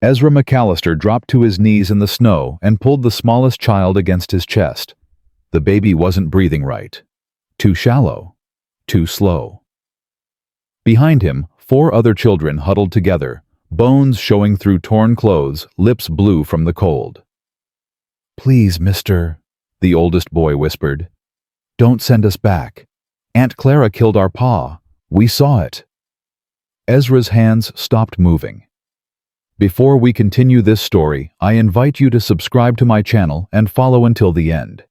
Ezra McAllister dropped to his knees in the snow and pulled the smallest child against his chest. The baby wasn't breathing right. Too shallow. Too slow. Behind him, 4 other children huddled together, bones showing through torn clothes, lips blue from the cold. "Please, mister," the oldest boy whispered. "Don't send us back. Aunt Clara killed our pa. We saw it." Ezra's hands stopped moving. Before we continue this story, I invite you to subscribe to my channel and follow until the end.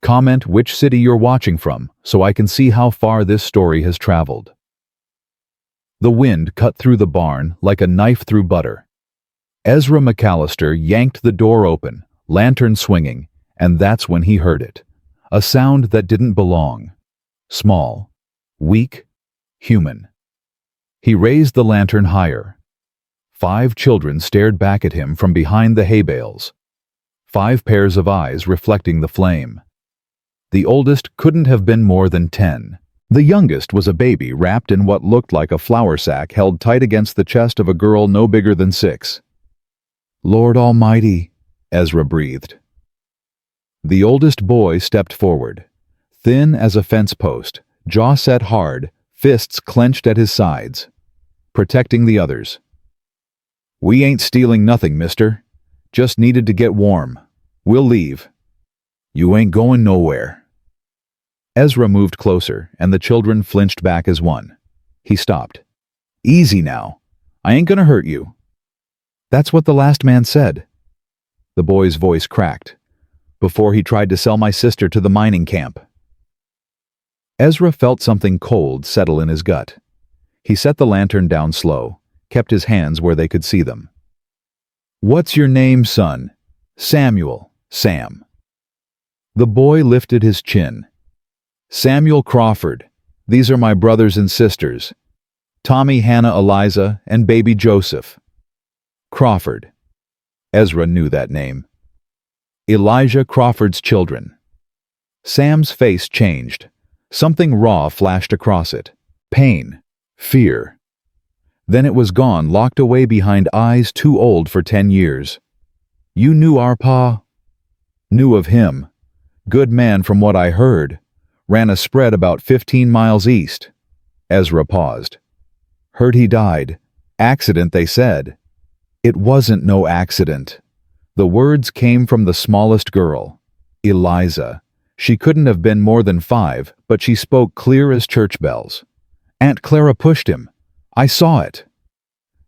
Comment which city you're watching from so I can see how far this story has traveled. The wind cut through the barn like a knife through butter. Ezra McAllister yanked the door open, lantern swinging, and that's when he heard it. A sound that didn't belong. Small, weak, human. He raised the lantern higher. 5 children stared back at him from behind the hay bales. 5 pairs of eyes reflecting the flame. The oldest couldn't have been more than 10. The youngest was a baby wrapped in what looked like a flour sack held tight against the chest of a girl no bigger than 6. "Lord Almighty," Ezra breathed. The oldest boy stepped forward. Thin as a fence post, jaw set hard, fists clenched at his sides. Protecting the others. "We ain't stealing nothing, mister. Just needed to get warm. We'll leave." "You ain't going nowhere." Ezra moved closer, and the children flinched back as one. He stopped. "Easy now. I ain't gonna hurt you." "That's what the last man said." The boy's voice cracked. "Before he tried to sell my sister to the mining camp." Ezra felt something cold settle in his gut. He set the lantern down slow, kept his hands where they could see them. "What's your name, son?" "Samuel, Sam." The boy lifted his chin. "Samuel Crawford. These are my brothers and sisters. Tommy, Hannah, Eliza, and baby Joseph." Crawford. Ezra knew that name. Elijah Crawford's children. Sam's face changed. Something raw flashed across it. Pain. Fear. Then it was gone, locked away behind eyes too old for 10 years. "You knew our pa?" "Knew of him. Good man from what I heard. Ran a spread about 15 miles east." Ezra paused. "Heard he died. Accident, they said." "It wasn't no accident." The words came from the smallest girl, Eliza. She couldn't have been more than 5, but she spoke clear as church bells. "Aunt Clara pushed him. I saw it."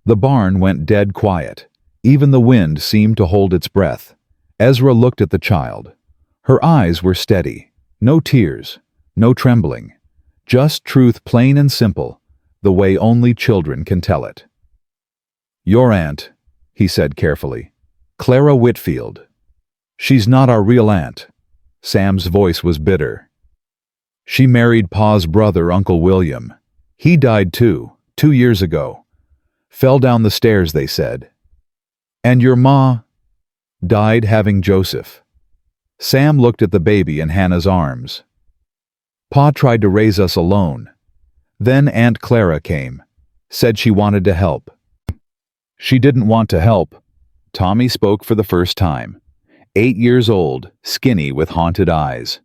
The barn went dead quiet. Even the wind seemed to hold its breath. Ezra looked at the child. Her eyes were steady. No tears. No trembling. Just truth, plain and simple, the way only children can tell it. "Your aunt," he said carefully. "Clara Whitfield. She's not our real aunt." Sam's voice was bitter. "She married Pa's brother, Uncle William. He died too, 2 years ago. Fell down the stairs, they said." "And your ma?" "Died having Joseph." Sam looked at the baby in Hannah's arms. "Pa tried to raise us alone. Then Aunt Clara came. Said she wanted to help." "She didn't want to help." Tommy spoke for the first time. 8 years old, skinny with haunted eyes.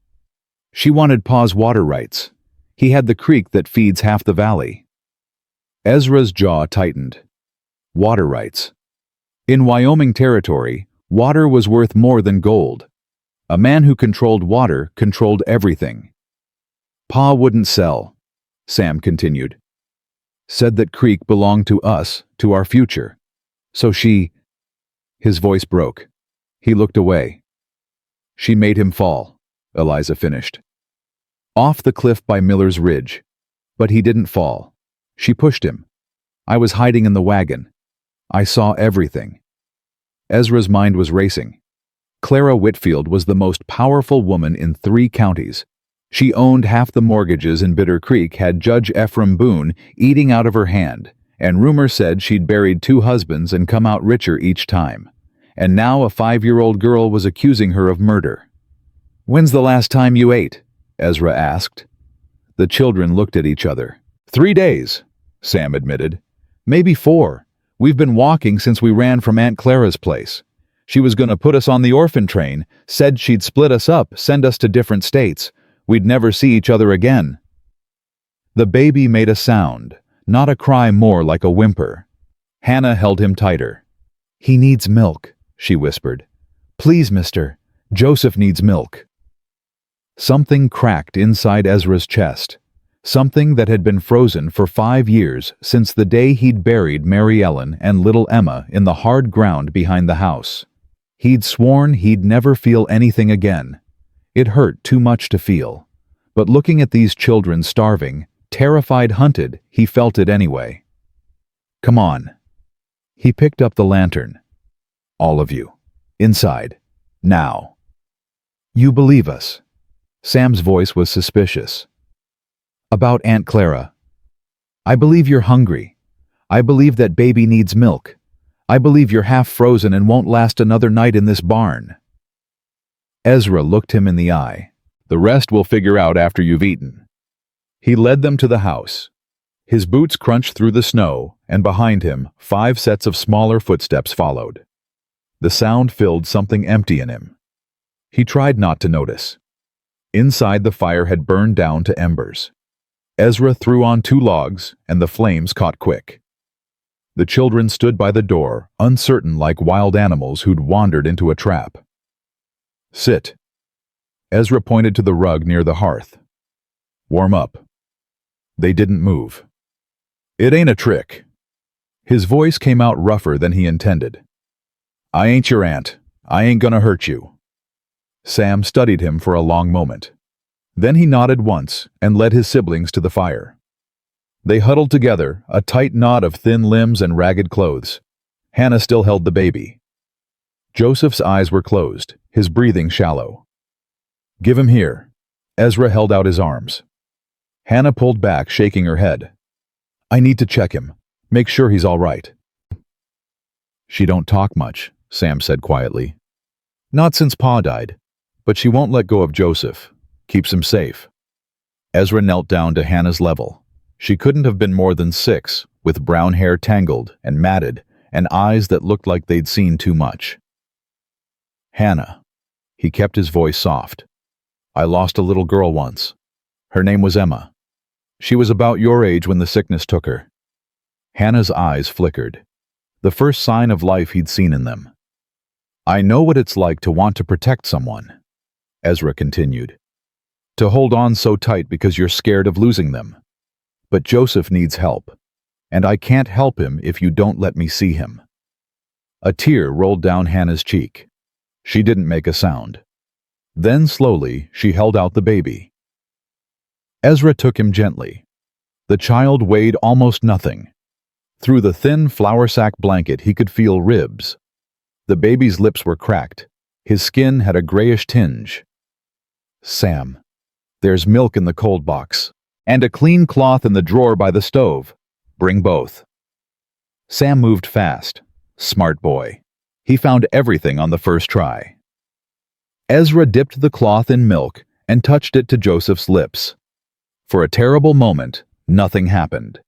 "She wanted Pa's water rights. He had the creek that feeds half the valley." Ezra's jaw tightened. Water rights. In Wyoming territory, water was worth more than gold. A man who controlled water controlled everything. "Pa wouldn't sell," Sam continued. "Said that creek belonged to us, to our future. So she—" His voice broke. He looked away. "She made him fall," Eliza finished. "Off the cliff by Miller's Ridge. But he didn't fall. She pushed him. I was hiding in the wagon. I saw everything." Ezra's mind was racing. Clara Whitfield was the most powerful woman in 3 counties. She owned half the mortgages in Bitter Creek, had Judge Ephraim Boone eating out of her hand, and rumor said she'd buried 2 husbands and come out richer each time. And now a 5-year-old girl was accusing her of murder. "When's the last time you ate?" Ezra asked. The children looked at each other. 3 days, Sam admitted. "Maybe 4. We've been walking since we ran from Aunt Clara's place. She was going to put us on the orphan train, said she'd split us up, send us to different states. We'd never see each other again." The baby made a sound, not a cry, more like a whimper. Hannah held him tighter. "He needs milk," she whispered. "Please, mister. Joseph needs milk." Something cracked inside Ezra's chest. Something that had been frozen for 5 years, since the day he'd buried Mary Ellen and little Emma in the hard ground behind the house. He'd sworn he'd never feel anything again. It hurt too much to feel. But looking at these children starving, terrified, hunted, he felt it anyway. "Come on." He picked up the lantern. "All of you. Inside. Now." "You believe us?" Sam's voice was suspicious. "About Aunt Clara. I believe you're hungry. I believe that baby needs milk. I believe you're half frozen and won't last another night in this barn." Ezra looked him in the eye. "The rest we'll figure out after you've eaten." He led them to the house. His boots crunched through the snow, and behind him, 5 sets of smaller footsteps followed. The sound filled something empty in him. He tried not to notice. Inside, the fire had burned down to embers. Ezra threw on 2 logs, and the flames caught quick. The children stood by the door, uncertain like wild animals who'd wandered into a trap. "Sit." Ezra pointed to the rug near the hearth. "Warm up." They didn't move. "It ain't a trick." His voice came out rougher than he intended. "I ain't your aunt. I ain't gonna hurt you." Sam studied him for a long moment. Then he nodded once and led his siblings to the fire. They huddled together, a tight knot of thin limbs and ragged clothes. Hannah still held the baby. Joseph's eyes were closed, his breathing shallow. "Give him here." Ezra held out his arms. Hannah pulled back, shaking her head. "I need to check him. Make sure he's all right." "She don't talk much," Sam said quietly. "Not since Pa died. But she won't let go of Joseph. Keeps him safe." Ezra knelt down to Hannah's level. She couldn't have been more than 6, with brown hair tangled and matted, and eyes that looked like they'd seen too much. "Hannah." He kept his voice soft. "I lost a little girl once. Her name was Emma. She was about your age when the sickness took her." Hannah's eyes flickered, the first sign of life he'd seen in them. "I know what it's like to want to protect someone," Ezra continued. "To hold on so tight because you're scared of losing them. But Joseph needs help, and I can't help him if you don't let me see him." A tear rolled down Hannah's cheek. She didn't make a sound. Then slowly she held out the baby. Ezra took him gently. The child weighed almost nothing. Through the thin flour sack blanket he could feel ribs. The baby's lips were cracked. His skin had a grayish tinge. "Sam, there's milk in the cold box, and a clean cloth in the drawer by the stove. Bring both." Sam moved fast. Smart boy. He found everything on the first try. Ezra dipped the cloth in milk and touched it to Joseph's lips. For a terrible moment, nothing happened.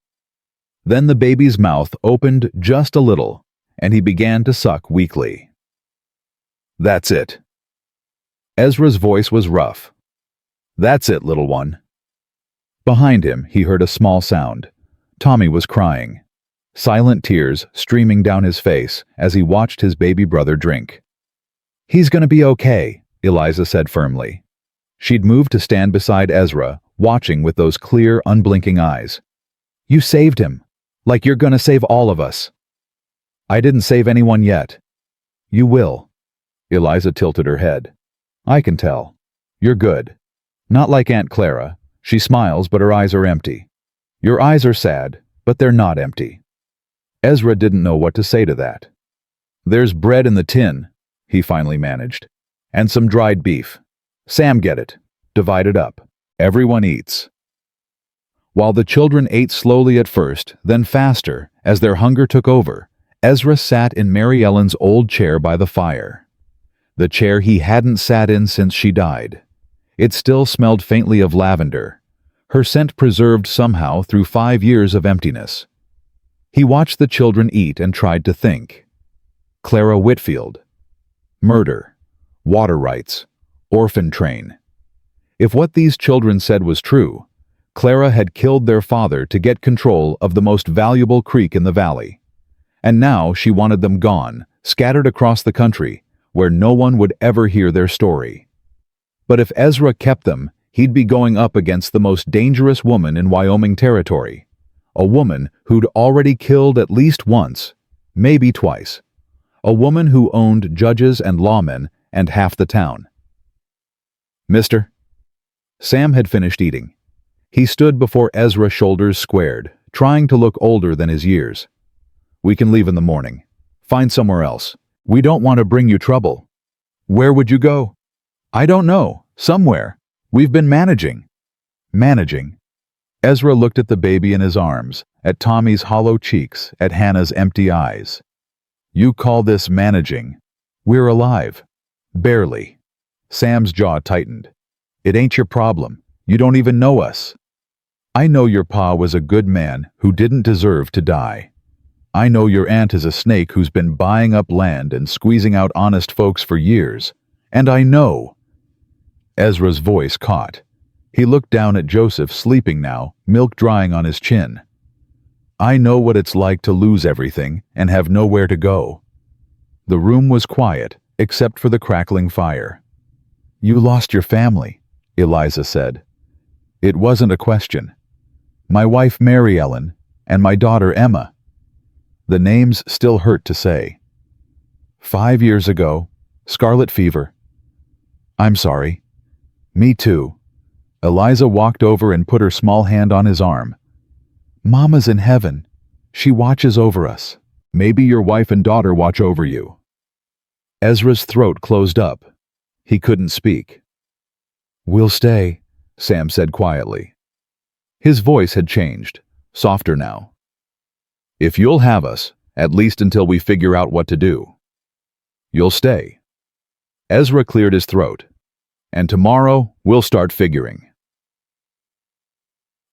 Then the baby's mouth opened just a little, and he began to suck weakly. "That's it." Ezra's voice was rough. "That's it, little one." Behind him, he heard a small sound. Tommy was crying. Silent tears streaming down his face as he watched his baby brother drink. "He's gonna be okay," Eliza said firmly. She'd moved to stand beside Ezra, watching with those clear, unblinking eyes. "You saved him. Like you're gonna save all of us." "I didn't save anyone yet." "You will." Eliza tilted her head. "I can tell. You're good. Not like Aunt Clara. She smiles, but her eyes are empty. Your eyes are sad, but they're not empty." Ezra didn't know what to say to that. "There's bread in the tin," he finally managed, "and some dried beef. Sam, get it. Divide it up. Everyone eats." While the children ate slowly at first, then faster, as their hunger took over, Ezra sat in Mary Ellen's old chair by the fire. The chair he hadn't sat in since she died. It still smelled faintly of lavender, her scent preserved somehow through 5 years of emptiness. He watched the children eat and tried to think. Clara Whitfield. Murder. Water rights. Orphan train. If what these children said was true, Clara had killed their father to get control of the most valuable creek in the valley. And now she wanted them gone, scattered across the country, where no one would ever hear their story. But if Ezra kept them, he'd be going up against the most dangerous woman in Wyoming territory. A woman who'd already killed at least once, maybe twice. A woman who owned judges and lawmen and half the town. "Mister?" Sam had finished eating. He stood before Ezra, shoulders squared, trying to look older than his years. "We can leave in the morning. Find somewhere else. We don't want to bring you trouble." "Where would you go?" "I don't know. Somewhere. We've been managing." Managing. Ezra looked at the baby in his arms, at Tommy's hollow cheeks, at Hannah's empty eyes. "You call this managing? We're alive." "Barely." Sam's jaw tightened. "It ain't your problem. You don't even know us." "I know your pa was a good man who didn't deserve to die. I know your aunt is a snake who's been buying up land and squeezing out honest folks for years. And I know—" Ezra's voice caught. He looked down at Joseph, sleeping now, milk drying on his chin. "I know what it's like to lose everything and have nowhere to go." The room was quiet, except for the crackling fire. "You lost your family," Eliza said. "It wasn't a question. My wife Mary Ellen and my daughter Emma." The names still hurt to say. 5 years ago, scarlet fever." "I'm sorry." "Me too." Eliza walked over and put her small hand on his arm. "Mama's in heaven. She watches over us. Maybe your wife and daughter watch over you." Ezra's throat closed up. He couldn't speak. "We'll stay," Sam said quietly. His voice had changed, softer now. "If you'll have us, at least until we figure out what to do. You'll stay." Ezra cleared his throat. "And tomorrow, we'll start figuring."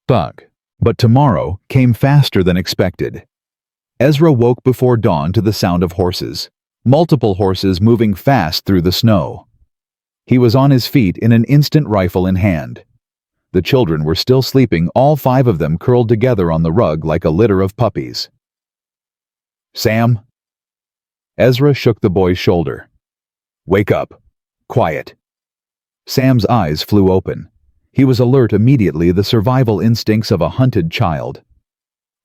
But tomorrow came faster than expected. Ezra woke before dawn to the sound of horses, multiple horses moving fast through the snow. He was on his feet in an instant, rifle in hand. The children were still sleeping, all 5 of them curled together on the rug like a litter of puppies. "Sam?" Ezra shook the boy's shoulder. "Wake up. Quiet." Sam's eyes flew open. He was alert immediately, the survival instincts of a hunted child.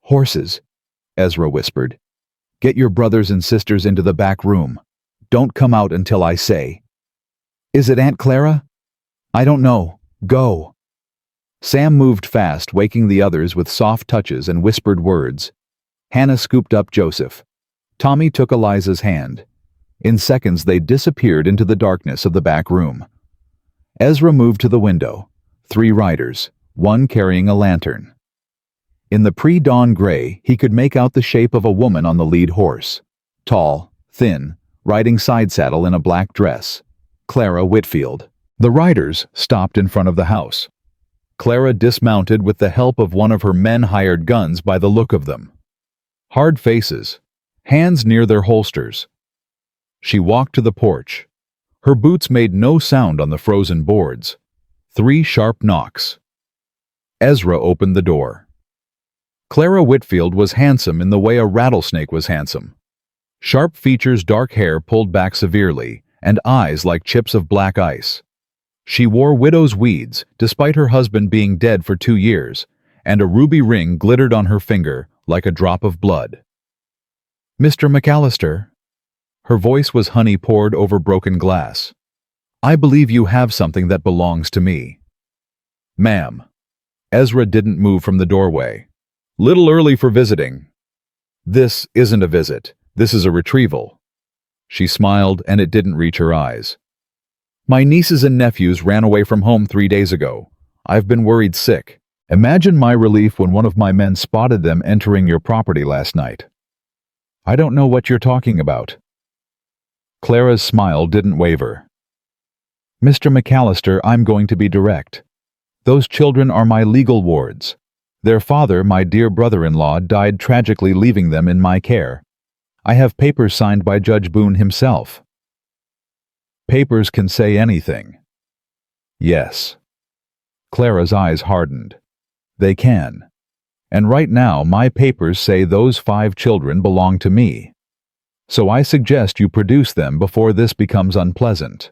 "Horses," Ezra whispered. "Get your brothers and sisters into the back room. Don't come out until I say." "Is it Aunt Clara?" "I don't know. Go." Sam moved fast, waking the others with soft touches and whispered words. Hannah scooped up Joseph. Tommy took Eliza's hand. In seconds they disappeared into the darkness of the back room. Ezra moved to the window. 3 riders, one carrying a lantern. In the pre-dawn gray, he could make out the shape of a woman on the lead horse. Tall, thin, riding side saddle in a black dress. Clara Whitfield. The riders stopped in front of the house. Clara dismounted with the help of one of her men-hired guns by the look of them. Hard faces, hands near their holsters. She walked to the porch. Her boots made no sound on the frozen boards. 3 sharp knocks. Ezra opened the door. Clara Whitfield was handsome in the way a rattlesnake was handsome. Sharp features, dark hair pulled back severely, and eyes like chips of black ice. She wore widow's weeds, despite her husband being dead for 2 years, and a ruby ring glittered on her finger like a drop of blood. "Mr. McAllister." Her voice was honey poured over broken glass. "I believe you have something that belongs to me." "Ma'am." Ezra didn't move from the doorway. "Little early for visiting." "This isn't a visit. This is a retrieval." She smiled, and it didn't reach her eyes. "My nieces and nephews ran away from home 3 days ago. I've been worried sick. Imagine my relief when one of my men spotted them entering your property last night." "I don't know what you're talking about." Clara's smile didn't waver. "Mr. McAllister, I'm going to be direct. Those children are my legal wards. Their father, my dear brother-in-law, died tragically, leaving them in my care. I have papers signed by Judge Boone himself." "Papers can say anything." "Yes." Clara's eyes hardened. "They can. And right now my papers say those 5 children belong to me. So I suggest you produce them before this becomes unpleasant."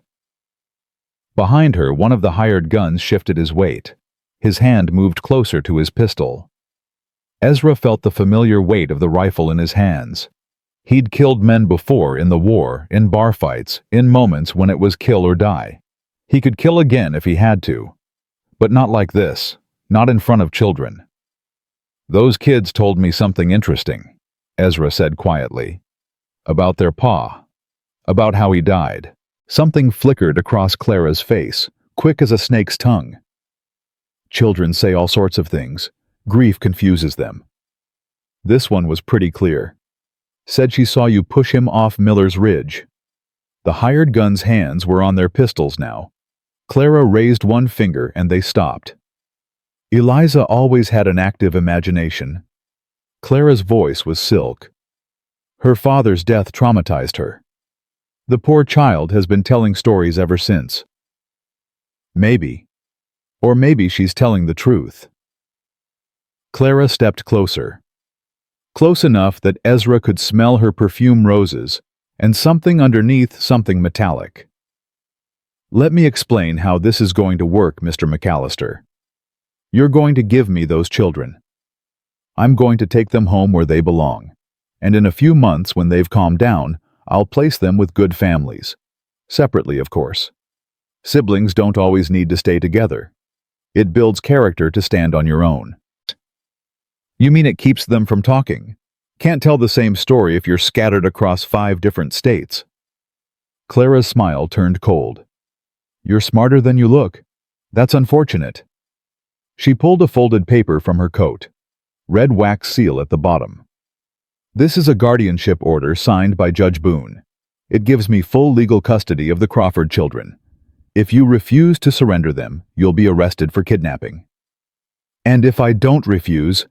Behind her, one of the hired guns shifted his weight. His hand moved closer to his pistol. Ezra felt the familiar weight of the rifle in his hands. He'd killed men before in the war, in bar fights, in moments when it was kill or die. He could kill again if he had to. But not like this, not in front of children. "Those kids told me something interesting," Ezra said quietly. "About their pa. About how he died." Something flickered across Clara's face, quick as a snake's tongue. "Children say all sorts of things. Grief confuses them." This one was pretty clear. "Said she saw you push him off Miller's Ridge." The hired gun's hands were on their pistols now. Clara raised one finger and they stopped. "Eliza always had an active imagination." Clara's voice was silk. "Her father's death traumatized her. The poor child has been telling stories ever since." "Maybe. Or maybe she's telling the truth." Clara stepped closer. Close enough that Ezra could smell her perfume roses and something underneath, something metallic. "Let me explain how this is going to work, Mr. McAllister. You're going to give me those children. I'm going to take them home where they belong, and in a few months when they've calmed down, I'll place them with good families. Separately, of course. Siblings don't always need to stay together. It builds character to stand on your own." "You mean it keeps them from talking? Can't tell the same story if you're scattered across 5 different states." Clara's smile turned cold. "You're smarter than you look. That's unfortunate." She pulled a folded paper from her coat. Red wax seal at the bottom. "This is a guardianship order signed by Judge Boone. It gives me full legal custody of the Crawford children. If you refuse to surrender them, you'll be arrested for kidnapping. And if I don't refuse,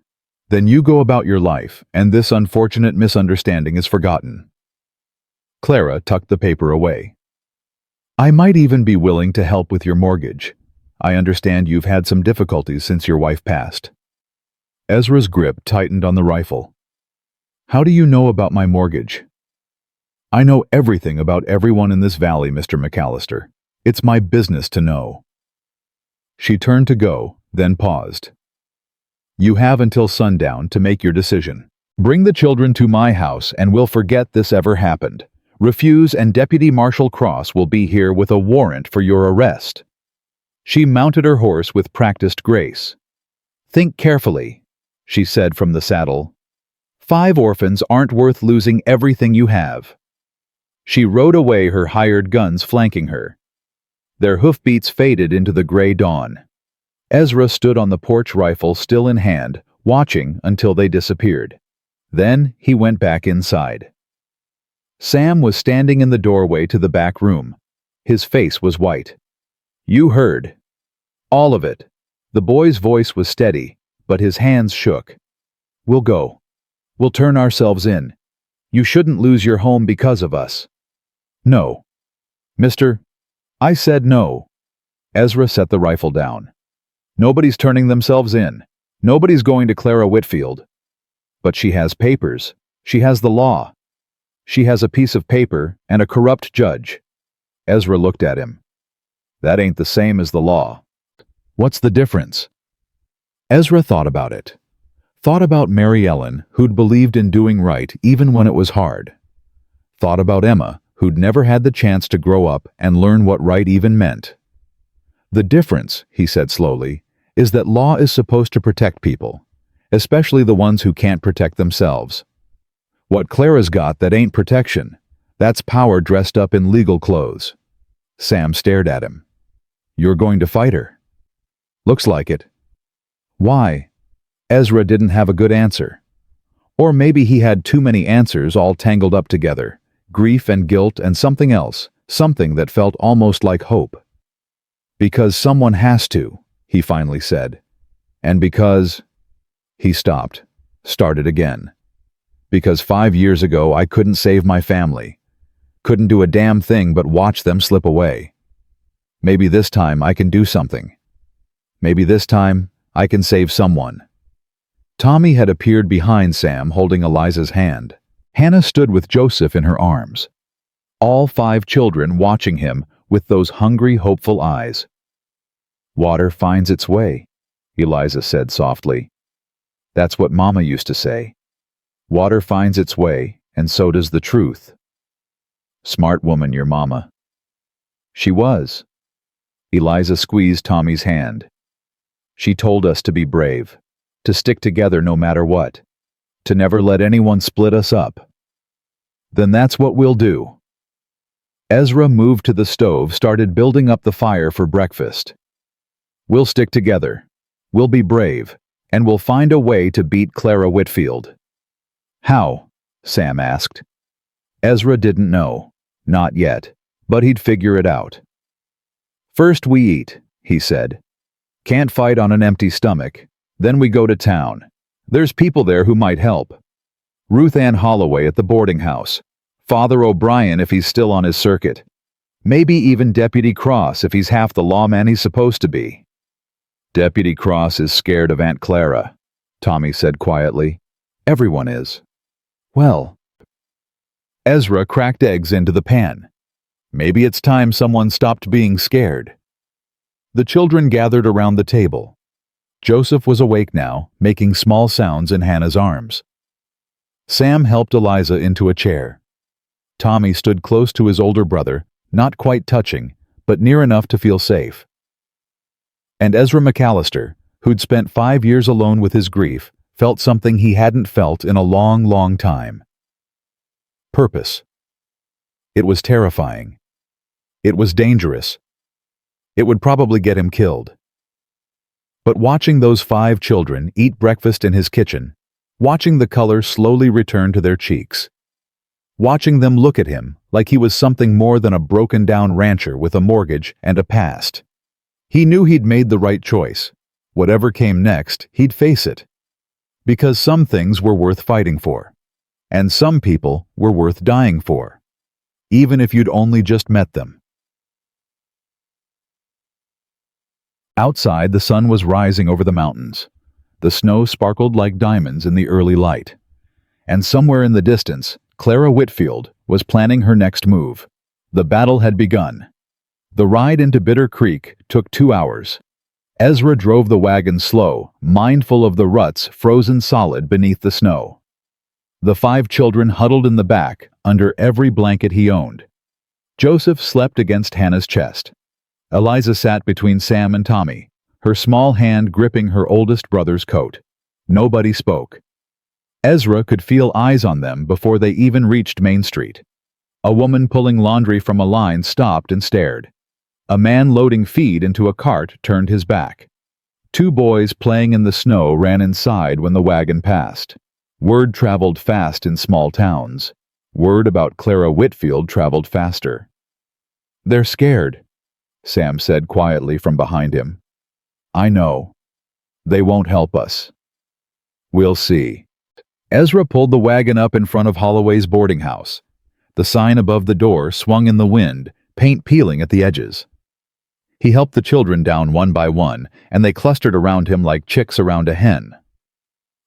then you go about your life, and this unfortunate misunderstanding is forgotten." Clara tucked the paper away. "I might even be willing to help with your mortgage. I understand you've had some difficulties since your wife passed." Ezra's grip tightened on the rifle. "How do you know about my mortgage?" "I know everything about everyone in this valley, Mr. McAllister. It's my business to know." She turned to go, then paused. "You have until sundown to make your decision. Bring the children to my house and we'll forget this ever happened. Refuse and Deputy Marshal Cross will be here with a warrant for your arrest." She mounted her horse with practiced grace. "Think carefully," she said from the saddle. 5 orphans aren't worth losing everything you have." She rode away, her hired guns flanking her. Their hoofbeats faded into the gray dawn. Ezra stood on the porch, rifle still in hand, watching until they disappeared. Then he went back inside. Sam was standing in the doorway to the back room. His face was white. "You heard. All of it." The boy's voice was steady, but his hands shook. "We'll go. We'll turn ourselves in. You shouldn't lose your home because of us." "No. Mister, I said no." Ezra set the rifle down. "Nobody's turning themselves in. Nobody's going to Clara Whitfield. But she has papers. She has the law. She has a piece of paper and a corrupt judge." Ezra looked at him. "That ain't the same as the law." "What's the difference?" Ezra thought about it. Thought about Mary Ellen, who'd believed in doing right even when it was hard. Thought about Emma, who'd never had the chance to grow up and learn what right even meant. "The difference," he said slowly, "is that law is supposed to protect people, especially the ones who can't protect themselves. What Clara's got that ain't protection, that's power dressed up in legal clothes." Sam stared at him. "You're going to fight her?" "Looks like it." "Why?" Ezra didn't have a good answer. Or maybe he had too many answers all tangled up together, grief and guilt and something else, something that felt almost like hope. "Because someone has to," he finally said. "And because He stopped, started again. Because 5 years ago I couldn't save my family. Couldn't do a damn thing but watch them slip away. Maybe this time I can do something. Maybe this time I can save someone. Tommy had appeared behind Sam holding Eliza's hand. Hannah stood with Joseph in her arms. All 5 children watching him with those hungry, hopeful eyes. Water finds its way, Eliza said softly. That's what Mama used to say. Water finds its way, and so does the truth. Smart woman, your Mama. She was. Eliza squeezed Tommy's hand. She told us to be brave, to stick together no matter what, to never let anyone split us up. Then that's what we'll do. Ezra moved to the stove, started building up the fire for breakfast. We'll stick together. We'll be brave, and we'll find a way to beat Clara Whitfield. How? Sam asked. Ezra didn't know. Not yet, but he'd figure it out. First we eat, he said. Can't fight on an empty stomach. Then we go to town. There's people there who might help. Ruth Ann Holloway at the boarding house. Father O'Brien if he's still on his circuit. Maybe even Deputy Cross if he's half the lawman he's supposed to be. Deputy Cross is scared of Aunt Clara, Tommy said quietly. Everyone is. Well. Ezra cracked eggs into the pan. Maybe it's time someone stopped being scared. The children gathered around the table. Joseph was awake now, making small sounds in Hannah's arms. Sam helped Eliza into a chair. Tommy stood close to his older brother, not quite touching, but near enough to feel safe. And Ezra McAllister, who'd spent 5 years alone with his grief, felt something he hadn't felt in a long, long time. Purpose. It was terrifying. It was dangerous. It would probably get him killed. But watching those 5 children eat breakfast in his kitchen, watching the color slowly return to their cheeks, watching them look at him like he was something more than a broken-down rancher with a mortgage and a past, he knew he'd made the right choice. Whatever came next, he'd face it. Because some things were worth fighting for, and some people were worth dying for, even if you'd only just met them. Outside, the sun was rising over the mountains. The snow sparkled like diamonds in the early light. And somewhere in the distance, Clara Whitfield was planning her next move. The battle had begun. The ride into Bitter Creek took 2 hours. Ezra drove the wagon slow, mindful of the ruts frozen solid beneath the snow. The 5 children huddled in the back, under every blanket he owned. Joseph slept against Hannah's chest. Eliza sat between Sam and Tommy, her small hand gripping her oldest brother's coat. Nobody spoke. Ezra could feel eyes on them before they even reached Main Street. A woman pulling laundry from a line stopped and stared. A man loading feed into a cart turned his back. 2 boys playing in the snow ran inside when the wagon passed. Word traveled fast in small towns. Word about Clara Whitfield traveled faster. They're scared, Sam said quietly from behind him. I know. They won't help us. We'll see. Ezra pulled the wagon up in front of Holloway's boarding house. The sign above the door swung in the wind, paint peeling at the edges. He helped the children down one by one, and they clustered around him like chicks around a hen.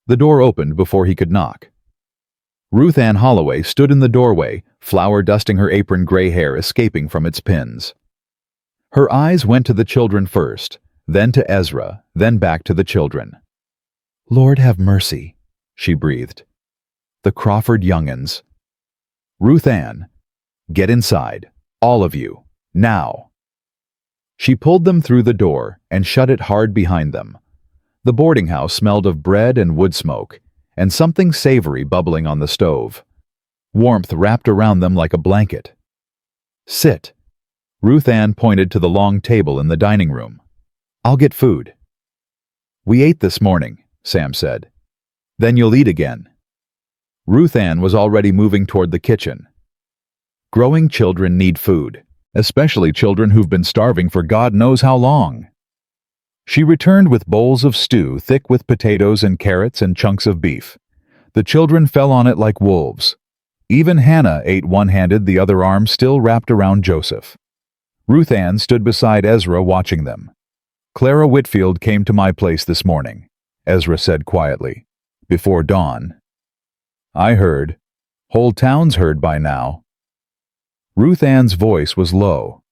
The door opened before he could knock. Ruth Ann Holloway stood in the doorway, flour dusting her apron gray hair escaping from its pins. Her eyes went to the children first, then to Ezra, then back to the children. Lord have mercy, she breathed. The Crawford young'uns. Ruth Ann, get inside, all of you, now. She pulled them through the door and shut it hard behind them. The boarding house smelled of bread and wood smoke, and something savory bubbling on the stove. Warmth wrapped around them like a blanket. Sit. Ruth Ann pointed to the long table in the dining room. I'll get food. We ate this morning, Sam said. Then you'll eat again. Ruth Ann was already moving toward the kitchen. Growing children need food, especially children who've been starving for God knows how long. She returned with bowls of stew thick with potatoes and carrots and chunks of beef. The children fell on it like wolves. Even Hannah ate one-handed, the other arm still wrapped around Joseph. Ruth Ann stood beside Ezra watching them. "Clara Whitfield came to my place this morning," Ezra said quietly, "before dawn." "I heard. Whole town's heard by now." Ruth Ann's voice was low.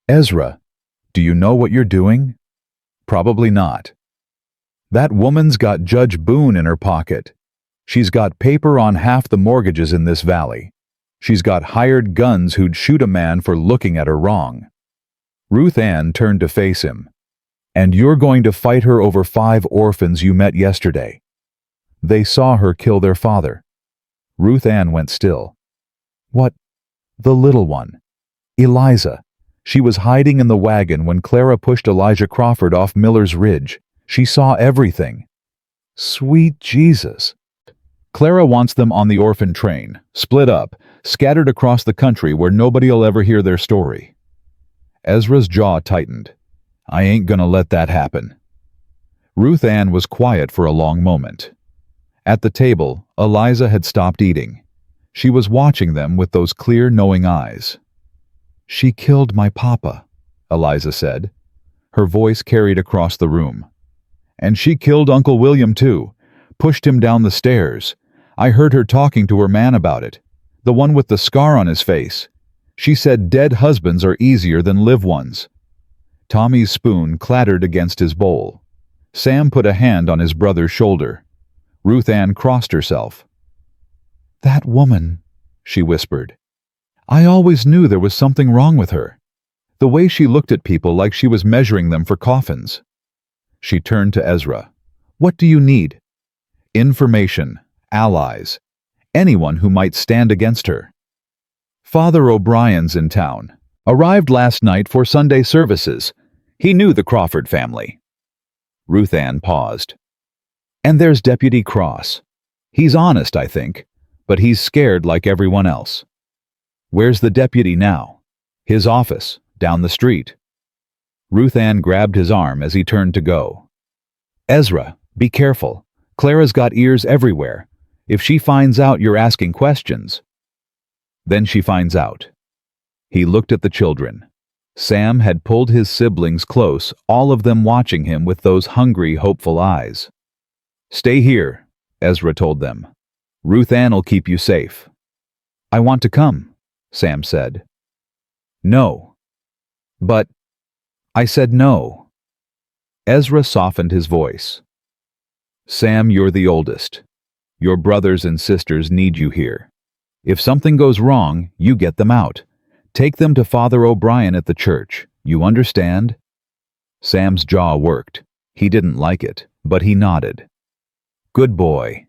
"Ezra, do you know what you're doing?" "Probably not." "That woman's got Judge Boone in her pocket. She's got paper on half the mortgages in this valley. She's got hired guns who'd shoot a man for looking at her wrong." Ruth Ann turned to face him. "And you're going to fight her over 5 orphans you met yesterday." "They saw her kill their father." Ruth Ann went still. "What? The little one. Eliza. She was hiding in the wagon when Clara pushed Elijah Crawford off Miller's Ridge. She saw everything." "Sweet Jesus." "Clara wants them on the orphan train, split up, scattered across the country where nobody'll ever hear their story." Ezra's jaw tightened. "I ain't gonna let that happen." Ruth Ann was quiet for a long moment. At the table, Eliza had stopped eating. She was watching them with those clear, knowing eyes. "She killed my papa," Eliza said. Her voice carried across the room. "And she killed Uncle William too. Pushed him down the stairs. I heard her talking to her man about it. The one with the scar on his face. She said dead husbands are easier than live ones." Tommy's spoon clattered against his bowl. Sam put a hand on his brother's shoulder. Ruth Ann crossed herself. "That woman," she whispered. "I always knew there was something wrong with her. The way she looked at people like she was measuring them for coffins." She turned to Ezra. "What do you need?" "Information, allies, anyone who might stand against her." "Father O'Brien's in town. Arrived last night for Sunday services. He knew the Crawford family." Ruth Ann paused. "And there's Deputy Cross. He's honest, I think, but he's scared like everyone else." "Where's the deputy now?" "His office, down the street." Ruth Ann grabbed his arm as he turned to go. "Ezra, be careful. Clara's got ears everywhere. If she finds out you're asking questions..." "Then she finds out." He looked at the children. Sam had pulled his siblings close, all of them watching him with those hungry, hopeful eyes. "Stay here," Ezra told them. "Ruth Ann'll keep you safe." "I want to come," Sam said. "No." "But..." "I said no." Ezra softened his voice. "Sam, you're the oldest. Your brothers and sisters need you here. If something goes wrong, you get them out. Take them to Father O'Brien at the church. You understand?" Sam's jaw worked. He didn't like it, but he nodded. "Good boy."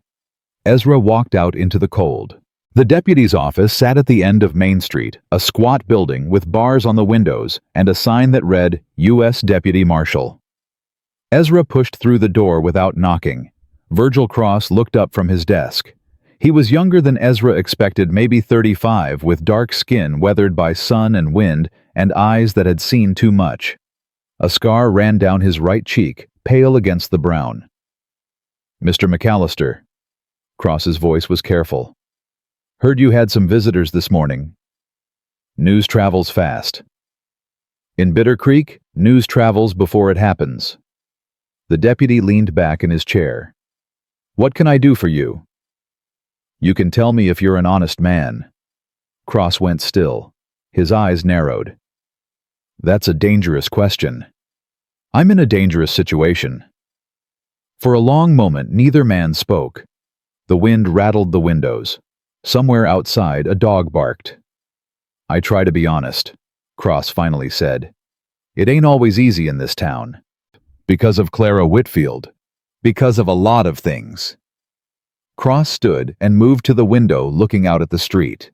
Ezra walked out into the cold. The deputy's office sat at the end of Main Street, a squat building with bars on the windows and a sign that read, U.S. Deputy Marshal. Ezra pushed through the door without knocking. Virgil Cross looked up from his desk. He was younger than Ezra expected, maybe 35, with dark skin weathered by sun and wind and eyes that had seen too much. A scar ran down his right cheek, pale against the brown. "Mr. McAllister." Cross's voice was careful. "Heard you had some visitors this morning." "News travels fast." "In Bitter Creek, news travels before it happens." The deputy leaned back in his chair. "What can I do for you?" "You can tell me if you're an honest man." Cross went still. His eyes narrowed. "That's a dangerous question." "I'm in a dangerous situation." For a long moment, neither man spoke. The wind rattled the windows. Somewhere outside, a dog barked. "I try to be honest," Cross finally said. "It ain't always easy in this town. Because of Clara Whitfield. Because of a lot of things." Cross stood and moved to the window, looking out at the street.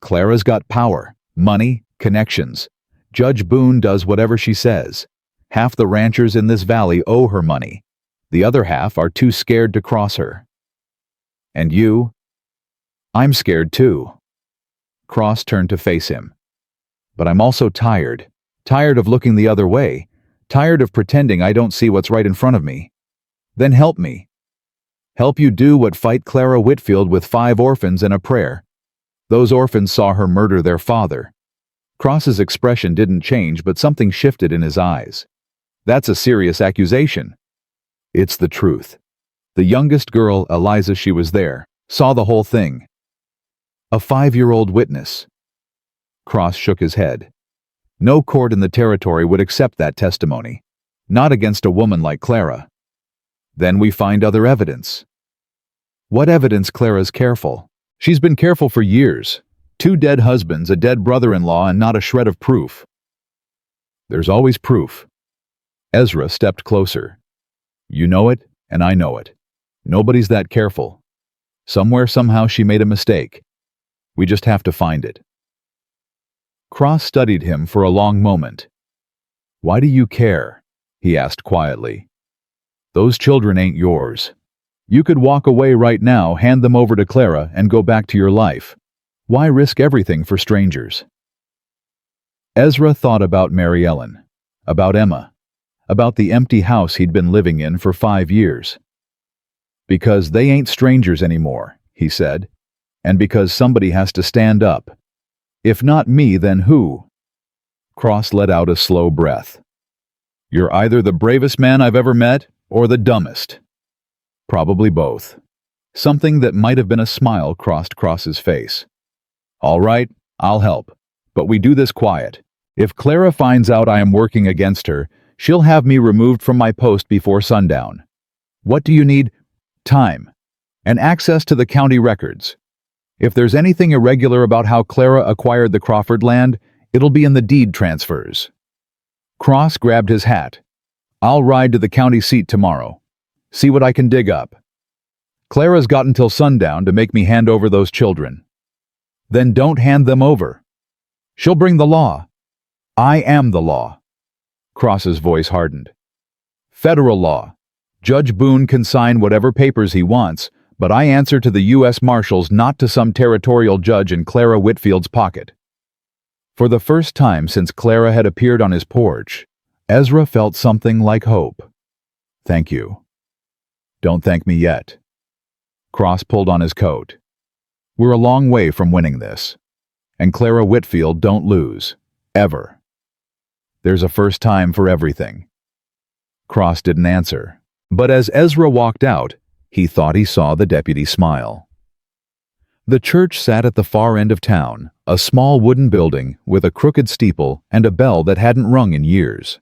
"Clara's got power, money, connections. Judge Boone does whatever she says. Half the ranchers in this valley owe her money. The other half are too scared to cross her." "And you?" "I'm scared too." Cross turned to face him. "But I'm also tired. Tired of looking the other way. Tired of pretending I don't see what's right in front of me. Then help me. Help you do what fight Clara Whitfield with 5 orphans and a prayer. Those orphans saw her murder their father. Cross's expression didn't change, but something shifted in his eyes. That's a serious accusation. It's the truth. The youngest girl, Eliza, she was there, saw the whole thing. A 5-year-old witness. Cross shook his head. No court in the territory would accept that testimony. Not against a woman like Clara. Then we find other evidence. What evidence? Clara's careful. She's been careful for years. 2 dead husbands, a dead brother-in-law, and not a shred of proof. There's always proof. Ezra stepped closer. You know it, and I know it. Nobody's that careful. Somewhere, somehow, she made a mistake. We just have to find it. Cross studied him for a long moment. Why do you care? He asked quietly. Those children ain't yours. You could walk away right now, hand them over to Clara, and go back to your life. Why risk everything for strangers? Ezra thought about Mary Ellen, about Emma, about the empty house he'd been living in for 5 years. Because they ain't strangers anymore, he said, and because somebody has to stand up. If not me, then who? Cross let out a slow breath. You're either the bravest man I've ever met, or the dumbest. Probably both. Something that might have been a smile crossed Cross's face. All right, I'll help. But we do this quiet. If Clara finds out I am working against her, she'll have me removed from my post before sundown. What do you need? Time. And access to the county records. If there's anything irregular about how Clara acquired the Crawford land, it'll be in the deed transfers. Cross grabbed his hat. I'll ride to the county seat tomorrow. See what I can dig up. Clara's got until sundown to make me hand over those children. Then don't hand them over. She'll bring the law. I am the law. Cross's voice hardened. Federal law. Judge Boone can sign whatever papers he wants, but I answer to the U.S. Marshals, not to some territorial judge in Clara Whitfield's pocket. For the first time since Clara had appeared on his porch, Ezra felt something like hope. Thank you. Don't thank me yet. Cross pulled on his coat. We're a long way from winning this. And Clara Whitfield don't lose. Ever. There's a first time for everything. Cross didn't answer, but as Ezra walked out, he thought he saw the deputy smile. The church sat at the far end of town, a small wooden building with a crooked steeple and a bell that hadn't rung in years.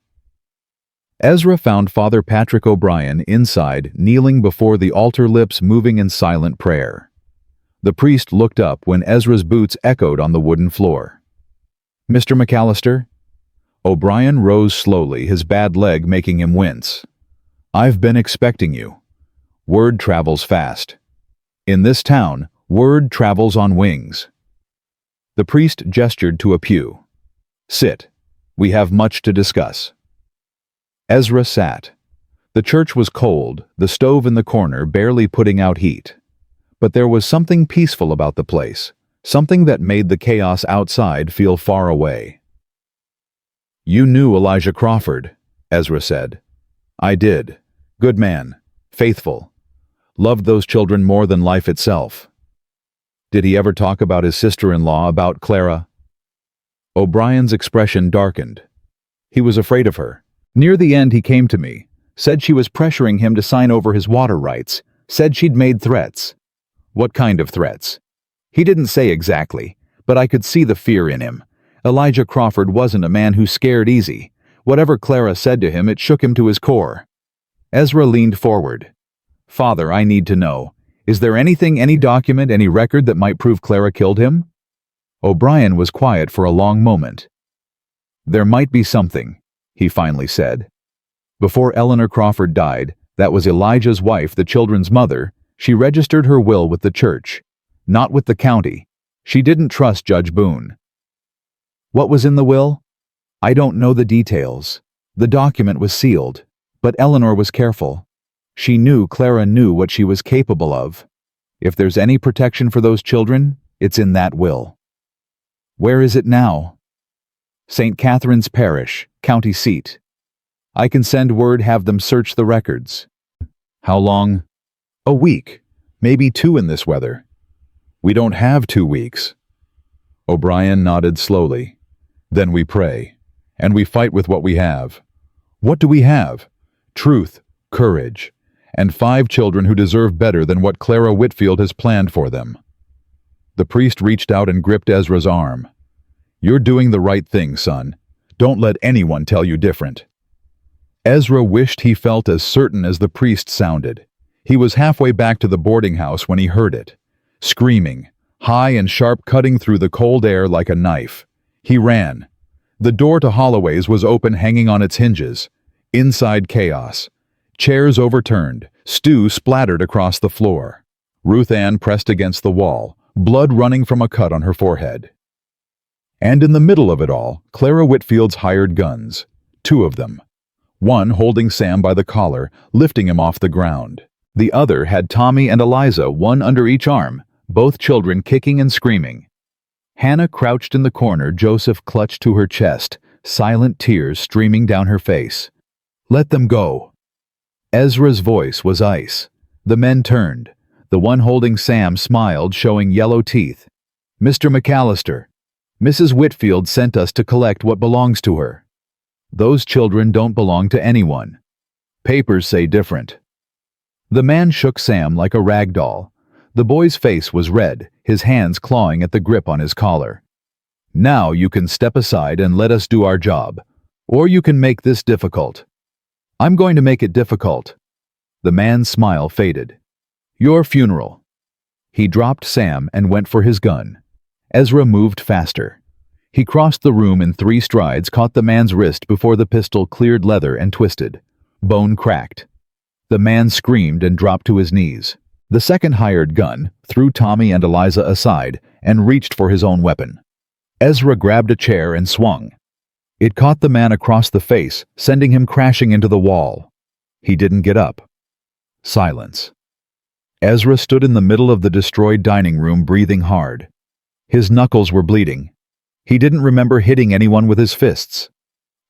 Ezra found Father Patrick O'Brien inside, kneeling before the altar, lips moving in silent prayer. The priest looked up when Ezra's boots echoed on the wooden floor. Mr. McAllister? O'Brien rose slowly, his bad leg making him wince. I've been expecting you. Word travels fast. In this town, word travels on wings. The priest gestured to a pew. Sit. We have much to discuss. Ezra sat. The church was cold, the stove in the corner barely putting out heat. But there was something peaceful about the place, something that made the chaos outside feel far away. You knew Elijah Crawford, Ezra said. I did. Good man. Faithful. Loved those children more than life itself. Did he ever talk about his sister-in-law, about Clara? O'Brien's expression darkened. He was afraid of her. Near the end he came to me, said she was pressuring him to sign over his water rights, said she'd made threats. What kind of threats? He didn't say exactly, but I could see the fear in him. Elijah Crawford wasn't a man who scared easy. Whatever Clara said to him, it shook him to his core. Ezra leaned forward. Father, I need to know. Is there anything, any document, any record that might prove Clara killed him? O'Brien was quiet for a long moment. There might be something, he finally said. Before Eleanor Crawford died, that was Elijah's wife, the children's mother, she registered her will with the church, not with the county. She didn't trust Judge Boone. What was in the will? I don't know the details. The document was sealed, but Eleanor was careful. She knew Clara knew what she was capable of. If there's any protection for those children, it's in that will. Where is it now? St. Catherine's Parish, county seat. I can send word, have them search the records. How long? A week. Maybe 2 in this weather. We don't have 2 weeks. O'Brien nodded slowly. Then we pray. And we fight with what we have. What do we have? Truth, courage, and 5 children who deserve better than what Clara Whitfield has planned for them. The priest reached out and gripped Ezra's arm. You're doing the right thing, son. Don't let anyone tell you different. Ezra wished he felt as certain as the priest sounded. He was halfway back to the boarding house when he heard it. Screaming, high and sharp, cutting through the cold air like a knife. He ran. The door to Holloway's was open, hanging on its hinges. Inside, chaos. Chairs overturned, stew splattered across the floor. Ruth Ann pressed against the wall, blood running from a cut on her forehead. And in the middle of it all, Clara Whitfield's hired guns. 2 of them. One holding Sam by the collar, lifting him off the ground. The other had Tommy and Eliza, one under each arm, both children kicking and screaming. Hannah crouched in the corner, Joseph clutched to her chest, silent tears streaming down her face. Let them go. Ezra's voice was ice. The men turned. The one holding Sam smiled, showing yellow teeth. Mr. McAllister, Mrs. Whitfield sent us to collect what belongs to her. Those children don't belong to anyone. Papers say different. The man shook Sam like a rag doll. The boy's face was red, his hands clawing at the grip on his collar. Now you can step aside and let us do our job. Or you can make this difficult. I'm going to make it difficult. The man's smile faded. Your funeral. He dropped Sam and went for his gun. Ezra moved faster. He crossed the room in 3 strides, caught the man's wrist before the pistol cleared leather and twisted. Bone cracked. The man screamed and dropped to his knees. The second hired gun threw Tommy and Eliza aside and reached for his own weapon. Ezra grabbed a chair and swung. It caught the man across the face, sending him crashing into the wall. He didn't get up. Silence. Ezra stood in the middle of the destroyed dining room, breathing hard. His knuckles were bleeding. He didn't remember hitting anyone with his fists.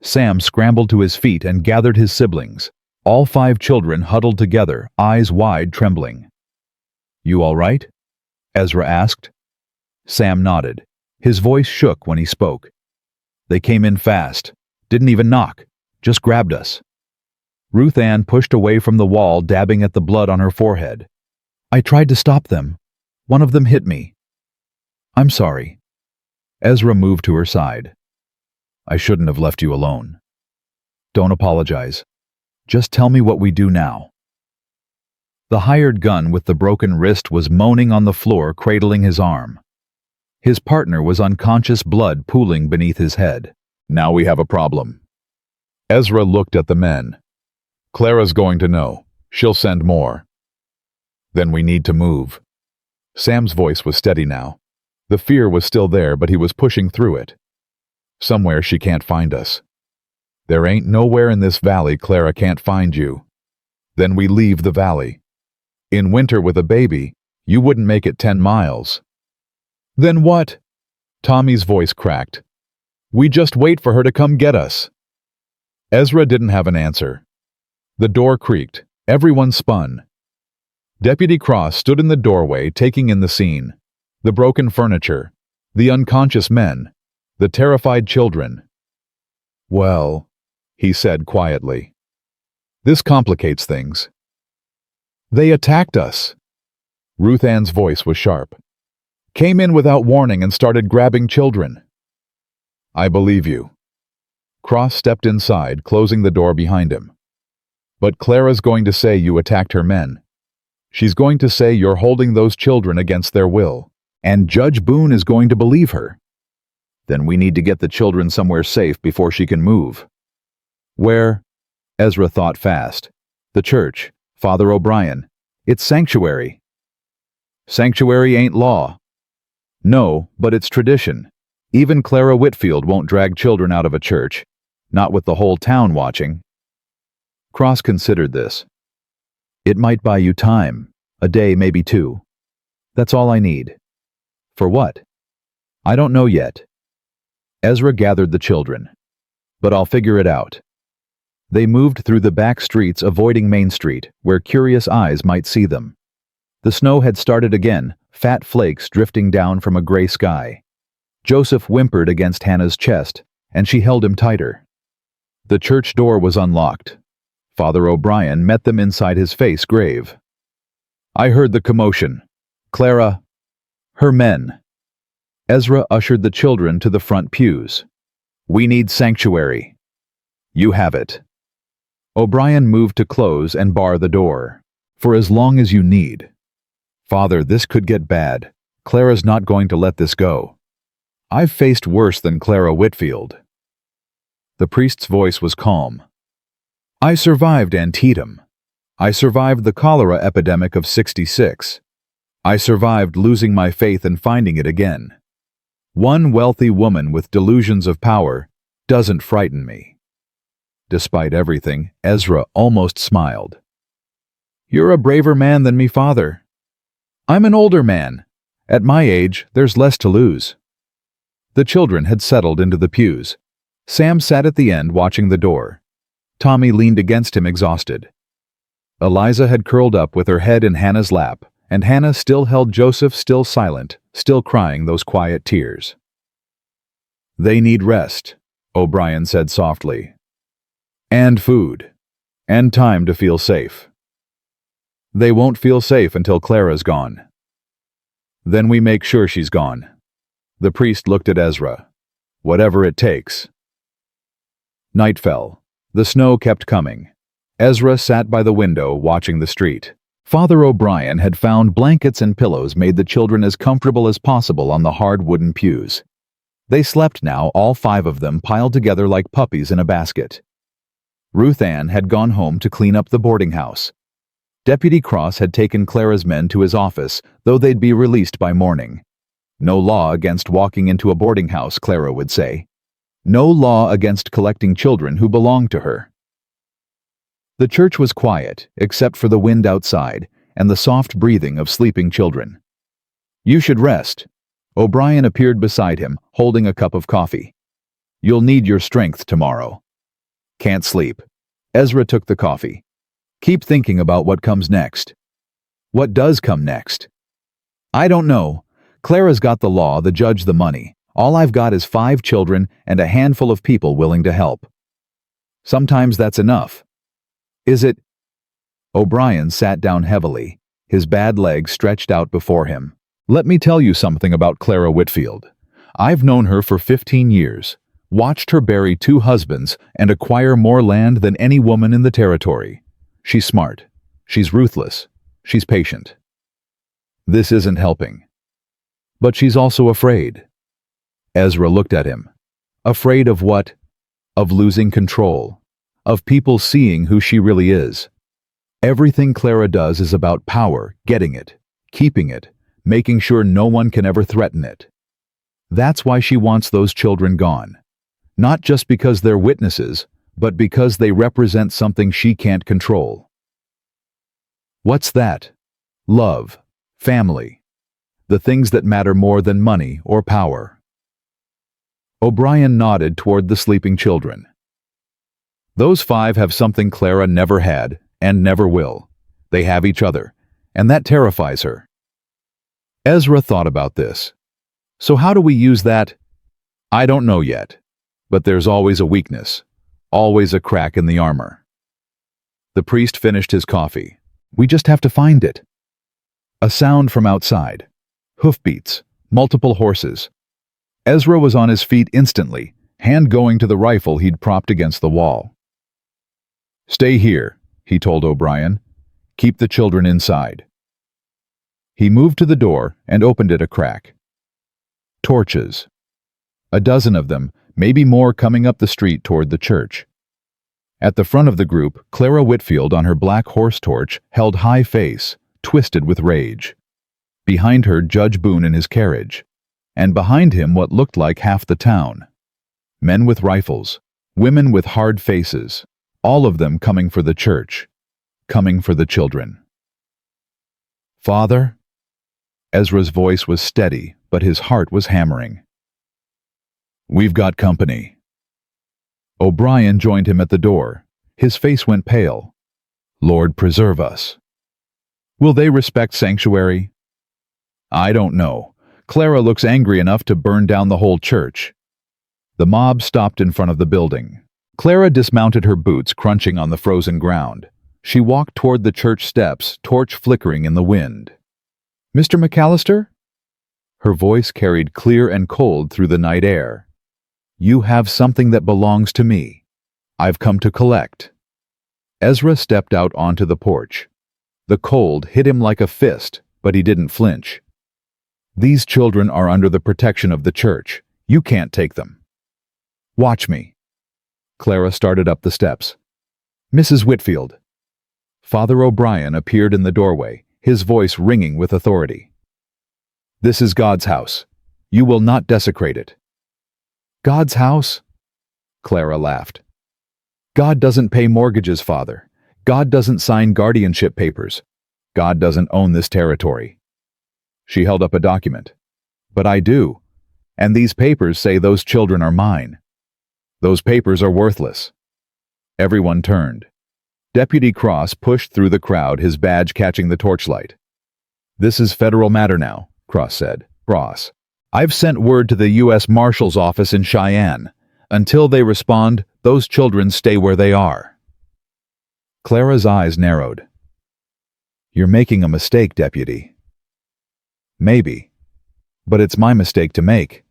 Sam scrambled to his feet and gathered his siblings. All 5 children huddled together, eyes wide, trembling. You all right? Ezra asked. Sam nodded. His voice shook when he spoke. They came in fast. Didn't even knock. Just grabbed us. Ruth Ann pushed away from the wall, dabbing at the blood on her forehead. I tried to stop them. One of them hit me. I'm sorry. Ezra moved to her side. I shouldn't have left you alone. Don't apologize. Just tell me what we do now. The hired gun with the broken wrist was moaning on the floor, cradling his arm. His partner was unconscious, blood pooling beneath his head. Now we have a problem. Ezra looked at the men. Clara's going to know. She'll send more. Then we need to move. Sam's voice was steady now. The fear was still there, but he was pushing through it. Somewhere she can't find us. There ain't nowhere in this valley Clara can't find you. Then we leave the valley. In winter with a baby, you wouldn't make it 10 miles. Then what? Tommy's voice cracked. We just wait for her to come get us. Ezra didn't have an answer. The door creaked. Everyone spun. Deputy Cross stood in the doorway, taking in the scene. The broken furniture, the unconscious men, the terrified children. Well, he said quietly, this complicates things. They attacked us. Ruth Ann's voice was sharp. Came in without warning and started grabbing children. I believe you. Cross stepped inside, closing the door behind him. But Clara's going to say you attacked her men. She's going to say you're holding those children against their will. And Judge Boone is going to believe her. Then we need to get the children somewhere safe before she can move. Where? Ezra thought fast. The church. Father O'Brien. It's sanctuary. Sanctuary ain't law. No, but it's tradition. Even Clara Whitfield won't drag children out of a church. Not with the whole town watching. Cross considered this. It might buy you time. A day, maybe 2. That's all I need. For what? I don't know yet. Ezra gathered the children. But I'll figure it out. They moved through the back streets, avoiding Main Street, where curious eyes might see them. The snow had started again, fat flakes drifting down from a gray sky. Joseph whimpered against Hannah's chest, and she held him tighter. The church door was unlocked. Father O'Brien met them inside, his face grave. "I heard the commotion. Clara." "Her men." Ezra ushered the children to the front pews. "We need sanctuary." "You have it." O'Brien moved to close and bar the door. "For as long as you need." "Father, this could get bad. Clara's not going to let this go. I've faced worse than Clara Whitfield." The priest's voice was calm. "I survived Antietam. I survived the cholera epidemic of '66. I survived losing my faith and finding it again. One wealthy woman with delusions of power doesn't frighten me." Despite everything, Ezra almost smiled. "You're a braver man than me, Father. I'm an older man. At my age, there's less to lose." The children had settled into the pews. Sam sat at the end watching the door. Tommy leaned against him, exhausted. Eliza had curled up with her head in Hannah's lap, and Hannah still held Joseph, still silent, still crying those quiet tears. "They need rest," O'Brien said softly. "And food. And time to feel safe." "They won't feel safe until Clara's gone." "Then we make sure she's gone." The priest looked at Ezra. "Whatever it takes." Night fell. The snow kept coming. Ezra sat by the window watching the street. Father O'Brien had found blankets and pillows, made the children as comfortable as possible on the hard wooden pews. They slept now, all 5 of them piled together like puppies in a basket. Ruth Ann had gone home to clean up the boarding house. Deputy Cross had taken Clara's men to his office, though they'd be released by morning. No law against walking into a boarding house, Clara would say. No law against collecting children who belonged to her. The church was quiet, except for the wind outside and the soft breathing of sleeping children. "You should rest." O'Brien appeared beside him, holding a cup of coffee. "You'll need your strength tomorrow." "Can't sleep." Ezra took the coffee. "Keep thinking about what comes next." "What does come next?" "I don't know. Clara's got the law, the judge, the money. All I've got is 5 children and a handful of people willing to help. Sometimes that's enough." "Is it?" O'Brien sat down heavily, his bad legs stretched out before him. "Let me tell you something about Clara Whitfield. I've known her for 15 years, watched her bury 2 husbands and acquire more land than any woman in the territory. She's smart. She's ruthless. She's patient. This isn't helping. But she's also afraid." Ezra looked at him. "Afraid of what?" "Of losing control. Of people seeing who she really is. Everything Clara does is about power, getting it, keeping it, making sure no one can ever threaten it. That's why she wants those children gone. Not just because they're witnesses, but because they represent something she can't control." "What's that?" "Love, family. The things that matter more than money or power." O'Brien nodded toward the sleeping children. "Those 5 have something Clara never had and never will. They have each other, and that terrifies her." Ezra thought about this. "So how do we use that?" "I don't know yet, but there's always a weakness, always a crack in the armor." The priest finished his coffee. "We just have to find it." A sound from outside. Hoofbeats, multiple horses. Ezra was on his feet instantly, hand going to the rifle he'd propped against the wall. "Stay here," he told O'Brien. "Keep the children inside." He moved to the door and opened it a crack. Torches. A dozen of them, maybe more, coming up the street toward the church. At the front of the group, Clara Whitfield on her black horse torch held high face, twisted with rage. Behind her, Judge Boone in his carriage. And behind him what looked like half the town. Men with rifles, women with hard faces, all of them coming for the church, coming for the children. "Father?" Ezra's voice was steady, but his heart was hammering. "We've got company." O'Brien joined him at the door. His face went pale. Lord preserve us. Will they respect sanctuary? I don't know. Clara looks angry enough to burn down the whole church. The mob stopped in front of the building. Clara dismounted her boots, crunching on the frozen ground. She walked toward the church steps, torch flickering in the wind. Mr. McAllister? Her voice carried clear and cold through the night air. You have something that belongs to me. I've come to collect. Ezra stepped out onto the porch. The cold hit him like a fist, but he didn't flinch. These children are under the protection of the church. You can't take them. Watch me. Clara started up the steps. Mrs. Whitfield. Father O'Brien appeared in the doorway, his voice ringing with authority. This is God's house. You will not desecrate it. God's house? Clara laughed. God doesn't pay mortgages, Father. God doesn't sign guardianship papers. God doesn't own this territory. She held up a document. But I do. And these papers say those children are mine. Those papers are worthless. Everyone turned. Deputy Cross pushed through the crowd, his badge catching the torchlight. This is federal matter now, Cross said. Cross, I've sent word to the U.S. Marshal's office in Cheyenne. Until they respond, those children stay where they are. Clara's eyes narrowed. You're making a mistake, Deputy. Maybe. But it's my mistake to make.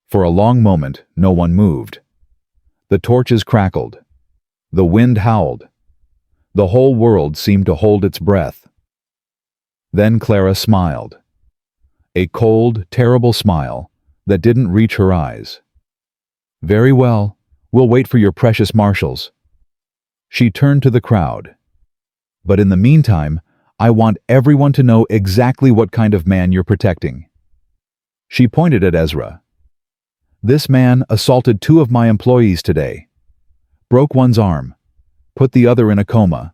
For a long moment, no one moved. The torches crackled. The wind howled. The whole world seemed to hold its breath. Then Clara smiled. A cold, terrible smile that didn't reach her eyes. Very well, we'll wait for your precious marshals. She turned to the crowd. But in the meantime, I want everyone to know exactly what kind of man you're protecting. She pointed at Ezra. This man assaulted 2 of my employees today. Broke one's arm, put the other in a coma,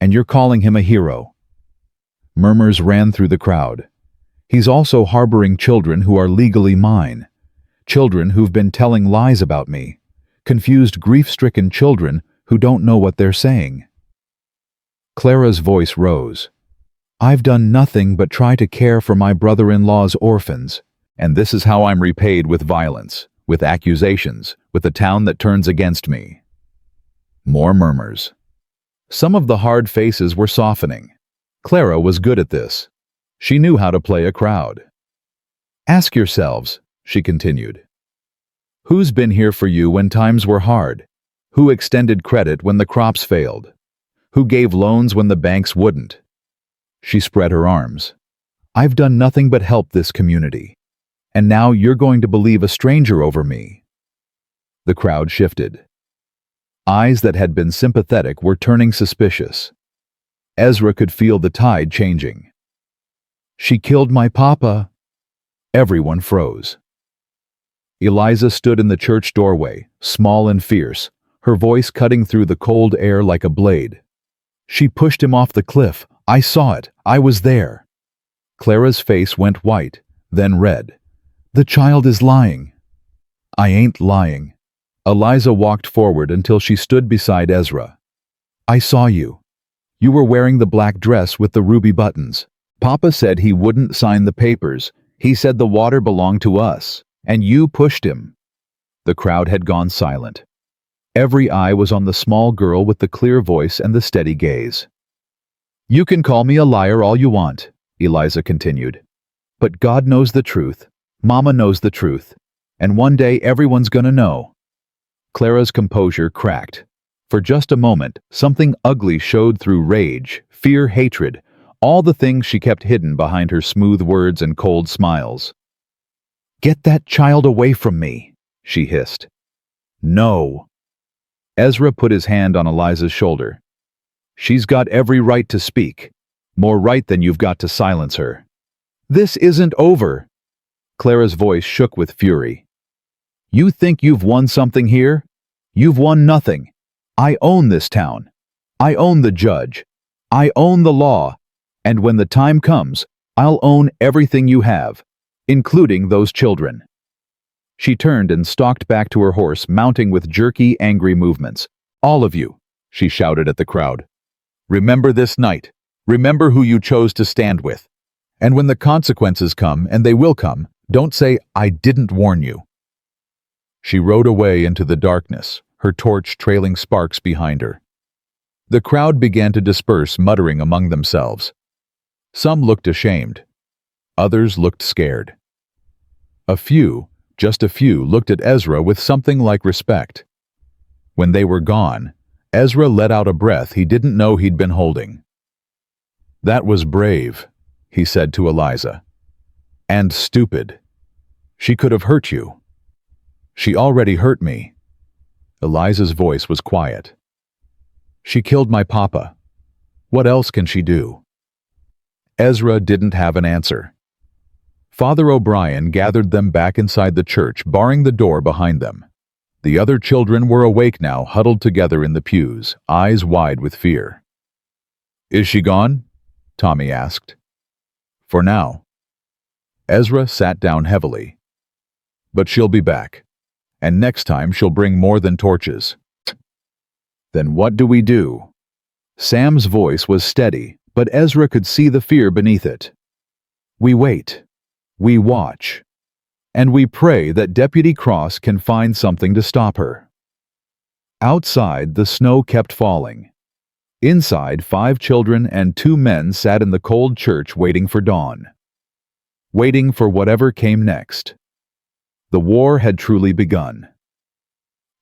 and you're calling him a hero. Murmurs ran through the crowd. He's also harboring children who are legally mine. Children who've been telling lies about me. Confused, grief-stricken children who don't know what they're saying. Clara's voice rose. I've done nothing but try to care for my brother-in-law's orphans, and this is how I'm repaid with violence, with accusations, with a town that turns against me. More murmurs. Some of the hard faces were softening. Clara was good at this. She knew how to play a crowd. Ask yourselves, she continued. Who's been here for you when times were hard? Who extended credit when the crops failed? Who gave loans when the banks wouldn't? She spread her arms. I've done nothing but help this community. And now you're going to believe a stranger over me. The crowd shifted. Eyes that had been sympathetic were turning suspicious. Ezra could feel the tide changing. She killed my papa. Everyone froze. Eliza stood in the church doorway, small and fierce, her voice cutting through the cold air like a blade. She pushed him off the cliff. I saw it. I was there. Clara's face went white, then red. The child is lying. I ain't lying. Eliza walked forward until she stood beside Ezra. I saw you. You were wearing the black dress with the ruby buttons. Papa said he wouldn't sign the papers. He said the water belonged to us, and you pushed him. The crowd had gone silent. Every eye was on the small girl with the clear voice and the steady gaze. You can call me a liar all you want, Eliza continued. But God knows the truth. Mama knows the truth. And one day everyone's gonna know. Clara's composure cracked. For just a moment, something ugly showed through rage, fear, hatred, all the things she kept hidden behind her smooth words and cold smiles. Get that child away from me, she hissed. No. Ezra put his hand on Eliza's shoulder. She's got every right to speak. More right than you've got to silence her. This isn't over. Clara's voice shook with fury. You think you've won something here? You've won nothing. I own this town. I own the judge. I own the law. And when the time comes, I'll own everything you have, including those children. She turned and stalked back to her horse, mounting with jerky, angry movements. All of you, she shouted at the crowd. Remember this night. Remember who you chose to stand with. And when the consequences come, and they will come, don't say, I didn't warn you. She rode away into the darkness, her torch trailing sparks behind her. The crowd began to disperse, muttering among themselves. Some looked ashamed. Others looked scared. A few, just a few, looked at Ezra with something like respect. When they were gone, Ezra let out a breath he didn't know he'd been holding. That was brave, he said to Eliza. And stupid. She could have hurt you. She already hurt me. Eliza's voice was quiet. She killed my papa. What else can she do? Ezra didn't have an answer. Father O'Brien gathered them back inside the church, barring the door behind them. The other children were awake now, huddled together in the pews, eyes wide with fear. Is she gone? Tommy asked. For now. Ezra sat down heavily. But she'll be back. And next time she'll bring more than torches. Then what do we do? Sam's voice was steady, but Ezra could see the fear beneath it. We wait. We watch. And we pray that Deputy Cross can find something to stop her. Outside, the snow kept falling. Inside, 5 children and 2 men sat in the cold church waiting for dawn. Waiting for whatever came next. The war had truly begun.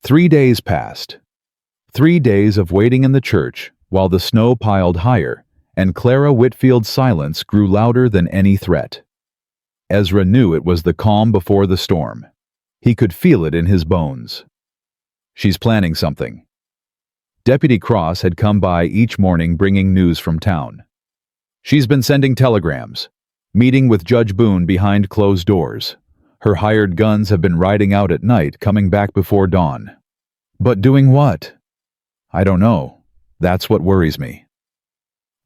3 days passed. 3 days of waiting in the church while the snow piled higher, and Clara Whitfield's silence grew louder than any threat. Ezra knew it was the calm before the storm. He could feel it in his bones. She's planning something. Deputy Cross had come by each morning bringing news from town. She's been sending telegrams, meeting with Judge Boone behind closed doors. Her hired guns have been riding out at night, coming back before dawn. But doing what? I don't know. That's what worries me.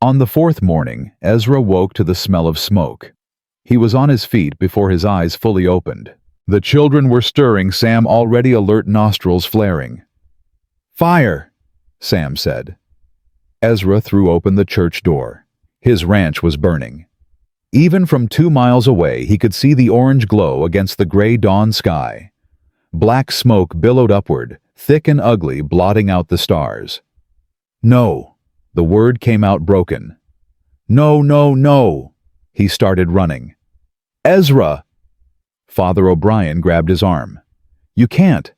On the 4th morning, Ezra woke to the smell of smoke. He was on his feet before his eyes fully opened. The children were stirring, Sam already alert, nostrils flaring. Fire! Sam said. Ezra threw open the church door. His ranch was burning. Even from 2 miles away, he could see the orange glow against the gray dawn sky. Black smoke billowed upward, thick and ugly, blotting out the stars. No! The word came out broken. No, no, no! He started running. Ezra! Father O'Brien grabbed his arm. You can't.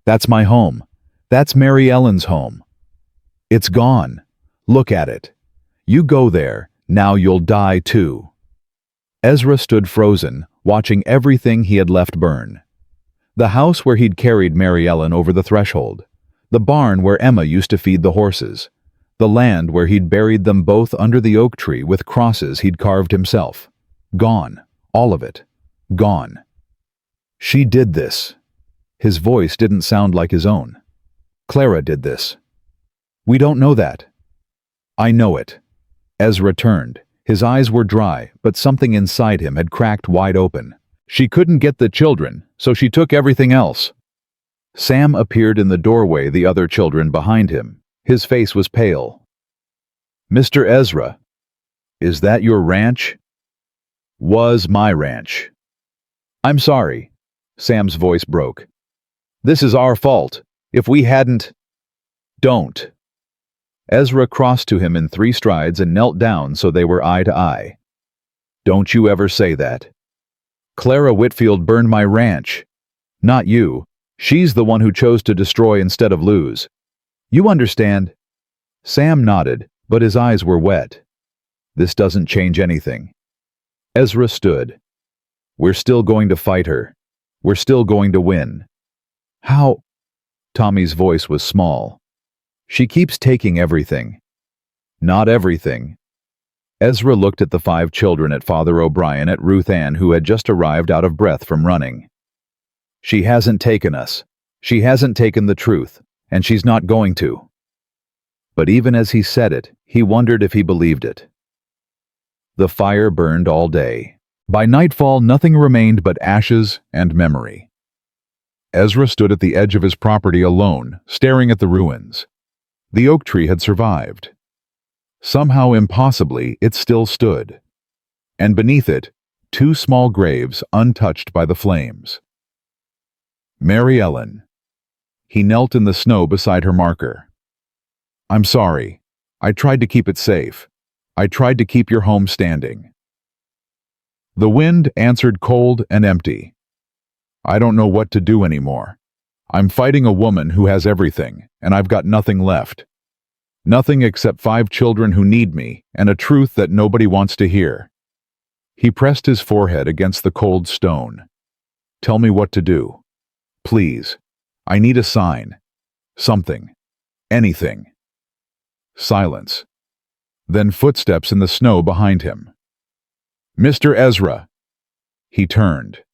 That's my home. That's Mary Ellen's home. It's gone. Look at it. You go there, now you'll die too. Ezra stood frozen, watching everything he had left burn. The house where he'd carried Mary Ellen over the threshold. The barn where Emma used to feed the horses. The land where he'd buried them both under the oak tree with crosses he'd carved himself. Gone. All of it. Gone. She did this. His voice didn't sound like his own. Clara did this. We don't know that. I know it. Ezra turned. His eyes were dry, but something inside him had cracked wide open. She couldn't get the children, so she took everything else. Sam appeared in the doorway, the other children behind him. His face was pale. Mr. Ezra, is that your ranch? Was my ranch. I'm sorry. Sam's voice broke. This is our fault. If we hadn't... Don't. Ezra crossed to him in 3 strides and knelt down so they were eye to eye. Don't you ever say that. Clara Whitfield burned my ranch. Not you. She's the one who chose to destroy instead of lose. You understand? Sam nodded, but his eyes were wet. This doesn't change anything. Ezra stood. We're still going to fight her. We're still going to win. How? Tommy's voice was small. She keeps taking everything. Not everything. Ezra looked at the 5 children, at Father O'Brien, at Ruth Ann, who had just arrived out of breath from running. She hasn't taken us. She hasn't taken the truth, and she's not going to. But even as he said it, he wondered if he believed it. The fire burned all day. By nightfall, nothing remained but ashes and memory. Ezra stood at the edge of his property alone, staring at the ruins. The oak tree had survived. Somehow impossibly, it still stood. And beneath it, two small graves untouched by the flames. Mary Ellen. He knelt in the snow beside her marker. I'm sorry. I tried to keep it safe. I tried to keep your home standing. The wind answered cold and empty. I don't know what to do anymore. I'm fighting a woman who has everything, and I've got nothing left. Nothing except 5 children who need me, and a truth that nobody wants to hear. He pressed his forehead against the cold stone. Tell me what to do. Please. I need a sign. Something. Anything. Silence. Then footsteps in the snow behind him. Mr. Ezra. He turned.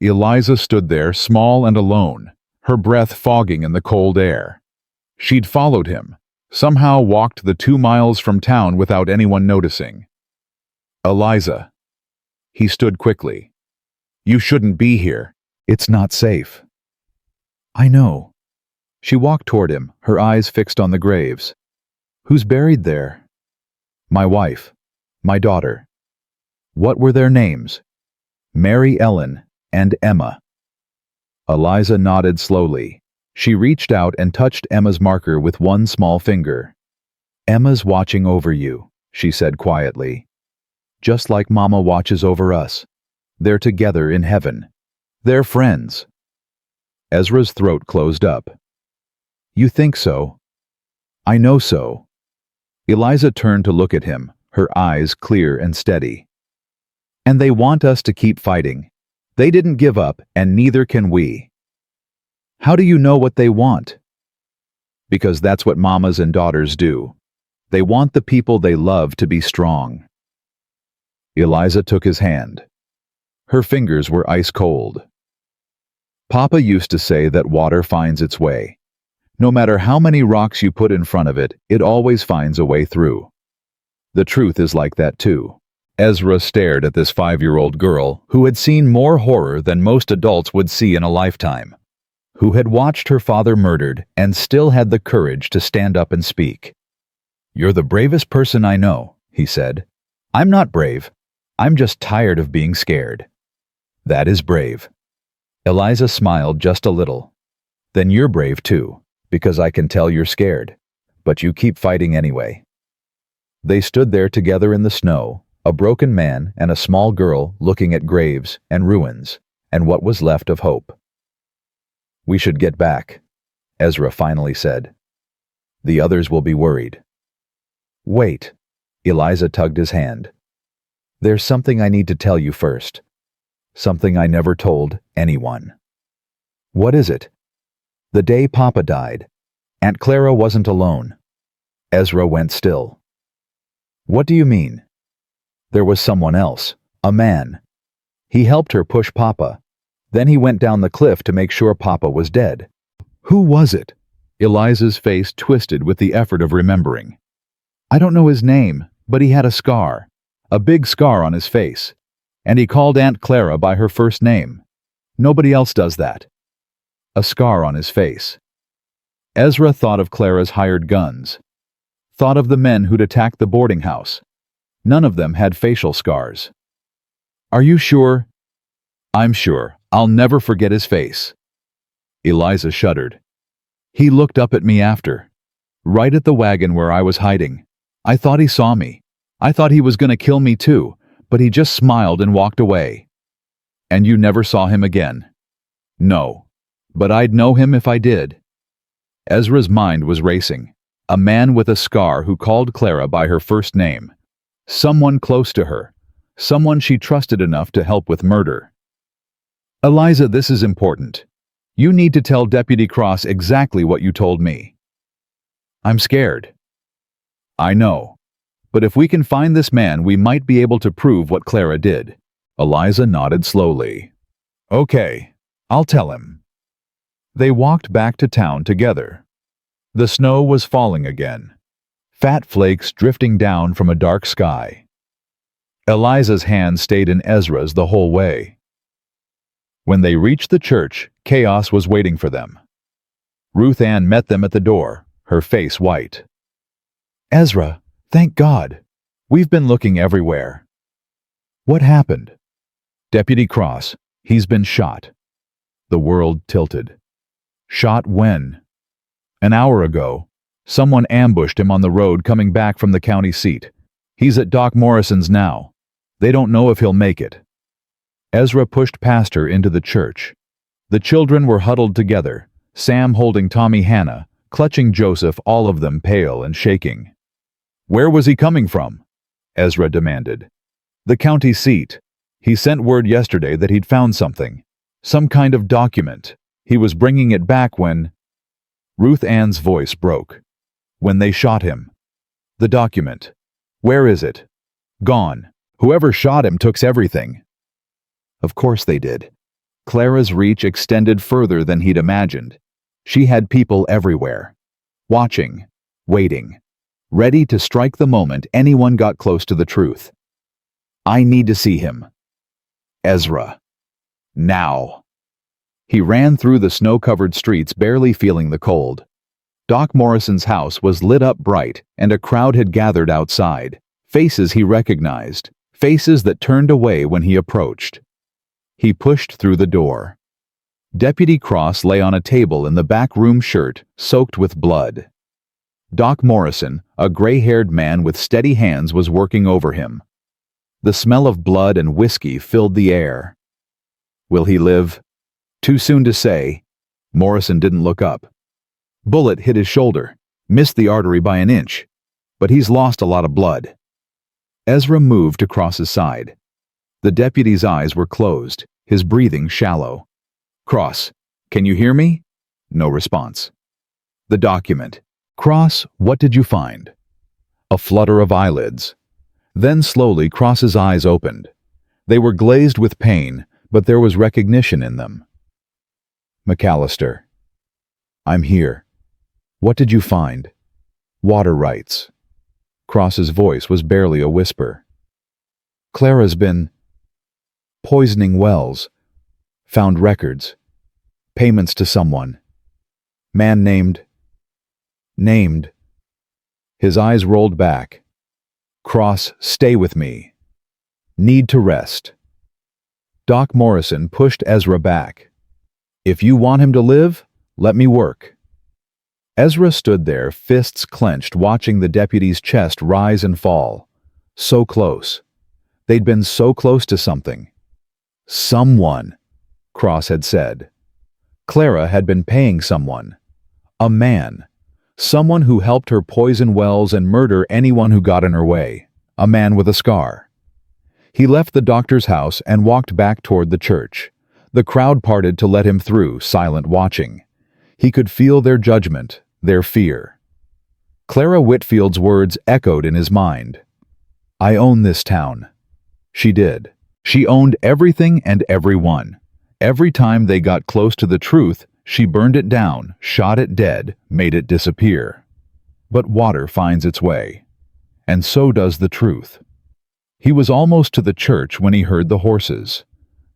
Eliza stood there, small and alone, her breath fogging in the cold air. She'd followed him, somehow walked the 2 miles from town without anyone noticing. Eliza. He stood quickly. You shouldn't be here. It's not safe. I know. She walked toward him, her eyes fixed on the graves. Who's buried there? My wife. My daughter. What were their names? Mary Ellen and Emma. Eliza nodded slowly. She reached out and touched Emma's marker with one small finger. Emma's watching over you, she said quietly. Just like Mama watches over us. They're together in heaven. They're friends. Ezra's throat closed up. You think so? I know so. Eliza turned to look at him, her eyes clear and steady. And they want us to keep fighting. They didn't give up, and neither can we. How do you know what they want? Because that's what mamas and daughters do. They want the people they love to be strong. Eliza took his hand. Her fingers were ice cold. Papa used to say that water finds its way. No matter how many rocks you put in front of it, it always finds a way through. The truth is like that too. Ezra stared at this 5-year-old girl who had seen more horror than most adults would see in a lifetime, who had watched her father murdered and still had the courage to stand up and speak. You're the bravest person I know, he said. I'm not brave. I'm just tired of being scared. That is brave. Eliza smiled just a little. Then you're brave too, because I can tell you're scared, but you keep fighting anyway. They stood there together in the snow, a broken man and a small girl looking at graves and ruins and what was left of hope. We should get back, Ezra finally said. The others will be worried. Wait, Eliza tugged his hand. There's something I need to tell you first. Something I never told anyone. What is it? The day Papa died, Aunt Clara wasn't alone. Ezra went still. What do you mean? There was someone else, a man. He helped her push Papa. Then he went down the cliff to make sure Papa was dead. Who was it? Eliza's face twisted with the effort of remembering. I don't know his name, but he had a scar. A big scar on his face. And he called Aunt Clara by her first name. Nobody else does that. A scar on his face. Ezra thought of Clara's hired guns. Thought of the men who'd attacked the boarding house. None of them had facial scars. Are you sure? I'm sure. I'll never forget his face. Eliza shuddered. He looked up at me after. Right at the wagon where I was hiding. I thought he saw me. I thought he was going to kill me too, but he just smiled and walked away. And you never saw him again? No. But I'd know him if I did. Ezra's mind was racing. A man with a scar who called Clara by her first name. Someone close to her. Someone she trusted enough to help with murder. Eliza, this is important. You need to tell Deputy Cross exactly what you told me. I'm scared. I know. But if we can find this man, we might be able to prove what Clara did. Eliza nodded slowly. Okay, I'll tell him. They walked back to town together. The snow was falling again. Fat flakes drifting down from a dark sky. Eliza's hand stayed in Ezra's the whole way. When they reached the church, chaos was waiting for them. Ruth Ann met them at the door, her face white. "Ezra, thank God. We've been looking everywhere." "What happened?" "Deputy Cross, he's been shot." The world tilted. "Shot when?" "An hour ago. Someone ambushed him on the road coming back from the county seat. He's at Doc Morrison's now. They don't know if he'll make it." Ezra pushed past her into the church. The children were huddled together, Sam holding Tommy Hannah, clutching Joseph, all of them pale and shaking. "Where was he coming from?" Ezra demanded. "The county seat. He sent word yesterday that he'd found something. Some kind of document. He was bringing it back when—" Ruth Ann's voice broke. "When they shot him." "The document. Where is it?" "Gone. Whoever shot him took everything." Of course they did. Clara's reach extended further than he'd imagined. She had people everywhere. Watching. Waiting. Ready to strike the moment anyone got close to the truth. "I need to see him. Ezra. Now." He ran through the snow-covered streets, barely feeling the cold. Doc Morrison's house was lit up bright, and a crowd had gathered outside. Faces he recognized. Faces that turned away when he approached. He pushed through the door. Deputy Cross lay on a table in the back room, shirt soaked with blood. Doc Morrison, a gray-haired man with steady hands, was working over him. The smell of blood and whiskey filled the air. Will he live? Too soon to say. Morrison didn't look up. Bullet hit his shoulder, missed the artery by an inch, but he's lost a lot of blood. Ezra moved across his side. The deputy's eyes were closed, his breathing shallow. "Cross, can you hear me?" No response. "The document. Cross, what did you find?" A flutter of eyelids. Then slowly Cross's eyes opened. They were glazed with pain, but there was recognition in them. "McAllister. I'm here. What did you find?" "Water rights." Cross's voice was barely a whisper. "Clara's been poisoning wells. Found records. Payments to someone. Man named. His eyes rolled back. "Cross, stay with me. Need to rest." Doc Morrison pushed Ezra back. "If you want him to live, let me work." Ezra stood there, fists clenched, watching the deputy's chest rise and fall. So close. They'd been so close to something. Someone, Cross had said. Clara had been paying someone. A man. Someone who helped her poison wells and murder anyone who got in her way. A man with a scar. He left the doctor's house and walked back toward the church. The crowd parted to let him through, silent, watching. He could feel their judgment, their fear. Clara Whitfield's words echoed in his mind. "I own this town." She did. She owned everything and everyone. Every time they got close to the truth, she burned it down, shot it dead, made it disappear. But water finds its way. And so does the truth. He was almost to the church when he heard the horses.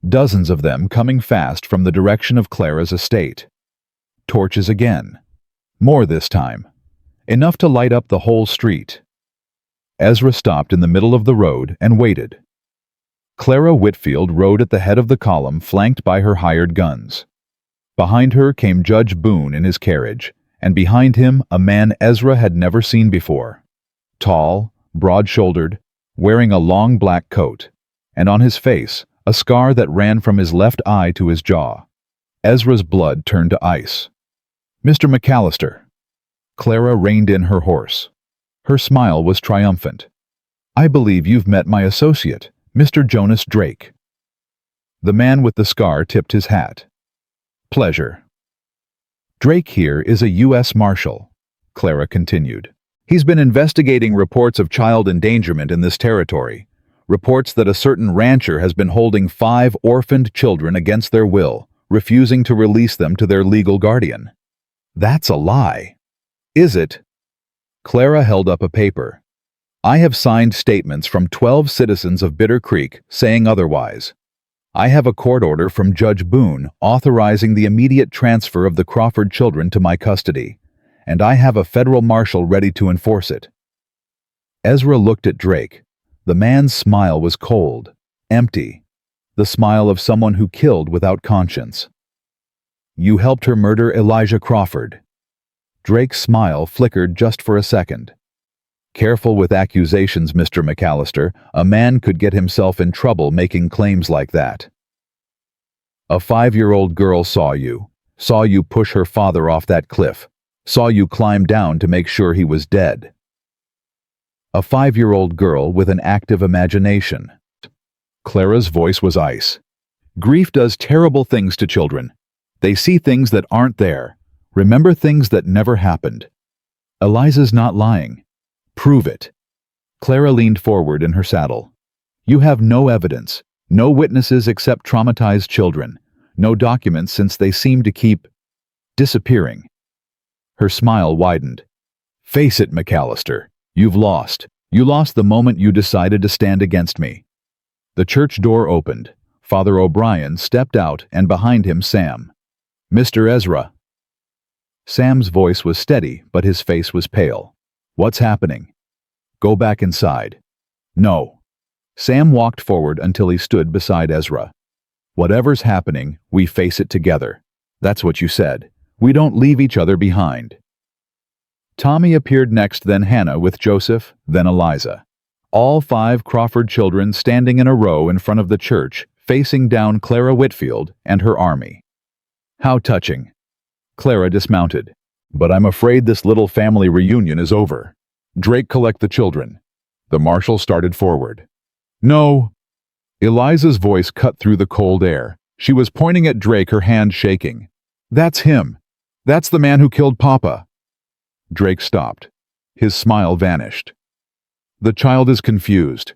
Dozens of them coming fast from the direction of Clara's estate. Torches again. More this time. Enough to light up the whole street. Ezra stopped in the middle of the road and waited. Clara Whitfield rode at the head of the column, flanked by her hired guns. Behind her came Judge Boone in his carriage, and behind him a man Ezra had never seen before. Tall, broad-shouldered, wearing a long black coat, and on his face a scar that ran from his left eye to his jaw. Ezra's blood turned to ice. "Mr. McAllister." Clara reined in her horse. Her smile was triumphant. "I believe you've met my associate, Mr. Jonas Drake." The man with the scar tipped his hat. "Pleasure." "Drake here is a U.S. Marshal," Clara continued. "He's been investigating reports of child endangerment in this territory, reports that a certain rancher has been holding 5 orphaned children against their will, refusing to release them to their legal guardian." "That's a lie." "Is it?" Clara held up a paper. "I have signed statements from 12 citizens of Bitter Creek saying otherwise. I have a court order from Judge Boone authorizing the immediate transfer of the Crawford children to my custody. and I have a federal marshal ready to enforce it." Ezra looked at Drake. The man's smile was cold, empty, the smile of someone who killed without conscience. "You helped her murder Elijah Crawford." Drake's smile flickered just for a second. "Careful with accusations, Mr. McAllister. A man could get himself in trouble making claims like that." "A 5-year-old girl saw you push her father off that cliff, saw you climb down to make sure he was dead." A 5-year-old girl with an active imagination. Clara's voice was ice. "Grief does terrible things to children. They see things that aren't there, remember things that never happened. Eliza's not lying. Prove it." Clara leaned forward in her saddle. "You have no evidence, no witnesses except traumatized children, no documents since they seem to keep disappearing." Her smile widened. "Face it, McAllister. You've lost. You lost the moment you decided to stand against me." The church door opened. Father O'Brien stepped out, and behind him Sam. "Mr. Ezra." Sam's voice was steady, but his face was pale. "What's happening?" "Go back inside." "No." Sam walked forward until he stood beside Ezra. "Whatever's happening, we face it together. That's what you said. We don't leave each other behind." Tommy appeared next, then Hannah with Joseph, then Eliza. All 5 Crawford children standing in a row in front of the church, facing down Clara Whitfield and her army. "How touching." Clara dismounted. "But I'm afraid this little family reunion is over. Drake, collect the children." The marshal started forward. "No." Eliza's voice cut through the cold air. She was pointing at Drake, her hand shaking. "That's him. That's the man who killed Papa." Drake stopped. His smile vanished. "The child is confused."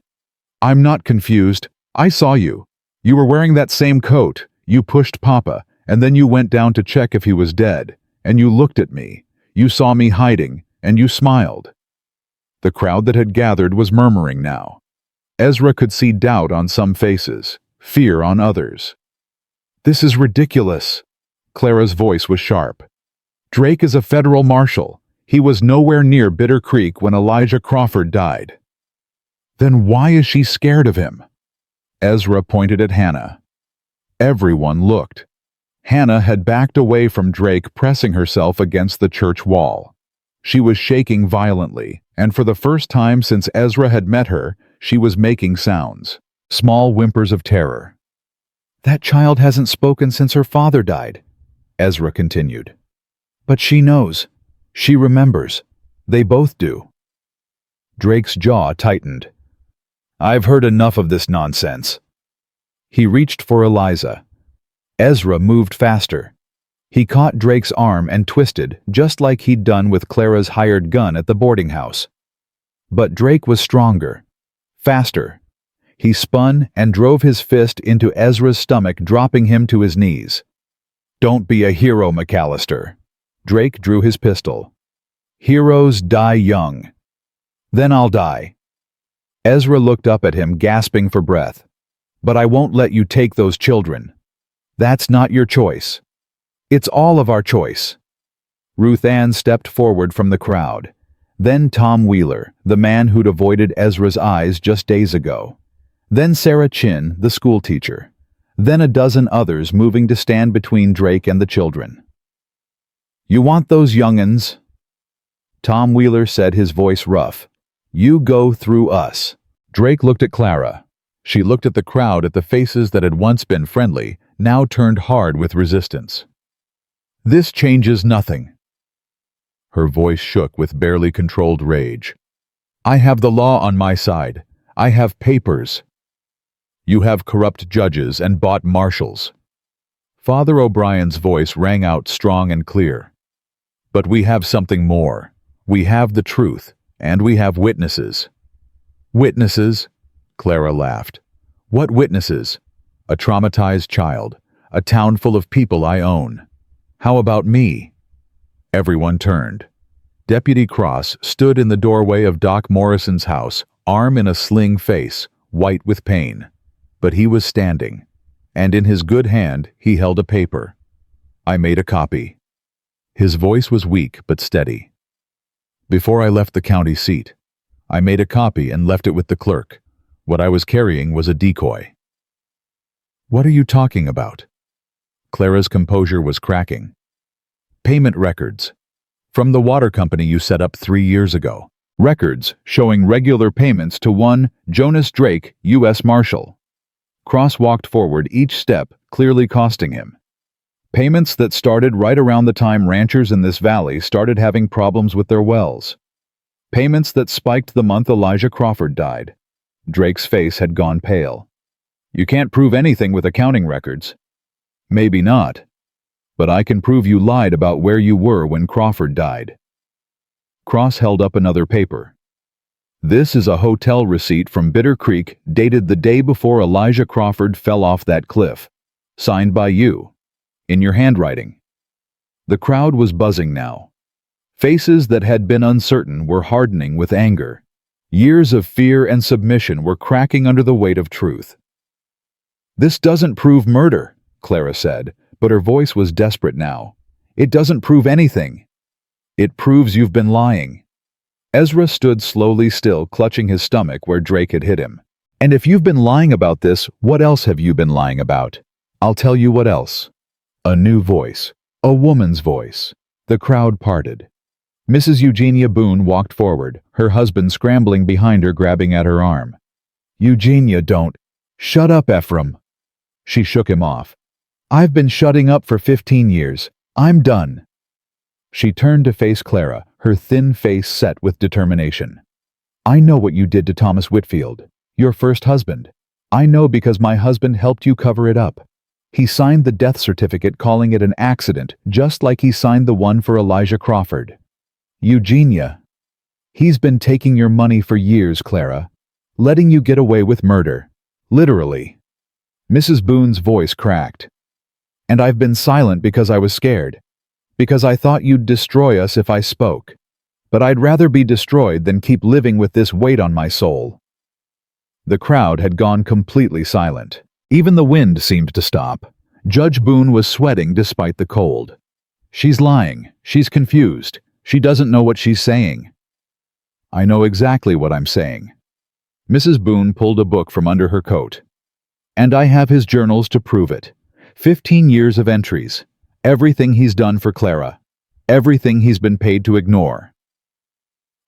"I'm not confused. I saw you. You were wearing that same coat. You pushed Papa, and then you went down to check if he was dead. And you looked at me. You saw me hiding, and you smiled." The crowd that had gathered was murmuring now. Ezra could see doubt on some faces, fear on others. "This is ridiculous." Clara's voice was sharp. "Drake is a federal marshal. He was nowhere near Bitter Creek when Elijah Crawford died." "Then why is she scared of him?" Ezra pointed at Hannah. Everyone looked. Hannah had backed away from Drake, pressing herself against the church wall. She was shaking violently, and for the first time since Ezra had met her, she was making sounds, small whimpers of terror. "That child hasn't spoken since her father died," Ezra continued. "But she knows. She remembers. They both do." Drake's jaw tightened. "I've heard enough of this nonsense." He reached for Eliza. Ezra moved faster. He caught Drake's arm and twisted, just like he'd done with Clara's hired gun at the boarding house. But Drake was stronger, faster. He spun and drove his fist into Ezra's stomach, dropping him to his knees. "Don't be a hero, McAllister." Drake drew his pistol. "Heroes die young." "Then I'll die." Ezra looked up at him, gasping for breath. "But I won't let you take those children. That's not your choice. It's all of our choice." Ruth Ann stepped forward from the crowd. Then Tom Wheeler, the man who'd avoided Ezra's eyes just days ago. Then Sarah Chin, the schoolteacher. Then a dozen others moving to stand between Drake and the children. "You want those young'uns?" Tom Wheeler said, his voice rough. "You go through us." Drake looked at Clara. She looked at the crowd, at the faces that had once been friendly, now turned hard with resistance. "This changes nothing." Her voice shook with barely controlled rage. "I have the law on my side. I have papers." "You have corrupt judges and bought marshals." Father O'Brien's voice rang out strong and clear. "But we have something more. We have the truth, and we have witnesses." "Witnesses?" Clara laughed. "What witnesses?" "A traumatized child, a town full of people I own. How about me?" Everyone turned. Deputy Cross stood in the doorway of Doc Morrison's house, arm in a sling, face white with pain. But he was standing, and in his good hand he held a paper. "I made a copy." His voice was weak but steady. Before I left the county seat, I made a copy and left it with the clerk. What I was carrying was a decoy. What are you talking about? Clara's composure was cracking. Payment records. From the water company you set up 3 years ago. Records showing regular payments to one Jonas Drake, U.S. Marshal. Cross walked forward each step, clearly costing him. Payments that started right around the time ranchers in this valley started having problems with their wells. Payments that spiked the month Elijah Crawford died. Drake's face had gone pale. You can't prove anything with accounting records. Maybe not. But I can prove you lied about where you were when Crawford died. Cross held up another paper. This is a hotel receipt from Bitter Creek dated the day before Elijah Crawford fell off that cliff. Signed by you. In your handwriting. The crowd was buzzing now. Faces that had been uncertain were hardening with anger. Years of fear and submission were cracking under the weight of truth. This doesn't prove murder, Clara said, but her voice was desperate now. It doesn't prove anything. It proves you've been lying. Ezra stood slowly still, clutching his stomach where Drake had hit him. And if you've been lying about this, what else have you been lying about? I'll tell you what else. A new voice. A woman's voice. The crowd parted. Mrs. Eugenia Boone walked forward, her husband scrambling behind her, grabbing at her arm. Eugenia, don't. Shut up, Ephraim. She shook him off. I've been shutting up for 15 years. I'm done. She turned to face Clara, her thin face set with determination. I know what you did to Thomas Whitfield, your first husband. I know because my husband helped you cover it up. He signed the death certificate calling it an accident, just like he signed the one for Elijah Crawford. Eugenia. He's been taking your money for years, Clara. Letting you get away with murder. Literally. Mrs. Boone's voice cracked. And I've been silent because I was scared. Because I thought you'd destroy us if I spoke. But I'd rather be destroyed than keep living with this weight on my soul. The crowd had gone completely silent. Even the wind seemed to stop. Judge Boone was sweating despite the cold. She's lying. She's confused. She doesn't know what she's saying. I know exactly what I'm saying. Mrs. Boone pulled a book from under her coat. And I have his journals to prove it. 15 years of entries. Everything he's done for Clara. Everything he's been paid to ignore.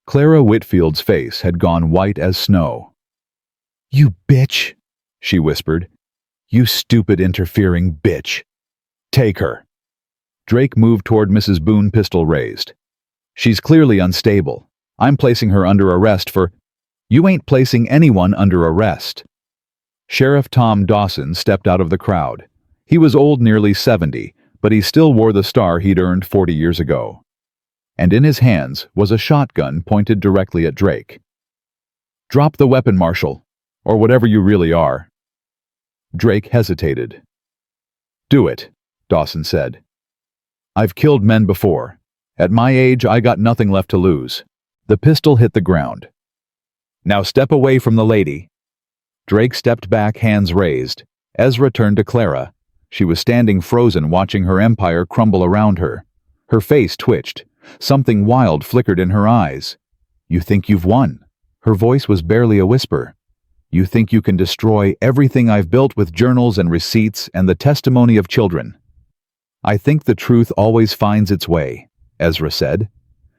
Clara Whitfield's face had gone white as snow. You bitch, she whispered. You stupid interfering bitch. Take her. Drake moved toward Mrs. Boone, pistol raised. She's clearly unstable. I'm placing her under arrest for... You ain't placing anyone under arrest. Sheriff Tom Dawson stepped out of the crowd. He was old, nearly 70, but he still wore the star he'd earned 40 years ago. And in his hands was a shotgun pointed directly at Drake. Drop the weapon, Marshal, or whatever you really are. Drake hesitated. Do it, Dawson said. I've killed men before. At my age, I got nothing left to lose. The pistol hit the ground. Now step away from the lady. Drake stepped back, hands raised. Ezra turned to Clara. She was standing frozen, watching her empire crumble around her. Her face twitched. Something wild flickered in her eyes. You think you've won? Her voice was barely a whisper. You think you can destroy everything I've built with journals and receipts and the testimony of children? I think the truth always finds its way, Ezra said,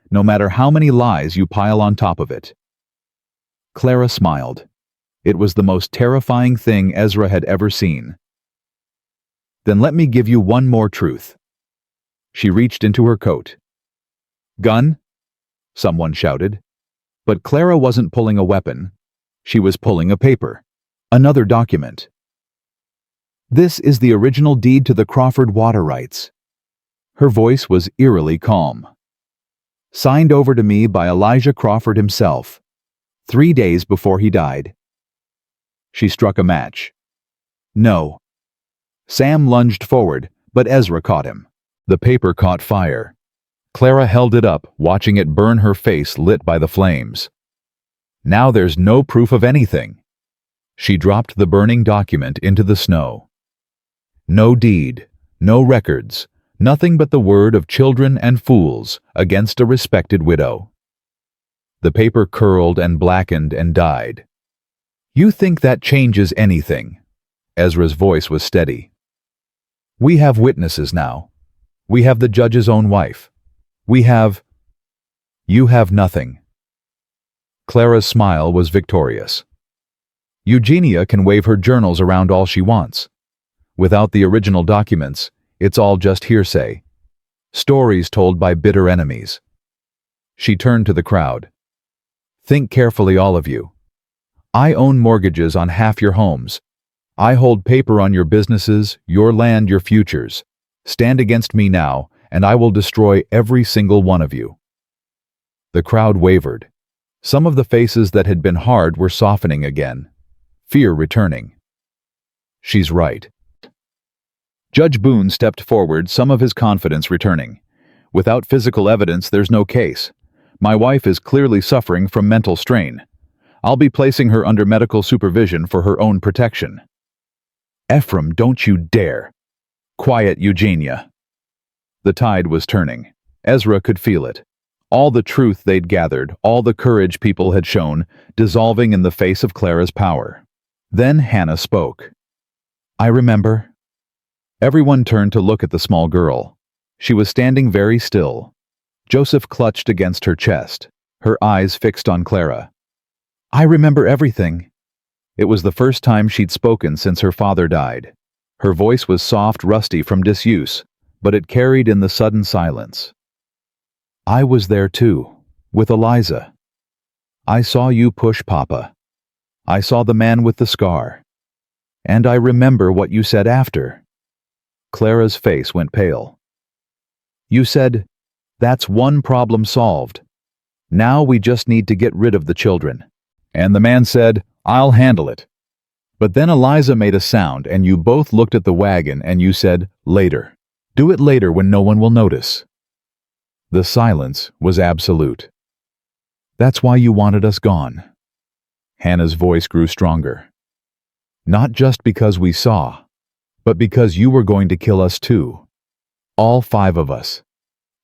no matter how many lies you pile on top of it. Clara smiled. It was the most terrifying thing Ezra had ever seen. Then let me give you one more truth. She reached into her coat. Gun? Someone shouted. But Clara wasn't pulling a weapon. She was pulling a paper. Another document. This is the original deed to the Crawford water rights. Her voice was eerily calm. Signed over to me by Elijah Crawford himself, 3 days before he died. She struck a match. No. Sam lunged forward, but Ezra caught him. The paper caught fire. Clara held it up, watching it burn, her face lit by the flames. Now there's no proof of anything. She dropped the burning document into the snow. No deed, no records, Nothing but the word of children and fools against a respected widow. The paper curled and blackened and died. You think that changes anything? Ezra's voice was steady. We have witnesses now. We have the judge's own wife. We have... You have nothing. Clara's smile was victorious. Eugenia can wave her journals around all she wants. Without the original documents, it's all just hearsay. Stories told by bitter enemies. She turned to the crowd. Think carefully, all of you. I own mortgages on half your homes. I hold paper on your businesses, your land, your futures. Stand against me now, and I will destroy every single one of you. The crowd wavered. Some of the faces that had been hard were softening again. Fear returning. She's right. Judge Boone stepped forward, some of his confidence returning. Without physical evidence, there's no case. My wife is clearly suffering from mental strain. I'll be placing her under medical supervision for her own protection. Ephraim, don't you dare. Quiet, Eugenia. The tide was turning. Ezra could feel it. All the truth they'd gathered, all the courage people had shown, dissolving in the face of Clara's power. Then Hannah spoke. I remember. Everyone turned to look at the small girl. She was standing very still. Joseph clutched against her chest, her eyes fixed on Clara. I remember everything. It was the first time she'd spoken since her father died. Her voice was soft, rusty from disuse, but it carried in the sudden silence. I was there too, with Eliza. I saw you push Papa. I saw the man with the scar. And I remember what you said after. Clara's face went pale. You said, that's one problem solved. Now we just need to get rid of the children. And the man said, I'll handle it. But then Eliza made a sound and you both looked at the wagon and you said, later. Do it later when no one will notice. The silence was absolute. That's why you wanted us gone. Hannah's voice grew stronger. Not just because we saw, but because you were going to kill us too. All 5 of us.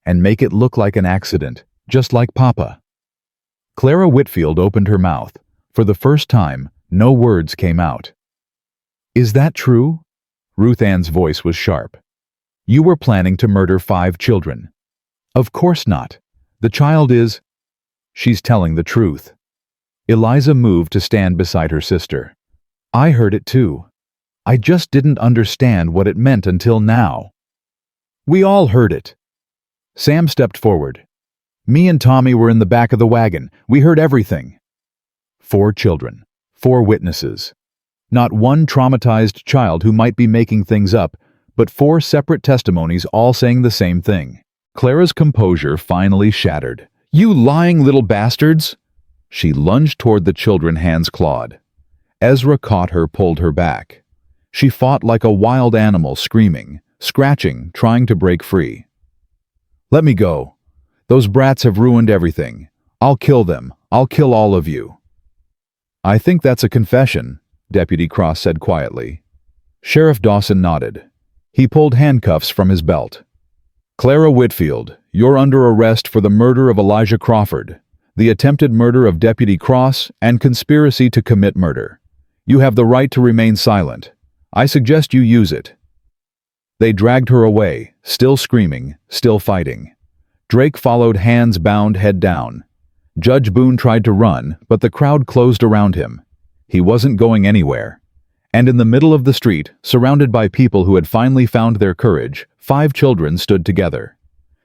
And make it look like an accident, just like Papa. Clara Whitfield opened her mouth. For the first time, no words came out. Is that true? Ruth Ann's voice was sharp. You were planning to murder 5 children. Of course not. The child is... She's telling the truth. Eliza moved to stand beside her sister. I heard it too. I just didn't understand what it meant until now. We all heard it. Sam stepped forward. Me and Tommy were in the back of the wagon. We heard everything. 4 children. 4 witnesses. Not one traumatized child who might be making things up, but 4 separate testimonies all saying the same thing. Clara's composure finally shattered. You lying little bastards! She lunged toward the children, hands clawed. Ezra caught her, pulled her back. She fought like a wild animal, screaming, scratching, trying to break free. Let me go. Those brats have ruined everything. I'll kill them. I'll kill all of you. I think that's a confession, Deputy Cross said quietly. Sheriff Dawson nodded. He pulled handcuffs from his belt. Clara Whitfield, you're under arrest for the murder of Elijah Crawford, the attempted murder of Deputy Cross, and conspiracy to commit murder. You have the right to remain silent. I suggest you use it. They dragged her away, still screaming, still fighting. Drake followed, hands bound, head down. Judge Boone tried to run, but the crowd closed around him. He wasn't going anywhere. And in the middle of the street, surrounded by people who had finally found their courage, 5 children stood together.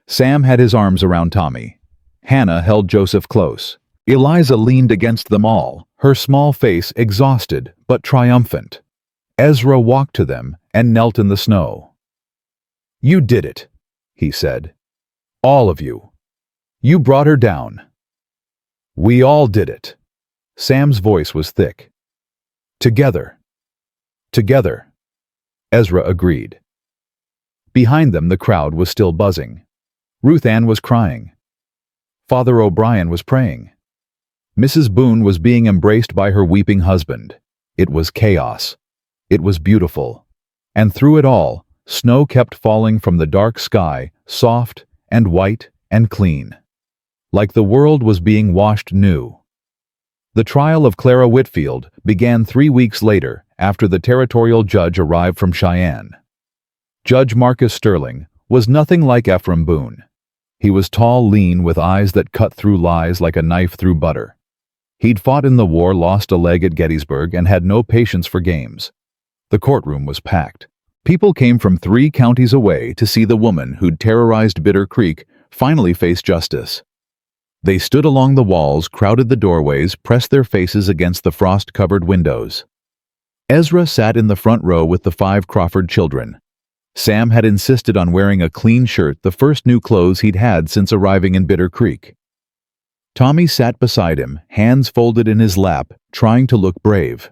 Sam had his arms around Tommy. Hannah held Joseph close. Eliza leaned against them all, her small face exhausted but triumphant. Ezra walked to them and knelt in the snow. You did it, he said. All of you. You brought her down. We all did it. Sam's voice was thick. Together. Together. Ezra agreed. Behind them, the crowd was still buzzing. Ruth Ann was crying. Father O'Brien was praying. Mrs. Boone was being embraced by her weeping husband. It was chaos. It was beautiful. And through it all, snow kept falling from the dark sky, soft and white and clean, like the world was being washed new. The trial of Clara Whitfield began 3 weeks later after the territorial judge arrived from Cheyenne. Judge Marcus Sterling was nothing like Ephraim Boone. He was tall, lean, with eyes that cut through lies like a knife through butter. He'd fought in the war, lost a leg at Gettysburg, and had no patience for games. The courtroom was packed. People came from 3 counties away to see the woman who'd terrorized Bitter Creek finally face justice. They stood along the walls, crowded the doorways, pressed their faces against the frost-covered windows. Ezra sat in the front row with the 5 Crawford children. Sam had insisted on wearing a clean shirt, the first new clothes he'd had since arriving in Bitter Creek. Tommy sat beside him, hands folded in his lap, trying to look brave.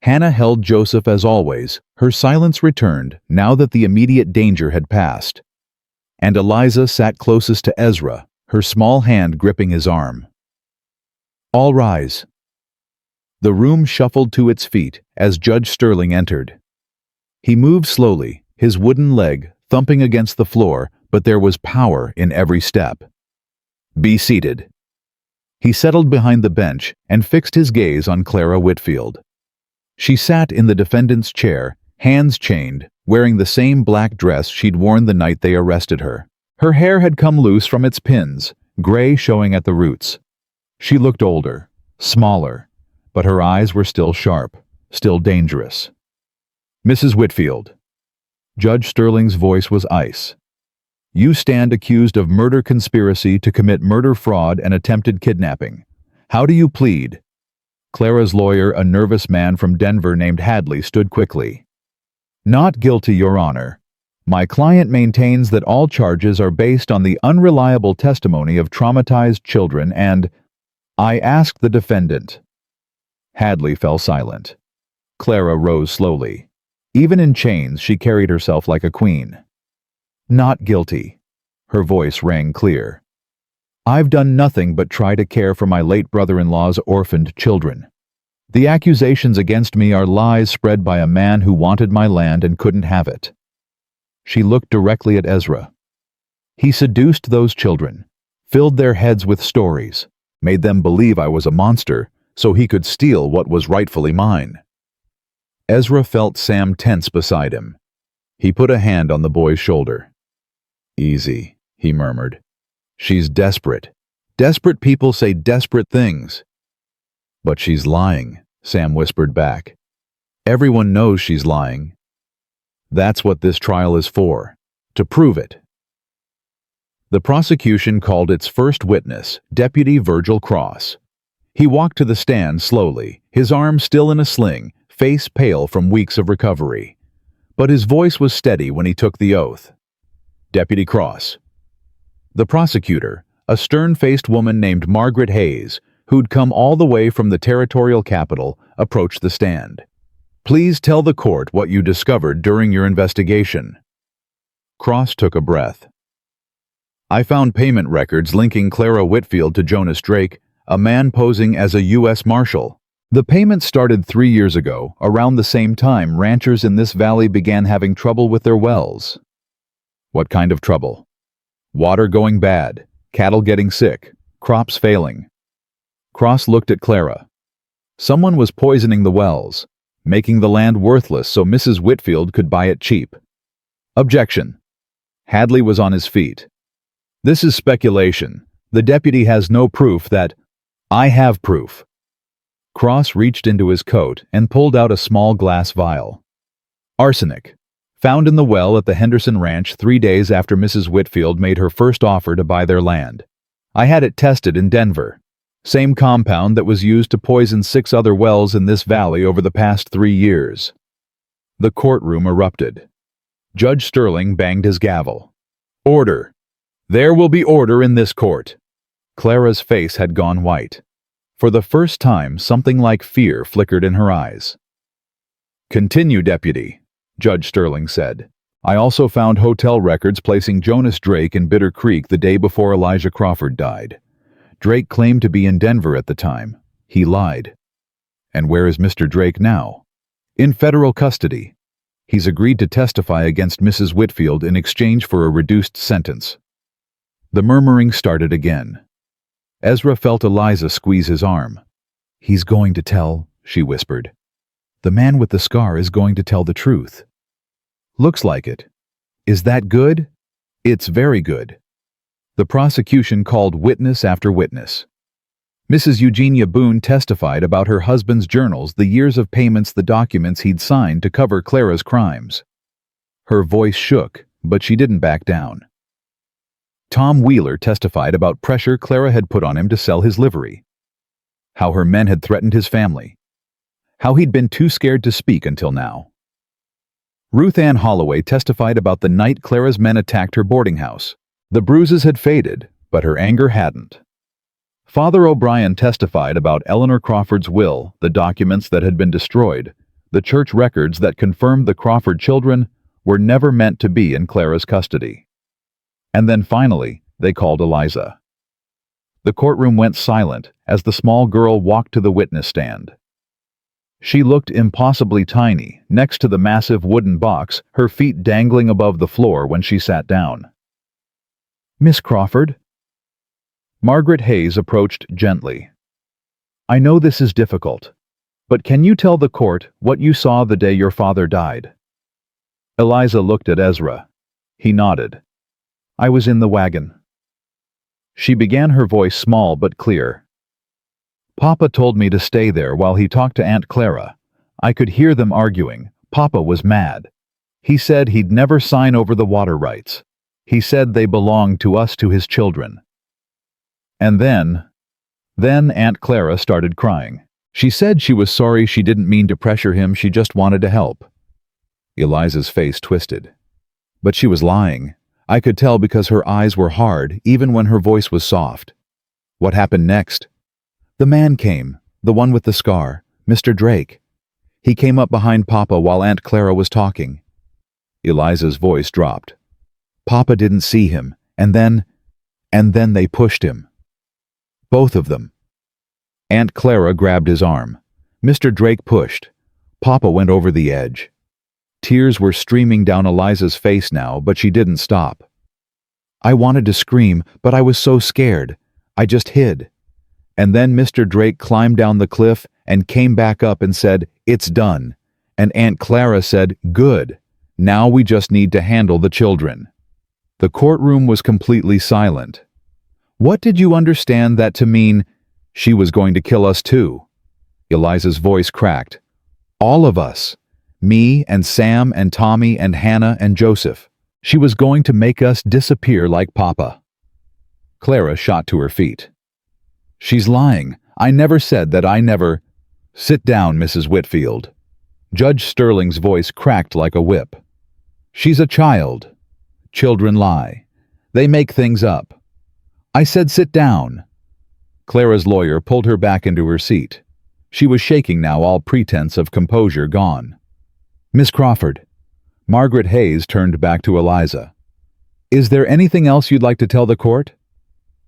Hannah held Joseph as always, her silence returned now that the immediate danger had passed. And Eliza sat closest to Ezra, her small hand gripping his arm. "All rise." The room shuffled to its feet as Judge Sterling entered. He moved slowly, his wooden leg thumping against the floor, but there was power in every step. "Be seated." He settled behind the bench and fixed his gaze on Clara Whitfield. She sat in the defendant's chair, hands chained, wearing the same black dress she'd worn the night they arrested her. Her hair had come loose from its pins, gray showing at the roots. She looked older, smaller, but her eyes were still sharp, still dangerous. "Mrs. Whitfield." Judge Sterling's voice was ice. "You stand accused of murder conspiracy to commit murder fraud and attempted kidnapping. How do you plead?" Clara's lawyer, a nervous man from Denver named Hadley, stood quickly. "Not guilty, Your Honor. My client maintains that all charges are based on the unreliable testimony of traumatized children and I ask the defendant." Hadley fell silent. Clara rose slowly. Even in chains, she carried herself like a queen. "Not guilty." Her voice rang clear. "I've done nothing but try to care for my late brother-in-law's orphaned children. The accusations against me are lies spread by a man who wanted my land and couldn't have it." She looked directly at Ezra. "He seduced those children, filled their heads with stories, made them believe I was a monster so he could steal what was rightfully mine." Ezra felt Sam tense beside him. He put a hand on the boy's shoulder. "Easy," he murmured. "She's desperate. Desperate people say desperate things." "But she's lying," Sam whispered back. "Everyone knows she's lying. That's what this trial is for, to prove it." The prosecution called its first witness, Deputy Virgil Cross. He walked to the stand slowly, his arm still in a sling, face pale from weeks of recovery. But his voice was steady when he took the oath. "Deputy Cross." The prosecutor, a stern-faced woman named Margaret Hayes, who'd come all the way from the territorial capital, approached the stand. "Please tell the court what you discovered during your investigation." Cross took a breath. "I found payment records linking Clara Whitfield to Jonas Drake, a man posing as a U.S. Marshal. The payment started 3 years ago, around the same time ranchers in this valley began having trouble with their wells." "What kind of trouble?" "Water going bad, cattle getting sick, crops failing." Cross looked at Clara. "Someone was poisoning the wells, making the land worthless so Mrs. Whitfield could buy it cheap." "Objection." Hadley was on his feet. "This is speculation. The deputy has no proof that—" "I have proof." Cross reached into his coat and pulled out a small glass vial. "Arsenic. Found in the well at the Henderson Ranch 3 days after Mrs. Whitfield made her first offer to buy their land. I had it tested in Denver. Same compound that was used to poison 6 other wells in this valley over the past 3 years." The courtroom erupted. Judge Sterling banged his gavel. "Order! There will be order in this court." Clara's face had gone white. For the first time, something like fear flickered in her eyes. "Continue, Deputy," Judge Sterling said. "I also found hotel records placing Jonas Drake in Bitter Creek the day before Elijah Crawford died. Drake claimed to be in Denver at the time. He lied. And where is Mr. Drake now? In federal custody. He's agreed to testify against Mrs. Whitfield in exchange for a reduced sentence. The murmuring started again. Ezra felt Eliza squeeze his arm. He's going to tell, she whispered. The man with the scar is going to tell the truth. Looks like it. Is that good? It's very good. The prosecution called witness after witness. Mrs. Eugenia Boone testified about her husband's journals, the years of payments, the documents he'd signed to cover Clara's crimes. Her voice shook, but she didn't back down. Tom Wheeler testified about pressure Clara had put on him to sell his livery. How her men had threatened his family. How he'd been too scared to speak until now. Ruth Ann Holloway testified about the night Clara's men attacked her boarding house. The bruises had faded, but her anger hadn't. Father O'Brien testified about Eleanor Crawford's will, the documents that had been destroyed, the church records that confirmed the Crawford children were never meant to be in Clara's custody. And then finally, they called Eliza. The courtroom went silent as the small girl walked to the witness stand. She looked impossibly tiny next to the massive wooden box, her feet dangling above the floor when she sat down. Miss Crawford? Margaret Hayes approached gently. I know this is difficult, but can you tell the court what you saw the day your father died? Eliza looked at Ezra. He nodded. I was in the wagon. She began, her voice small but clear. Papa told me to stay there while he talked to Aunt Clara. I could hear them arguing. Papa was mad. He said he'd never sign over the water rights. He said they belonged to us, to his children. And then Aunt Clara started crying. She said she was sorry, she didn't mean to pressure him, she just wanted to help. Eliza's face twisted. But she was lying. I could tell because her eyes were hard, even when her voice was soft. What happened next? The man came, the one with the scar, Mr. Drake. He came up behind Papa while Aunt Clara was talking. Eliza's voice dropped. Papa didn't see him, and then they pushed him. Both of them. Aunt Clara grabbed his arm. Mr. Drake pushed. Papa went over the edge. Tears were streaming down Eliza's face now, but she didn't stop. I wanted to scream, but I was so scared. I just hid. And then Mr. Drake climbed down the cliff and came back up and said, "It's done." And Aunt Clara said, "Good. Now we just need to handle the children." The courtroom was completely silent. What did you understand that to mean? She was going to kill us too. Eliza's voice cracked. All of us. Me and Sam and Tommy and Hannah and Joseph. She was going to make us disappear like Papa. Clara shot to her feet. She's lying. I never said that. I never... Sit down, Mrs. Whitfield. Judge Sterling's voice cracked like a whip. She's a child. Children lie. They make things up. I said sit down. Clara's lawyer pulled her back into her seat. She was shaking now, all pretense of composure gone. Miss Crawford. Margaret Hayes turned back to Eliza. Is there anything else you'd like to tell the court?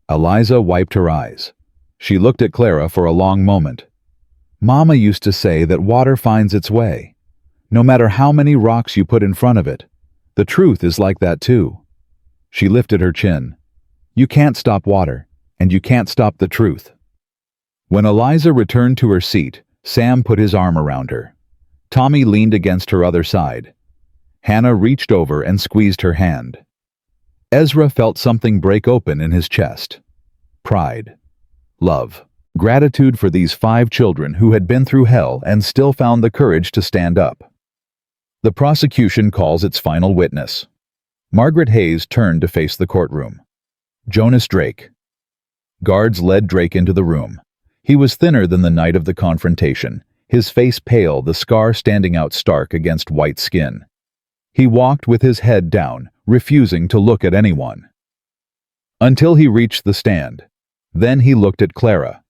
Eliza wiped her eyes. She looked at Clara for a long moment. Mama used to say that water finds its way. No matter how many rocks you put in front of it, the truth is like that too. She lifted her chin. You can't stop water, and you can't stop the truth. When Eliza returned to her seat, Sam put his arm around her. Tommy leaned against her other side. Hannah reached over and squeezed her hand. Ezra felt something break open in his chest. Pride. Love. Gratitude for these 5 children who had been through hell and still found the courage to stand up. The prosecution calls its final witness. Margaret Hayes turned to face the courtroom. Jonas Drake. Guards led Drake into the room. He was thinner than the night of the confrontation, his face pale, the scar standing out stark against white skin. He walked with his head down, refusing to look at anyone. Until he reached the stand. Then he looked at Clara.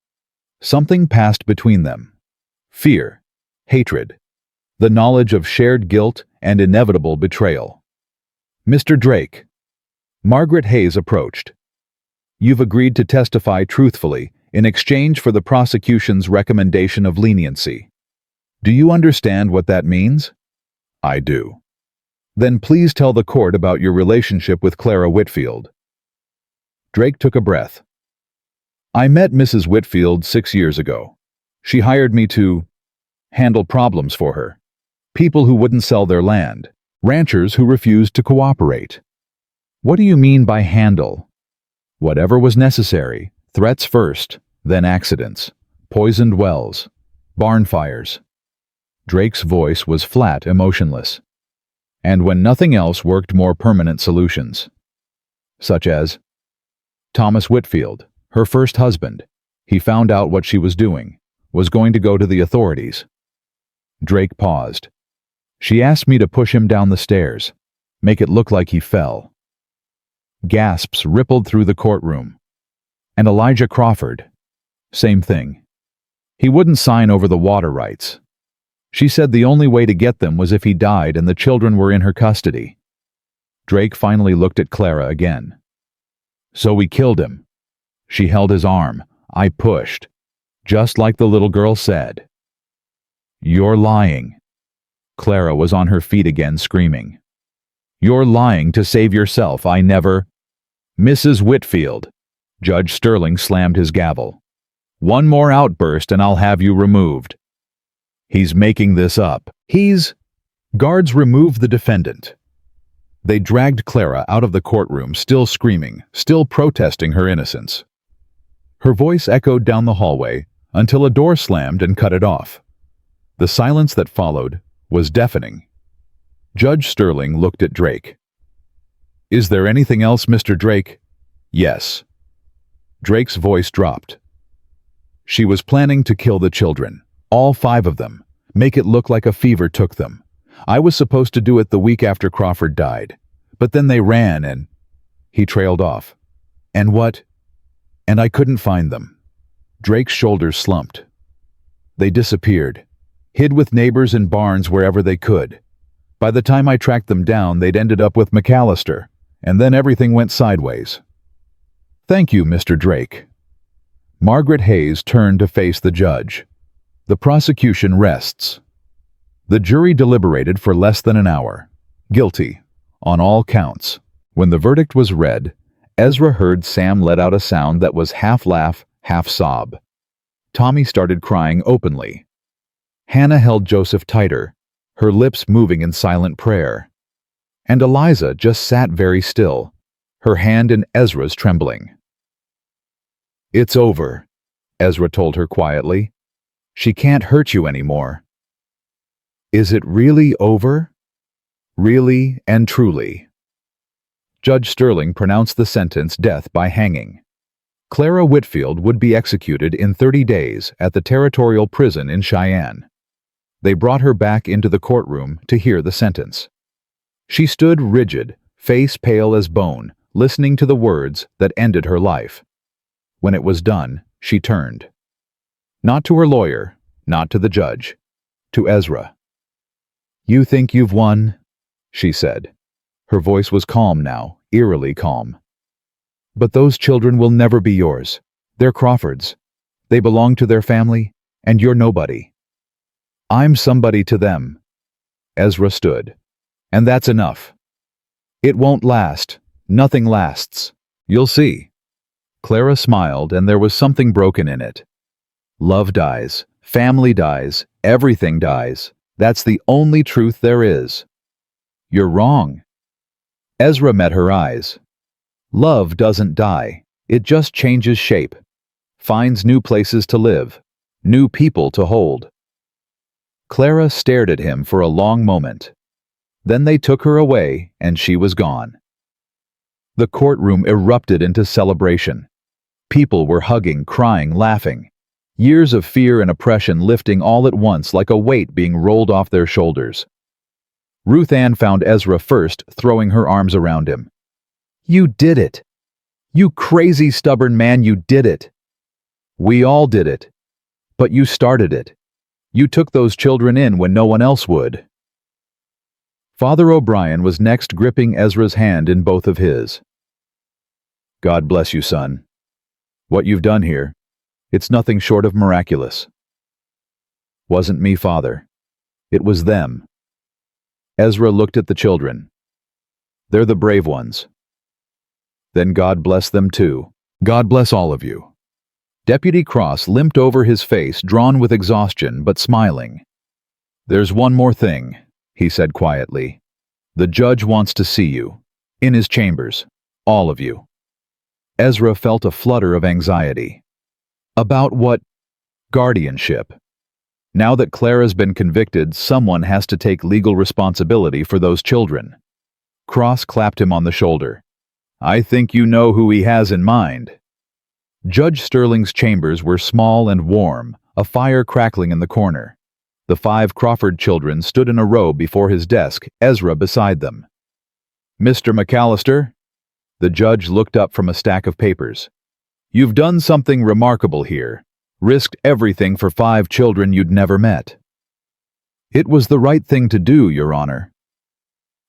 Something passed between them. Fear, hatred, the knowledge of shared guilt and inevitable betrayal. Mr. Drake. Margaret Hayes approached. You've agreed to testify truthfully in exchange for the prosecution's recommendation of leniency. Do you understand what that means? I do. Then please tell the court about your relationship with Clara Whitfield. Drake took a breath. I met Mrs. Whitfield 6 years ago. She hired me to handle problems for her. People who wouldn't sell their land. Ranchers who refused to cooperate. What do you mean by handle? Whatever was necessary. Threats first, then accidents. Poisoned wells. Barn fires. Drake's voice was flat, emotionless. And when nothing else worked, more permanent solutions. Such as Thomas Whitfield, her first husband. He found out what she was doing, was going to go to the authorities. Drake paused. She asked me to push him down the stairs, make it look like he fell. Gasps rippled through the courtroom. And Elijah Crawford. Same thing. He wouldn't sign over the water rights. She said the only way to get them was if he died and the children were in her custody. Drake finally looked at Clara again. So we killed him. She held his arm. I pushed. Just like the little girl said. You're lying. Clara was on her feet again, screaming. You're lying to save yourself. I never... Mrs. Whitfield. Judge Sterling slammed his gavel. One more outburst and I'll have you removed. He's making this up. Guards removed the defendant. They dragged Clara out of the courtroom, still screaming, still protesting her innocence. Her voice echoed down the hallway until a door slammed and cut it off. The silence that followed was deafening. Judge Sterling looked at Drake. Is there anything else, Mr. Drake? Yes. Drake's voice dropped. She was planning to kill the children, all 5 of them, make it look like a fever took them. I was supposed to do it the week after Crawford died, but then they ran and... He trailed off. And what? And I couldn't find them. Drake's shoulders slumped. They disappeared, hid with neighbors in barns wherever they could. By the time I tracked them down, they'd ended up with McAllister, and then everything went sideways. Thank you, Mr. Drake. Margaret Hayes turned to face the judge. The prosecution rests. The jury deliberated for less than an hour. Guilty, on all counts. When the verdict was read, Ezra heard Sam let out a sound that was half laugh, half sob. Tommy started crying openly. Hannah held Joseph tighter, her lips moving in silent prayer. And Eliza just sat very still, her hand in Ezra's trembling. It's over, Ezra told her quietly. She can't hurt you anymore. Is it really over? Really and truly. Judge Sterling pronounced the sentence death by hanging. Clara Whitfield would be executed in 30 days at the Territorial Prison in Cheyenne. They brought her back into the courtroom to hear the sentence. She stood rigid, face pale as bone, listening to the words that ended her life. When it was done, she turned. Not to her lawyer, not to the judge, to Ezra. You think you've won? She said. Her voice was calm now, eerily calm. But those children will never be yours. They're Crawford's. They belong to their family, and you're nobody. I'm somebody to them. Ezra stood. And that's enough. It won't last. Nothing lasts. You'll see. Clara smiled, and there was something broken in it. Love dies. Family dies. Everything dies. That's the only truth there is. You're wrong. Ezra met her eyes. Love doesn't die. It just changes shape. Finds new places to live. New people to hold. Clara stared at him for a long moment. Then they took her away, and she was gone. The courtroom erupted into celebration. People were hugging, crying, laughing. Years of fear and oppression lifting all at once like a weight being rolled off their shoulders. Ruth Ann found Ezra first, throwing her arms around him. You did it! You crazy, stubborn man, you did it! We all did it. But you started it. You took those children in when no one else would. Father O'Brien was next, gripping Ezra's hand in both of his. God bless you, son. What you've done here, it's nothing short of miraculous. Wasn't me, Father. It was them. Ezra looked at the children. They're the brave ones. Then God bless them too. God bless all of you. Deputy Cross limped over his face, drawn with exhaustion but smiling. There's one more thing, he said quietly. The judge wants to see you. In his chambers. All of you. Ezra felt a flutter of anxiety. About what? Guardianship. Now that Clara's been convicted, someone has to take legal responsibility for those children. Cross clapped him on the shoulder. I think you know who he has in mind. Judge Sterling's chambers were small and warm, a fire crackling in the corner. The 5 Crawford children stood in a row before his desk, Ezra beside them. Mr. McAllister? The judge looked up from a stack of papers. You've done something remarkable here. Risked everything for 5 children you'd never met. It was the right thing to do, Your Honor.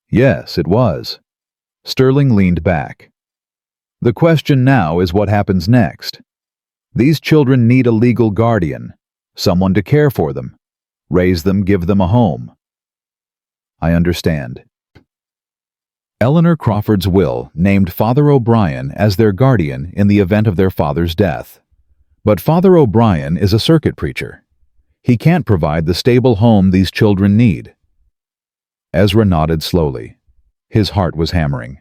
Yes, it was. Sterling leaned back. The question now is what happens next. These children need a legal guardian, someone to care for them, raise them, give them a home. I understand. Eleanor Crawford's will named Father O'Brien as their guardian in the event of their father's death. But Father O'Brien is a circuit preacher. He can't provide the stable home these children need. Ezra nodded slowly. His heart was hammering.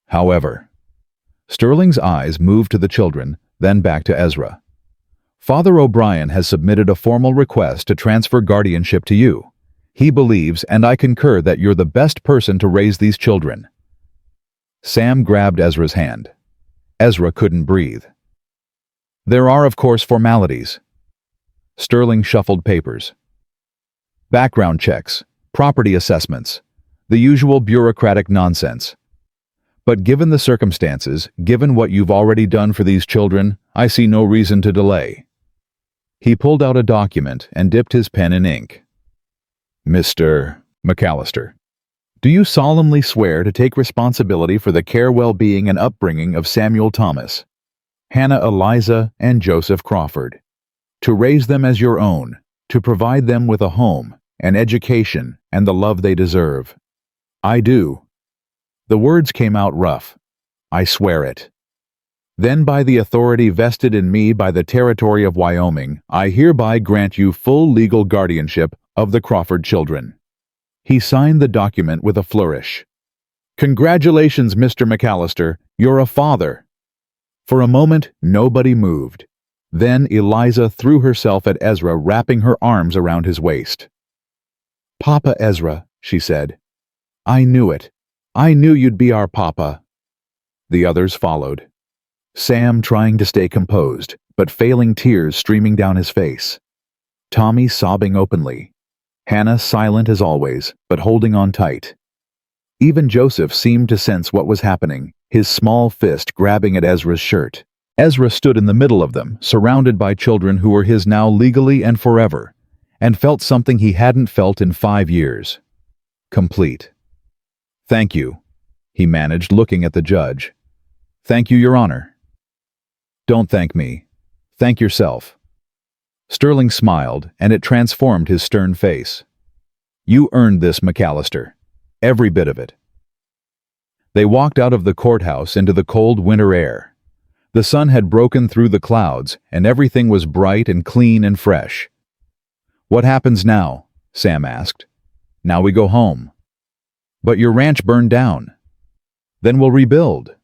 However, Sterling's eyes moved to the children, then back to Ezra. Father O'Brien has submitted a formal request to transfer guardianship to you. He believes, and I concur, that you're the best person to raise these children. Sam grabbed Ezra's hand. Ezra couldn't breathe. There are, of course, formalities. Sterling shuffled papers. Background checks, property assessments, the usual bureaucratic nonsense. But given the circumstances, given what you've already done for these children, I see no reason to delay. He pulled out a document and dipped his pen in ink. Mr. McAllister, do you solemnly swear to take responsibility for the care, well-being, and upbringing of Samuel Thomas, Hannah Eliza, and Joseph Crawford, to raise them as your own, to provide them with a home, an education, and the love they deserve? I do. The words came out rough. I swear it. Then by the authority vested in me by the territory of Wyoming, I hereby grant you full legal guardianship of the Crawford children. He signed the document with a flourish. Congratulations, Mr. McAllister, you're a father. For a moment, nobody moved. Then Eliza threw herself at Ezra, wrapping her arms around his waist. Papa Ezra, she said. I knew it. I knew you'd be our papa. The others followed. Sam trying to stay composed, but failing, tears streaming down his face. Tommy sobbing openly. Hannah silent as always, but holding on tight. Even Joseph seemed to sense what was happening, his small fist grabbing at Ezra's shirt. Ezra stood in the middle of them, surrounded by children who were his now legally and forever, and felt something he hadn't felt in 5 years. Complete. Thank you, he managed, looking at the judge. Thank you, Your Honor. Don't thank me. Thank yourself. Sterling smiled, and it transformed his stern face. You earned this, McAllister. Every bit of it. They walked out of the courthouse into the cold winter air. The sun had broken through the clouds, and everything was bright and clean and fresh. What happens now? Sam asked. Now we go home. But your ranch burned down. Then we'll rebuild.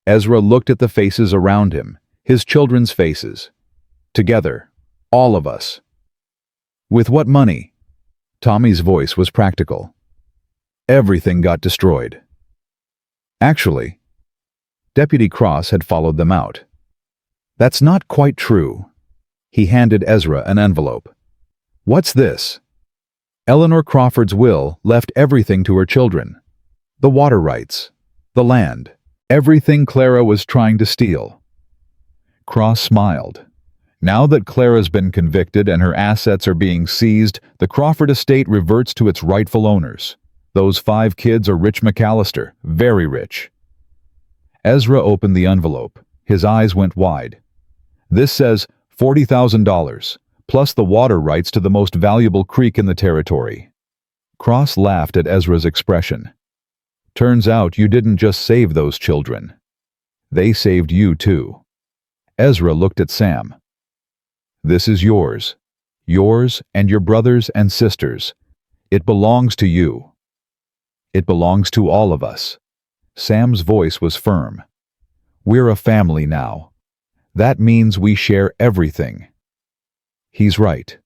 Ezra looked at the faces around him, his children's faces. Together, all of us. With what money? Tommy's voice was practical. Everything got destroyed. Actually, Deputy Cross had followed them out. That's not quite true. He handed Ezra an envelope. What's this? Eleanor Crawford's will left everything to her children. The water rights, the land, everything Clara was trying to steal. Cross smiled. Now that Clara's been convicted and her assets are being seized, the Crawford estate reverts to its rightful owners. Those 5 kids are Rich McAllister, very rich. Ezra opened the envelope. His eyes went wide. This says $40,000, plus the water rights to the most valuable creek in the territory. Cross laughed at Ezra's expression. Turns out you didn't just save those children. They saved you too. Ezra looked at Sam. This is yours. Yours and your brothers and sisters. It belongs to you. It belongs to all of us. Sam's voice was firm. We're a family now. That means we share everything. He's right.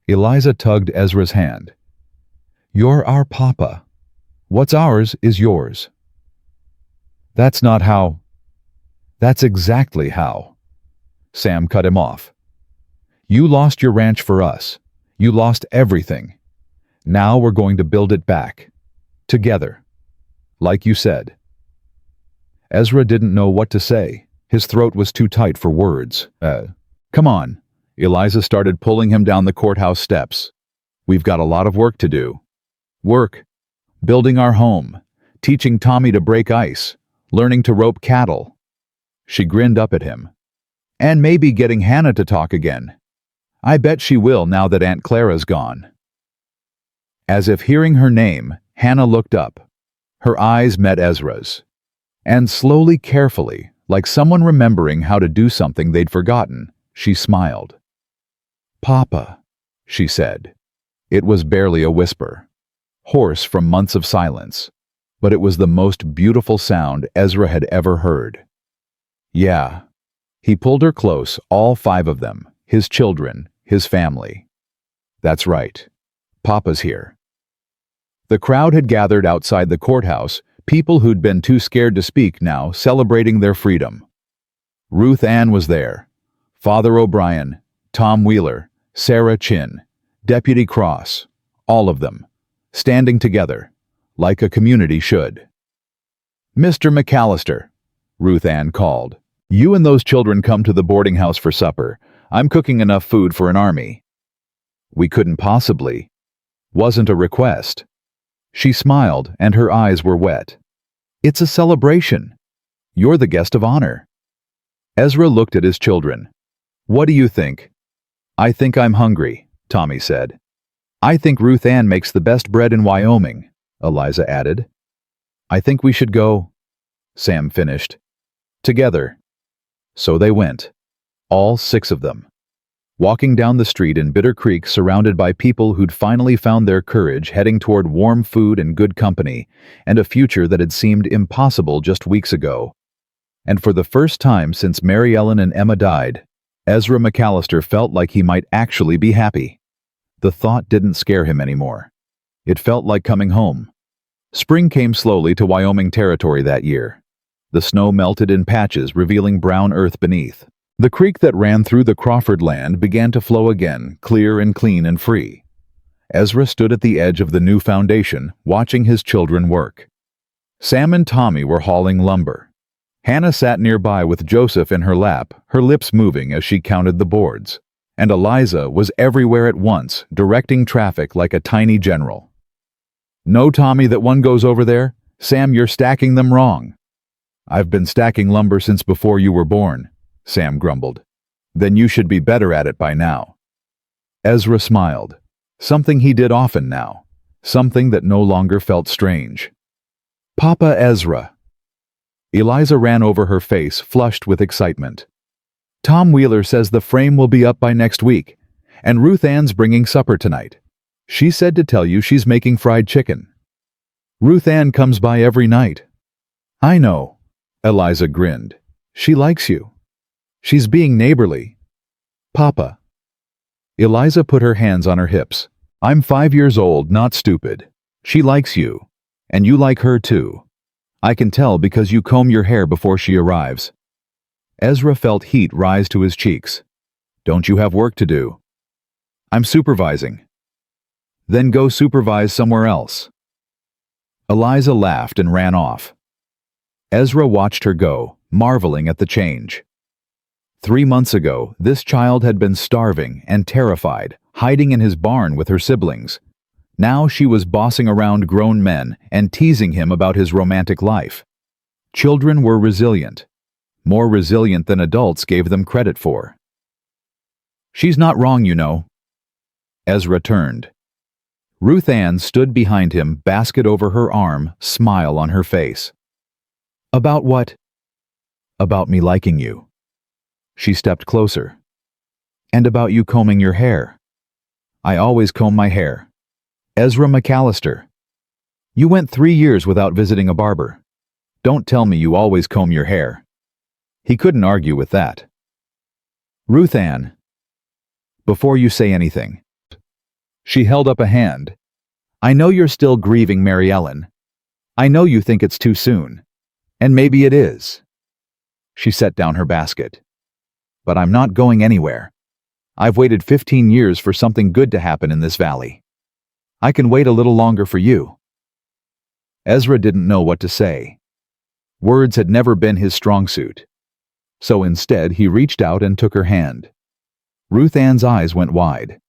Eliza tugged Ezra's hand. You're our papa. What's ours is yours. That's not how. That's exactly how. Sam cut him off. You lost your ranch for us. You lost everything. Now we're going to build it back. Together. Like you said. Ezra didn't know what to say. His throat was too tight for words. Come on. Eliza started pulling him down the courthouse steps. We've got a lot of work to do. Work. Building our home. Teaching Tommy to break ice. Learning to rope cattle. She grinned up at him. And maybe getting Hannah to talk again. I bet she will now that Aunt Clara's gone. As if hearing her name, Hannah looked up. Her eyes met Ezra's. And slowly, carefully, like someone remembering how to do something they'd forgotten, she smiled. Papa, she said. It was barely a whisper. Hoarse from months of silence. But it was the most beautiful sound Ezra had ever heard. Yeah. He pulled her close, all 5 of them, his children, his family. That's right. Papa's here. The crowd had gathered outside the courthouse, people who'd been too scared to speak now celebrating their freedom. Ruth Ann was there. Father O'Brien, Tom Wheeler, Sarah Chin, Deputy Cross, all of them, standing together, like a community should. Mr. McAllister, Ruth Ann called. You and those children come to the boarding house for supper. I'm cooking enough food for an army. We couldn't possibly. Wasn't a request. She smiled, and her eyes were wet. It's a celebration. You're the guest of honor. Ezra looked at his children. What do you think? I think I'm hungry, Tommy said. I think Ruth Ann makes the best bread in Wyoming, Eliza added. I think we should go, Sam finished. Together. So they went. All 6 of them. Walking down the street in Bitter Creek surrounded by people who'd finally found their courage heading toward warm food and good company, and a future that had seemed impossible just weeks ago. And for the first time since Mary Ellen and Emma died, Ezra McAllister felt like he might actually be happy. The thought didn't scare him anymore. It felt like coming home. Spring came slowly to Wyoming territory that year. The snow melted in patches, revealing brown earth beneath. The creek that ran through the Crawford land began to flow again, clear and clean and free. Ezra stood at the edge of the new foundation, watching his children work. Sam and Tommy were hauling lumber. Hannah sat nearby with Joseph in her lap, her lips moving as she counted the boards. And Eliza was everywhere at once, directing traffic like a tiny general. No, Tommy, that one goes over there. Sam, you're stacking them wrong. I've been stacking lumber since before you were born, Sam grumbled. Then you should be better at it by now. Ezra smiled. Something he did often now. Something that no longer felt strange. Papa Ezra. Eliza ran over her face, flushed with excitement. Tom Wheeler says the frame will be up by next week, and Ruth Ann's bringing supper tonight. She said to tell you she's making fried chicken. Ruth Ann comes by every night. I know. Eliza grinned. She likes you. She's being neighborly. Papa. Eliza put her hands on her hips. I'm 5 years old, not stupid. She likes you. And you like her too. I can tell because you comb your hair before she arrives. Ezra felt heat rise to his cheeks. Don't you have work to do? I'm supervising. Then go supervise somewhere else. Eliza laughed and ran off. Ezra watched her go, marveling at the change. 3 months ago, this child had been starving and terrified, hiding in his barn with her siblings. Now she was bossing around grown men and teasing him about his romantic life. Children were resilient. More resilient than adults gave them credit for. She's not wrong, you know. Ezra turned. Ruth Ann stood behind him, basket over her arm, smile on her face. About what? About me liking you. She stepped closer. And about you combing your hair. I always comb my hair. Ezra McAllister. You went 3 years without visiting a barber. Don't tell me you always comb your hair. He couldn't argue with that. Ruth Ann. Before you say anything. She held up a hand. I know you're still grieving Mary Ellen. I know you think it's too soon. And maybe it is. She set down her basket. But I'm not going anywhere. I've waited 15 years for something good to happen in this valley. I can wait a little longer for you. Ezra didn't know what to say. Words had never been his strong suit. So instead, he reached out and took her hand. Ruth Ann's eyes went wide.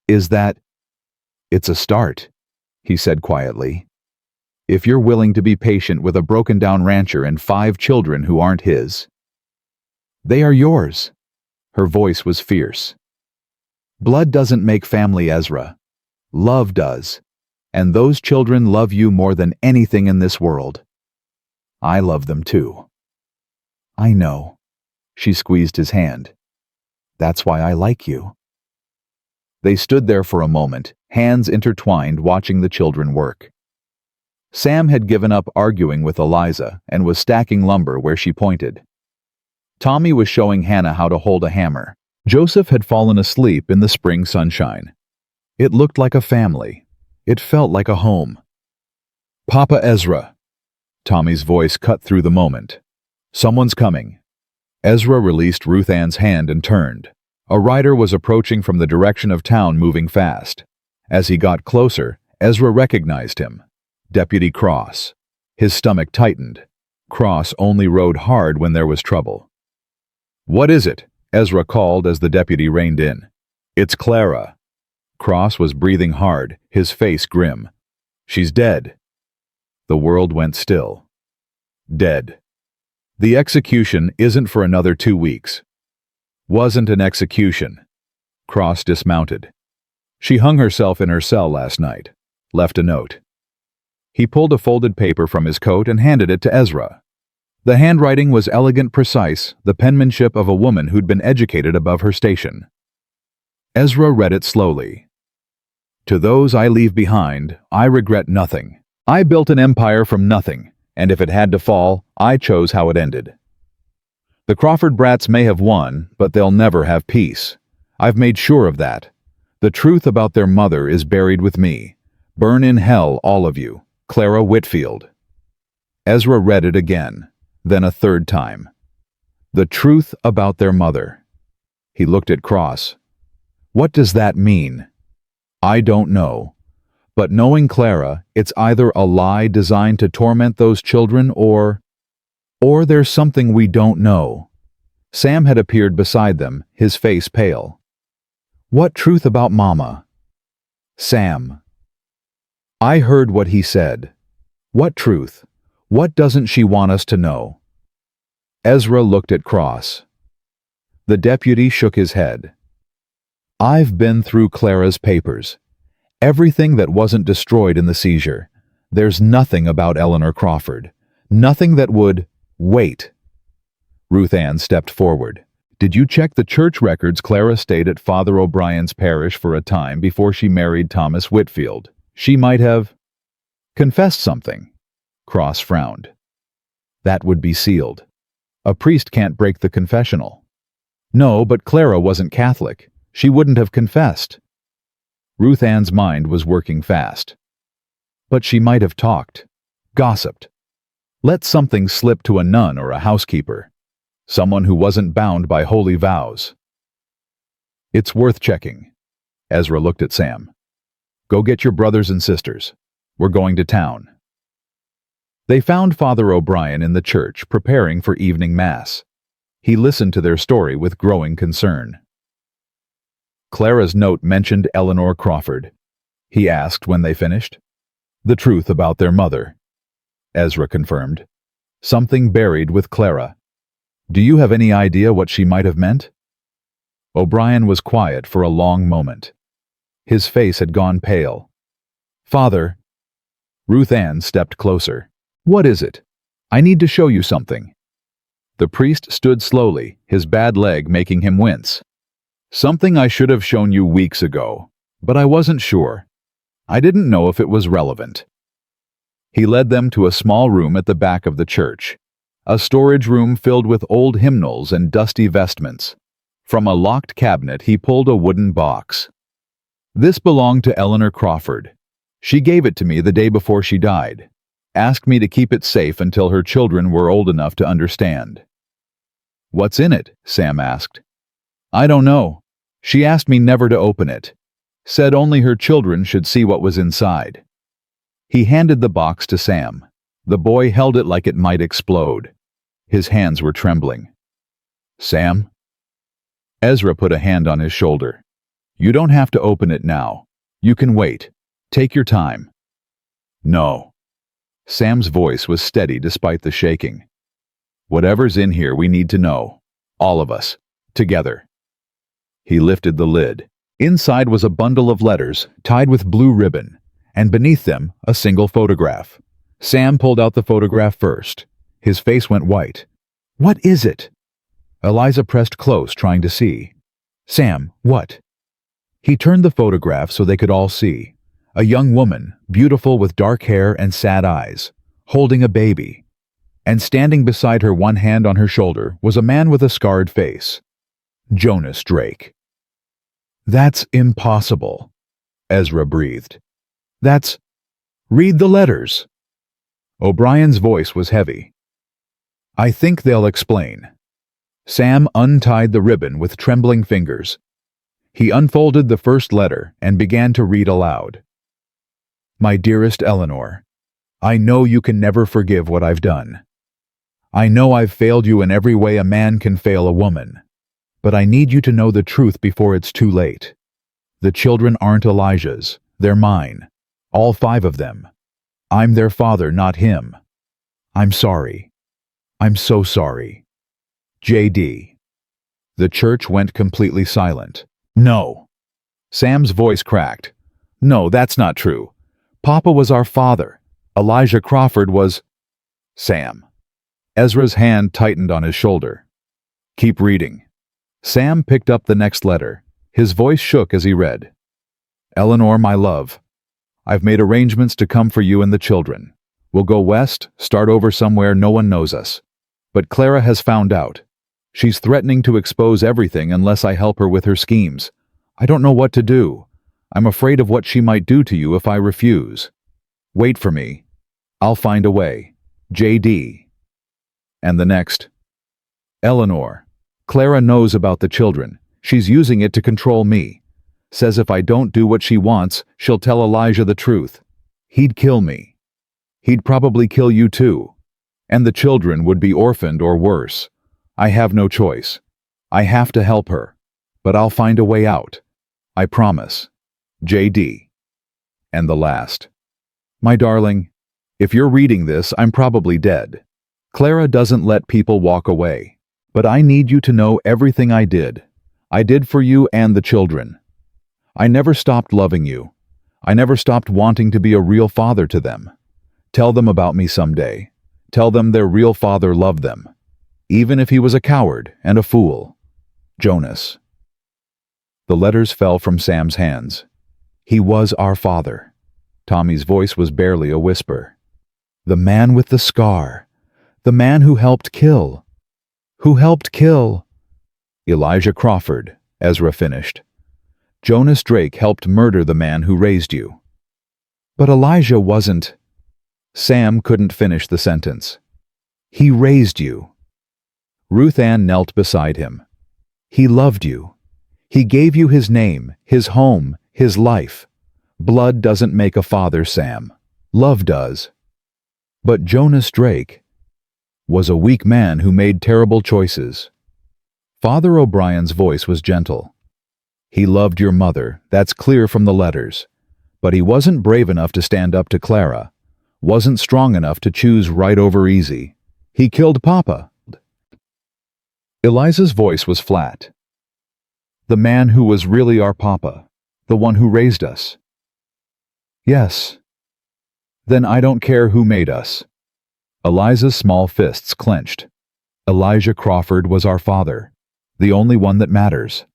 Is that... It's a start, he said quietly. If you're willing to be patient with a broken-down rancher and 5 children who aren't his. They are yours. Her voice was fierce. Blood doesn't make family, Ezra. Love does. And those children love you more than anything in this world. I love them too. I know. She squeezed his hand. That's why I like you. They stood there for a moment, hands intertwined, watching the children work. Sam had given up arguing with Eliza and was stacking lumber where she pointed. Tommy was showing Hannah how to hold a hammer. Joseph had fallen asleep in the spring sunshine. It looked like a family. It felt like a home. Papa Ezra. Tommy's voice cut through the moment. Someone's coming. Ezra released Ruth Ann's hand and turned. A rider was approaching from the direction of town, moving fast. As he got closer, Ezra recognized him. Deputy Cross. His stomach tightened. Cross only rode hard when there was trouble. What is it? Ezra called as the deputy reined in. It's Clara. Cross was breathing hard, his face grim. She's dead. The world went still. Dead. The execution isn't for another 2 weeks. Wasn't an execution. Cross dismounted. She hung herself in her cell last night. Left a note. He pulled a folded paper from his coat and handed it to Ezra. The handwriting was elegant, precise, the penmanship of a woman who'd been educated above her station. Ezra read it slowly. To those I leave behind, I regret nothing. I built an empire from nothing, and if it had to fall, I chose how it ended. The Crawford brats may have won, but they'll never have peace. I've made sure of that. The truth about their mother is buried with me. Burn in hell, all of you. Clara Whitfield. Ezra read it again, then a third time. The truth about their mother. He looked at Cross. What does that mean? I don't know. But knowing Clara, it's either a lie designed to torment those children or there's something we don't know. Sam had appeared beside them, his face pale. What truth about Mama? Sam. I heard what he said. What truth? What doesn't she want us to know? Ezra looked at Cross. The deputy shook his head. I've been through Clara's papers. Everything that wasn't destroyed in the seizure. There's nothing about Eleanor Crawford. Nothing that would... Wait. Ruth Ann stepped forward. Did you check the church records? Clara stayed at Father O'Brien's parish for a time before she married Thomas Whitfield. She might have... confessed something. Cross frowned. That would be sealed. A priest can't break the confessional. No, but Clara wasn't Catholic. She wouldn't have confessed. Ruth Ann's mind was working fast. But she might have talked. Gossiped. Let something slip to a nun or a housekeeper. Someone who wasn't bound by holy vows. It's worth checking. Ezra looked at Sam. Go get your brothers and sisters. We're going to town. They found Father O'Brien in the church preparing for evening mass. He listened to their story with growing concern. Clara's note mentioned Eleanor Crawford. He asked when they finished. The truth about their mother. Ezra confirmed. Something buried with Clara. Do you have any idea what she might have meant? O'Brien was quiet for a long moment. His face had gone pale. Father, Ruth Ann stepped closer. What is it? I need to show you something. The priest stood slowly, his bad leg making him wince. Something I should have shown you weeks ago, but I wasn't sure. I didn't know if it was relevant. He led them to a small room at the back of the church, a storage room filled with old hymnals and dusty vestments. From a locked cabinet he pulled a wooden box. This belonged to Eleanor Crawford. She gave it to me the day before she died, asked me to keep it safe until her children were old enough to understand. What's in it? Sam asked. I don't know. She asked me never to open it. Said only her children should see what was inside. He handed the box to Sam. The boy held it like it might explode. His hands were trembling. Sam? Ezra put a hand on his shoulder. You don't have to open it now. You can wait. Take your time. No. Sam's voice was steady despite the shaking. Whatever's in here we need to know. All of us. Together. He lifted the lid. Inside was a bundle of letters tied with blue ribbon, and beneath them a single photograph. Sam pulled out the photograph first. His face went white. What is it? Eliza pressed close, trying to see. Sam, what? He turned the photograph so they could all see. A young woman, beautiful with dark hair and sad eyes, holding a baby. And standing beside her, one hand on her shoulder, was a man with a scarred face. Jonas Drake. That's impossible, Ezra breathed. That's... Read the letters. O'Brien's voice was heavy. I think they'll explain. Sam untied the ribbon with trembling fingers. He unfolded the first letter and began to read aloud. My dearest Eleanor, I know you can never forgive what I've done. I know I've failed you in every way a man can fail a woman. But I need you to know the truth before it's too late. The children aren't Elijah's, they're mine. All 5 of them. I'm their father, not him. I'm sorry. I'm so sorry. J.D. The church went completely silent. No. Sam's voice cracked. No, that's not true. Papa was our father. Elijah Crawford was... Sam. Ezra's hand tightened on his shoulder. Keep reading. Sam picked up the next letter. His voice shook as he read. Eleanor, my love, I've made arrangements to come for you and the children. We'll go west, start over somewhere no one knows us. But Clara has found out. She's threatening to expose everything unless I help her with her schemes. I don't know what to do. I'm afraid of what she might do to you if I refuse. Wait for me. I'll find a way. J.D. And the next. Eleanor. Clara knows about the children. She's using it to control me. Says if I don't do what she wants, she'll tell Elijah the truth. He'd kill me. He'd probably kill you too. And the children would be orphaned or worse. I have no choice. I have to help her. But I'll find a way out. I promise. J.D. And the last. My darling, if you're reading this, I'm probably dead. Clara doesn't let people walk away. But I need you to know everything I did. I did for you and the children. I never stopped loving you. I never stopped wanting to be a real father to them. Tell them about me someday. Tell them their real father loved them. Even if he was a coward and a fool. Jonas. The letters fell from Sam's hands. He was our father. Tommy's voice was barely a whisper. The man with the scar. The man who helped kill. Who helped kill? Elijah Crawford, Ezra finished. Jonas Drake helped murder the man who raised you. But Elijah wasn't... Sam couldn't finish the sentence. He raised you. Ruth Ann knelt beside him. He loved you. He gave you his name, his home, his life. Blood doesn't make a father, Sam. Love does. But Jonas Drake was a weak man who made terrible choices. Father O'Brien's voice was gentle. He loved your mother, that's clear from the letters. But he wasn't brave enough to stand up to Clara. Wasn't strong enough to choose right over easy. He killed Papa. Eliza's voice was flat. The man who was really our Papa. The one who raised us. Yes. Then I don't care who made us. Eliza's small fists clenched. Elijah Crawford was our father, the only one that matters.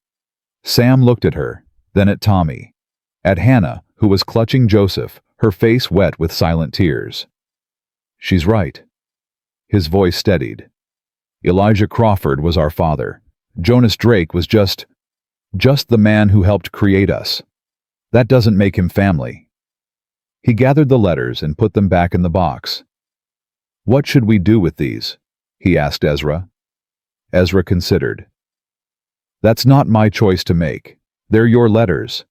Sam looked at her, then at Tommy, at Hannah, who was clutching Joseph, her face wet with silent tears. She's right. His voice steadied. Elijah Crawford was our father. Jonas Drake was just the man who helped create us. That doesn't make him family. He gathered the letters and put them back in the box. What should we do with these? He asked Ezra. Ezra considered. That's not my choice to make. They're your letters.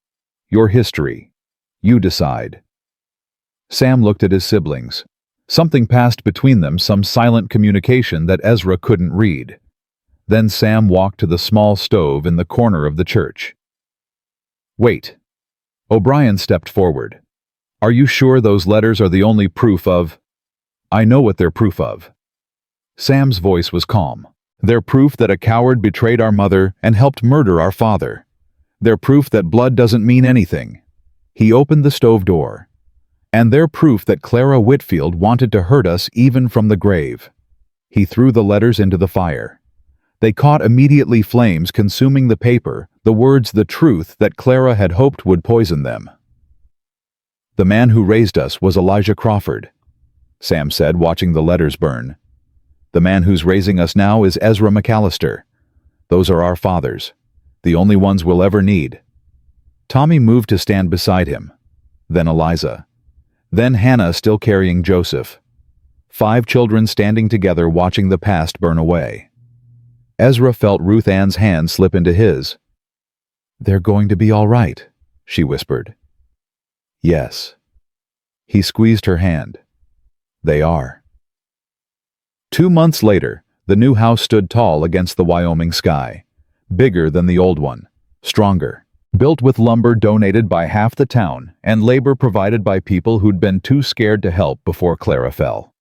Your history. You decide. Sam looked at his siblings. Something passed between them, some silent communication that Ezra couldn't read. Then Sam walked to the small stove in the corner of the church. Wait. O'Brien stepped forward. Are you sure those letters are the only proof of... I know what they're proof of. Sam's voice was calm. They're proof that a coward betrayed our mother and helped murder our father. They're proof that blood doesn't mean anything. He opened the stove door. And they're proof that Clara Whitfield wanted to hurt us even from the grave. He threw the letters into the fire. They caught immediately, flames consuming the paper, the words, the truth that Clara had hoped would poison them. The man who raised us was Elijah Crawford, Sam said, watching the letters burn. The man who's raising us now is Ezra McAllister. Those are our fathers, the only ones we'll ever need. Tommy moved to stand beside him. Then Eliza. Then Hannah, still carrying Joseph. 5 children standing together watching the past burn away. Ezra felt Ruth Ann's hand slip into his. They're going to be all right, she whispered. Yes. He squeezed her hand. They are. 2 months later, the new house stood tall against the Wyoming sky, bigger than the old one, stronger, built with lumber donated by half the town and labor provided by people who'd been too scared to help before Clara fell.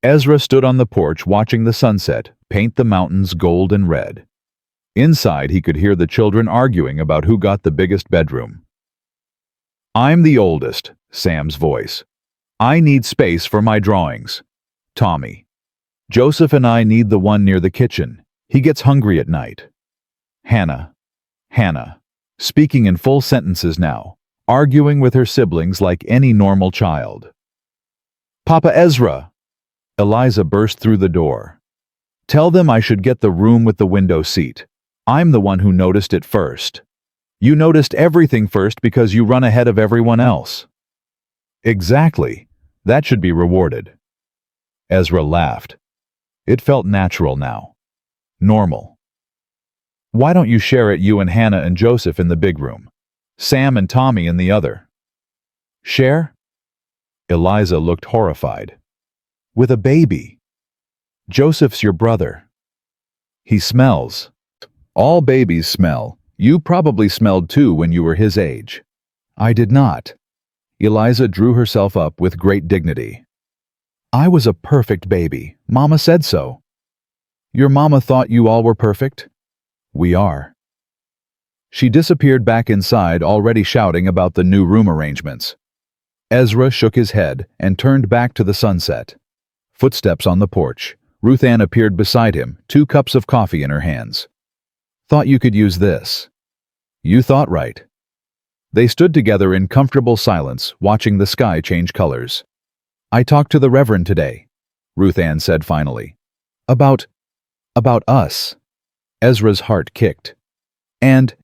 Ezra stood on the porch watching the sunset paint the mountains gold and red. Inside, he could hear the children arguing about who got the biggest bedroom. I'm the oldest, Sam's voice. I need space for my drawings. Tommy. Joseph and I need the one near the kitchen. He gets hungry at night. Hannah. Speaking in full sentences now, arguing with her siblings like any normal child. Papa Ezra! Eliza burst through the door. Tell them I should get the room with the window seat. I'm the one who noticed it first. You noticed everything first because you run ahead of everyone else. Exactly. That should be rewarded. Ezra laughed. It felt natural now. Normal. Why don't you share it, you and Hannah and Joseph in the big room? Sam and Tommy in the other. Share? Eliza looked horrified. With a baby. Joseph's your brother. He smells. All babies smell. You probably smelled too when you were his age. I did not. Eliza drew herself up with great dignity. I was a perfect baby. Mama said so. Your mama thought you all were perfect? We are. She disappeared back inside, already shouting about the new room arrangements. Ezra shook his head and turned back to the sunset. Footsteps on the porch. Ruth Ann appeared beside him, 2 cups of coffee in her hands. Thought you could use this. You thought right. They stood together in comfortable silence, watching the sky change colors. I talked to the Reverend today, Ruth Ann said finally. About us. Ezra's heart kicked. And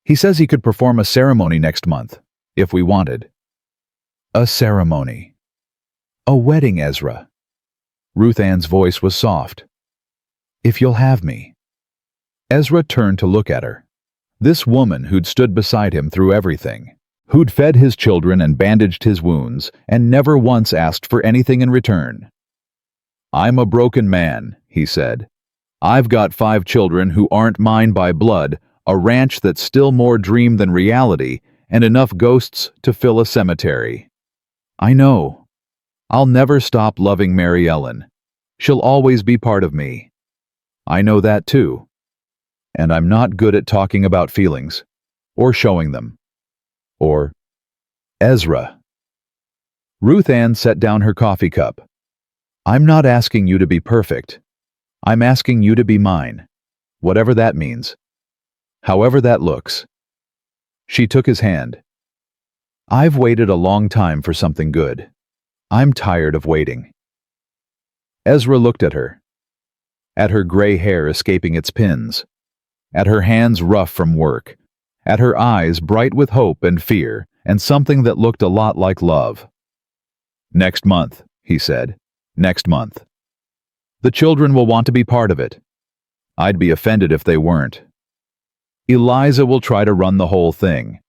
he says he could perform a ceremony next month, if we wanted. A ceremony. A wedding, Ezra. Ruth Ann's voice was soft. If you'll have me. Ezra turned to look at her. This woman who'd stood beside him through everything, who'd fed his children and bandaged his wounds, and never once asked for anything in return. I'm a broken man, he said. I've got 5 children who aren't mine by blood, a ranch that's still more dream than reality, and enough ghosts to fill a cemetery. I know. I'll never stop loving Mary Ellen. She'll always be part of me. I know that too. And I'm not good at talking about feelings, or showing them. Or, Ezra, Ruth Ann set down her coffee cup. I'm not asking you to be perfect. I'm asking you to be mine, whatever that means. However that looks. She took his hand. I've waited a long time for something good. I'm tired of waiting. Ezra looked at her gray hair escaping its pins, at her hands rough from work, at her eyes bright with hope and fear and something that looked a lot like love. Next month, he said. Next month. The children will want to be part of it. I'd be offended if they weren't. Eliza will try to run the whole thing.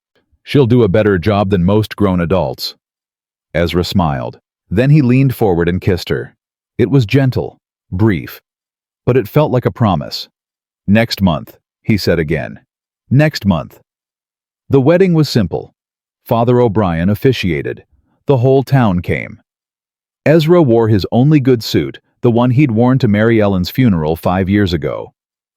She'll do a better job than most grown adults. Ezra smiled. Then he leaned forward and kissed her. It was gentle, brief, but it felt like a promise. Next month, he said again. Next month. The wedding was simple. Father O'Brien officiated. The whole town came. Ezra wore his only good suit, the one he'd worn to Mary Ellen's funeral 5 years ago.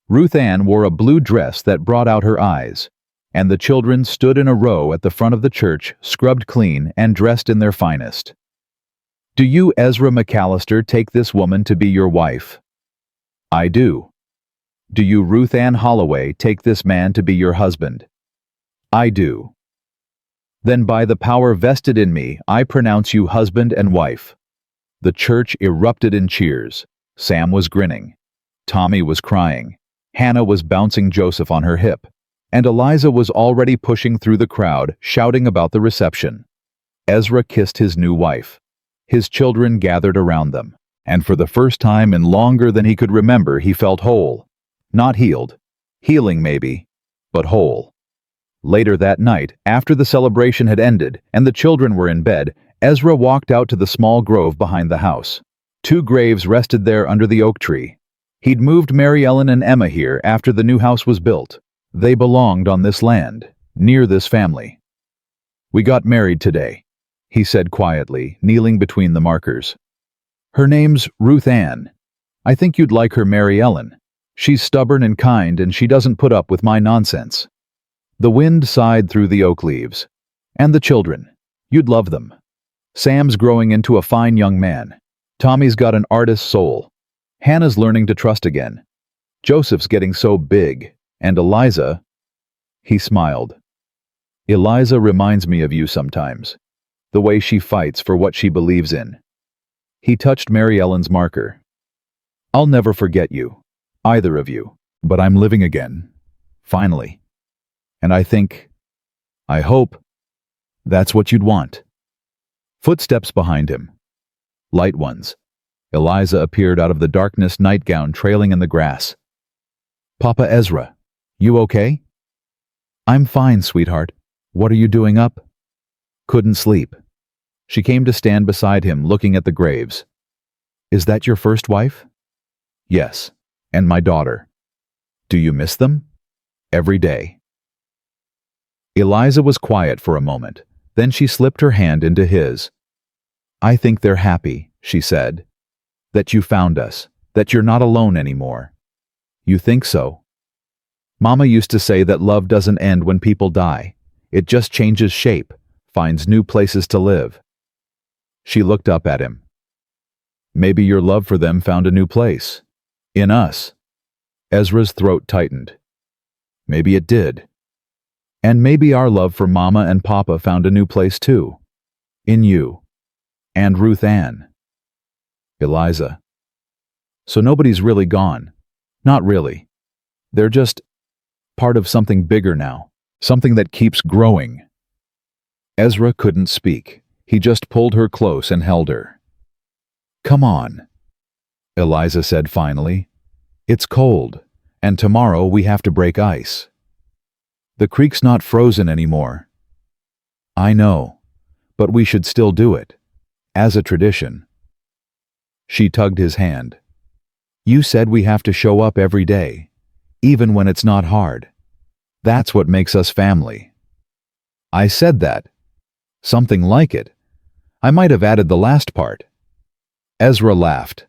Ruth Ann wore a blue dress that brought out her eyes, and the children stood in a row at the front of the church, scrubbed clean and dressed in their finest. Do you, Ezra McAllister, take this woman to be your wife? I do. Do you, Ruth Ann Holloway, take this man to be your husband? I do. Then by the power vested in me, I pronounce you husband and wife. The church erupted in cheers. Sam was grinning. Tommy was crying. Hannah was bouncing Joseph on her hip. And Eliza was already pushing through the crowd, shouting about the reception. Ezra kissed his new wife. His children gathered around them. And for the first time in longer than he could remember, he felt whole. Not healed. Healing maybe, but whole. Later that night, after the celebration had ended and the children were in bed, Ezra walked out to the small grove behind the house. 2 graves rested there under the oak tree. He'd moved Mary Ellen and Emma here after the new house was built. They belonged on this land, near this family. We got married today, he said quietly, kneeling between the markers. Her name's Ruth Ann. I think you'd like her, Mary Ellen. She's stubborn and kind, and she doesn't put up with my nonsense. The wind sighed through the oak leaves. And the children. You'd love them. Sam's growing into a fine young man. Tommy's got an artist's soul. Hannah's learning to trust again. Joseph's getting so big. And Eliza... He smiled. Eliza reminds me of you sometimes. The way she fights for what she believes in. He touched Mary Ellen's marker. I'll never forget you. Either of you. But I'm living again. Finally. And I hope, that's what you'd want. Footsteps behind him. Light ones. Eliza appeared out of the darkness, nightgown trailing in the grass. Papa Ezra, you okay? I'm fine, sweetheart. What are you doing up? Couldn't sleep. She came to stand beside him, looking at the graves. Is that your first wife? Yes, and my daughter. Do you miss them? Every day. Eliza was quiet for a moment. Then she slipped her hand into his. I think they're happy, she said. That you found us. That you're not alone anymore. You think so? Mama used to say that love doesn't end when people die. It just changes shape, finds new places to live. She looked up at him. Maybe your love for them found a new place. In us. Ezra's throat tightened. Maybe it did. And maybe our love for Mama and Papa found a new place too. In you. And Ruth Ann. Eliza. So nobody's really gone. Not really. They're just part of something bigger now. Something that keeps growing. Ezra couldn't speak. He just pulled her close and held her. Come on, Eliza said finally. It's cold, and tomorrow we have to break ice. The creek's not frozen anymore. I know, but we should still do it. As a tradition. She tugged his hand. You said we have to show up every day, even when it's not hard. That's what makes us family. I said that. Something like it. I might have added the last part. Ezra laughed.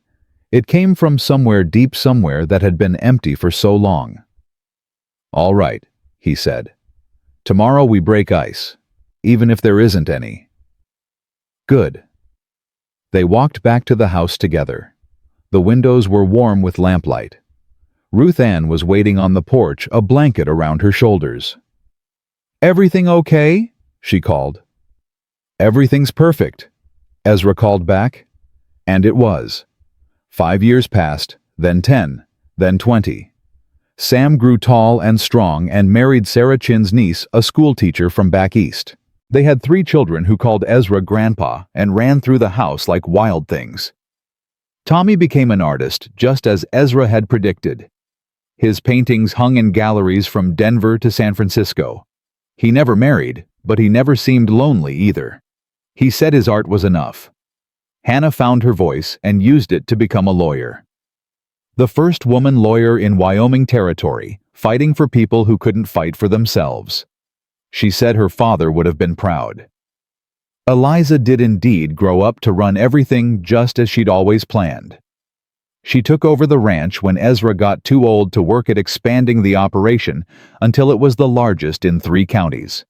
It came from somewhere deep somewhere that had been empty for so long. All right, he said. Tomorrow we break ice, even if there isn't any. Good, They walked back to the house together. The windows were warm with lamplight. Ruth Ann was waiting on the porch, a blanket around her shoulders. "Everything okay?" she called. "Everything's perfect," Ezra called back. And it was. 5 years passed, then 10, then 20. Sam grew tall and strong and married Sarah Chin's niece, a schoolteacher from back east. They had 3 children who called Ezra Grandpa and ran through the house like wild things. Tommy became an artist, just as Ezra had predicted. His paintings hung in galleries from Denver to San Francisco. He never married, but he never seemed lonely either. He said his art was enough. Hannah found her voice and used it to become a lawyer. The first woman lawyer in Wyoming Territory, fighting for people who couldn't fight for themselves. She said her father would have been proud. Eliza did indeed grow up to run everything just as she'd always planned. She took over the ranch when Ezra got too old to work at expanding the operation until it was the largest in 3 counties.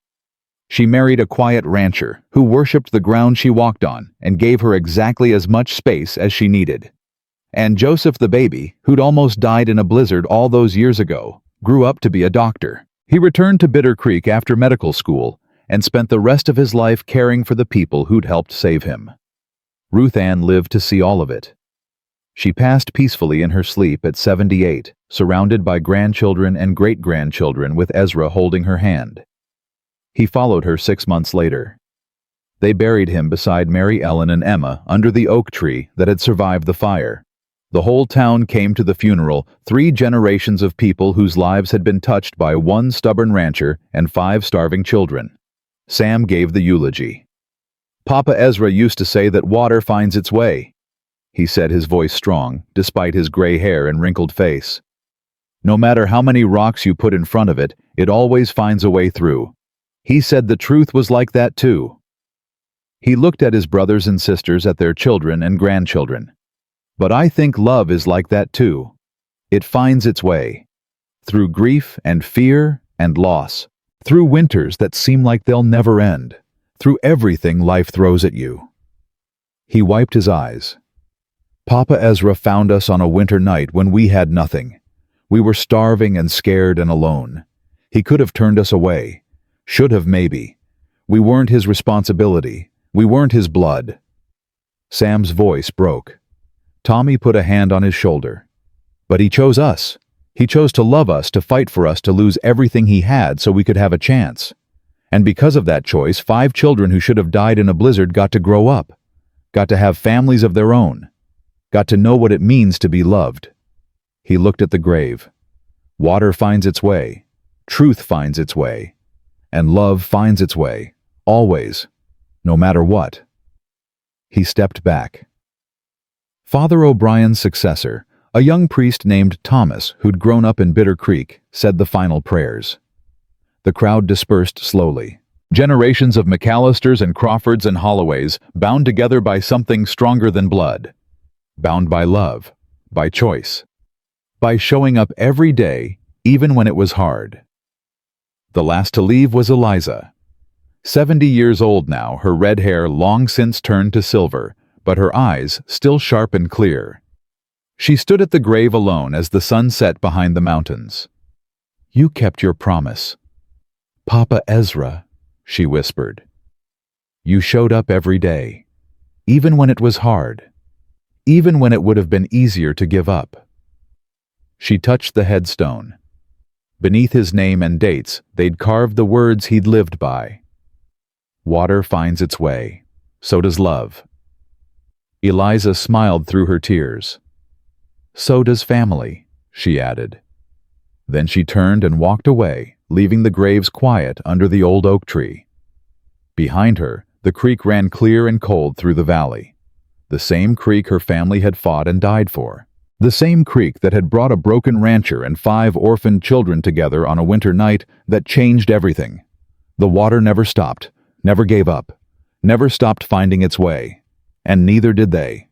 She married a quiet rancher who worshipped the ground she walked on and gave her exactly as much space as she needed. And Joseph the baby, who'd almost died in a blizzard all those years ago, grew up to be a doctor. He returned to Bitter Creek after medical school and spent the rest of his life caring for the people who'd helped save him. Ruth Ann lived to see all of it. She passed peacefully in her sleep at 78, surrounded by grandchildren and great-grandchildren with Ezra holding her hand. He followed her 6 months later. They buried him beside Mary Ellen and Emma under the oak tree that had survived the fire. The whole town came to the funeral, 3 generations of people whose lives had been touched by 1 stubborn rancher and 5 starving children. Sam gave the eulogy. "Papa Ezra used to say that water finds its way," he said, his voice strong, despite his gray hair and wrinkled face. "No matter how many rocks you put in front of it, it always finds a way through. He said the truth was like that too." He looked at his brothers and sisters, at their children and grandchildren. "But I think love is like that too. It finds its way. Through grief and fear and loss. Through winters that seem like they'll never end. Through everything life throws at you." He wiped his eyes. "Papa Ezra found us on a winter night when we had nothing. We were starving and scared and alone. He could have turned us away. Should have maybe. We weren't his responsibility. We weren't his blood." Sam's voice broke. Tommy put a hand on his shoulder. "But he chose us. He chose to love us, to fight for us, to lose everything he had so we could have a chance. And because of that choice, 5 children who should have died in a blizzard got to grow up, got to have families of their own, got to know what it means to be loved." He looked at the grave. "Water finds its way. Truth finds its way. And love finds its way. Always. No matter what." He stepped back. Father O'Brien's successor, a young priest named Thomas who'd grown up in Bitter Creek, said the final prayers. The crowd dispersed slowly. Generations of McAllisters and Crawfords and Holloways bound together by something stronger than blood. Bound by love, by choice, by showing up every day, even when it was hard. The last to leave was Eliza. 70 years old now, her red hair long since turned to silver, but her eyes still sharp and clear. She stood at the grave alone as the sun set behind the mountains. "You kept your promise. Papa Ezra," she whispered. "You showed up every day, even when it was hard, even when it would have been easier to give up." She touched the headstone. Beneath his name and dates, they'd carved the words he'd lived by. "Water finds its way. So does love." Eliza smiled through her tears. "So does family," she added. Then she turned and walked away, leaving the graves quiet under the old oak tree. Behind her, the creek ran clear and cold through the valley. The same creek her family had fought and died for. The same creek that had brought a broken rancher and 5 orphaned children together on a winter night that changed everything. The water never stopped, never gave up, never stopped finding its way. And neither did they.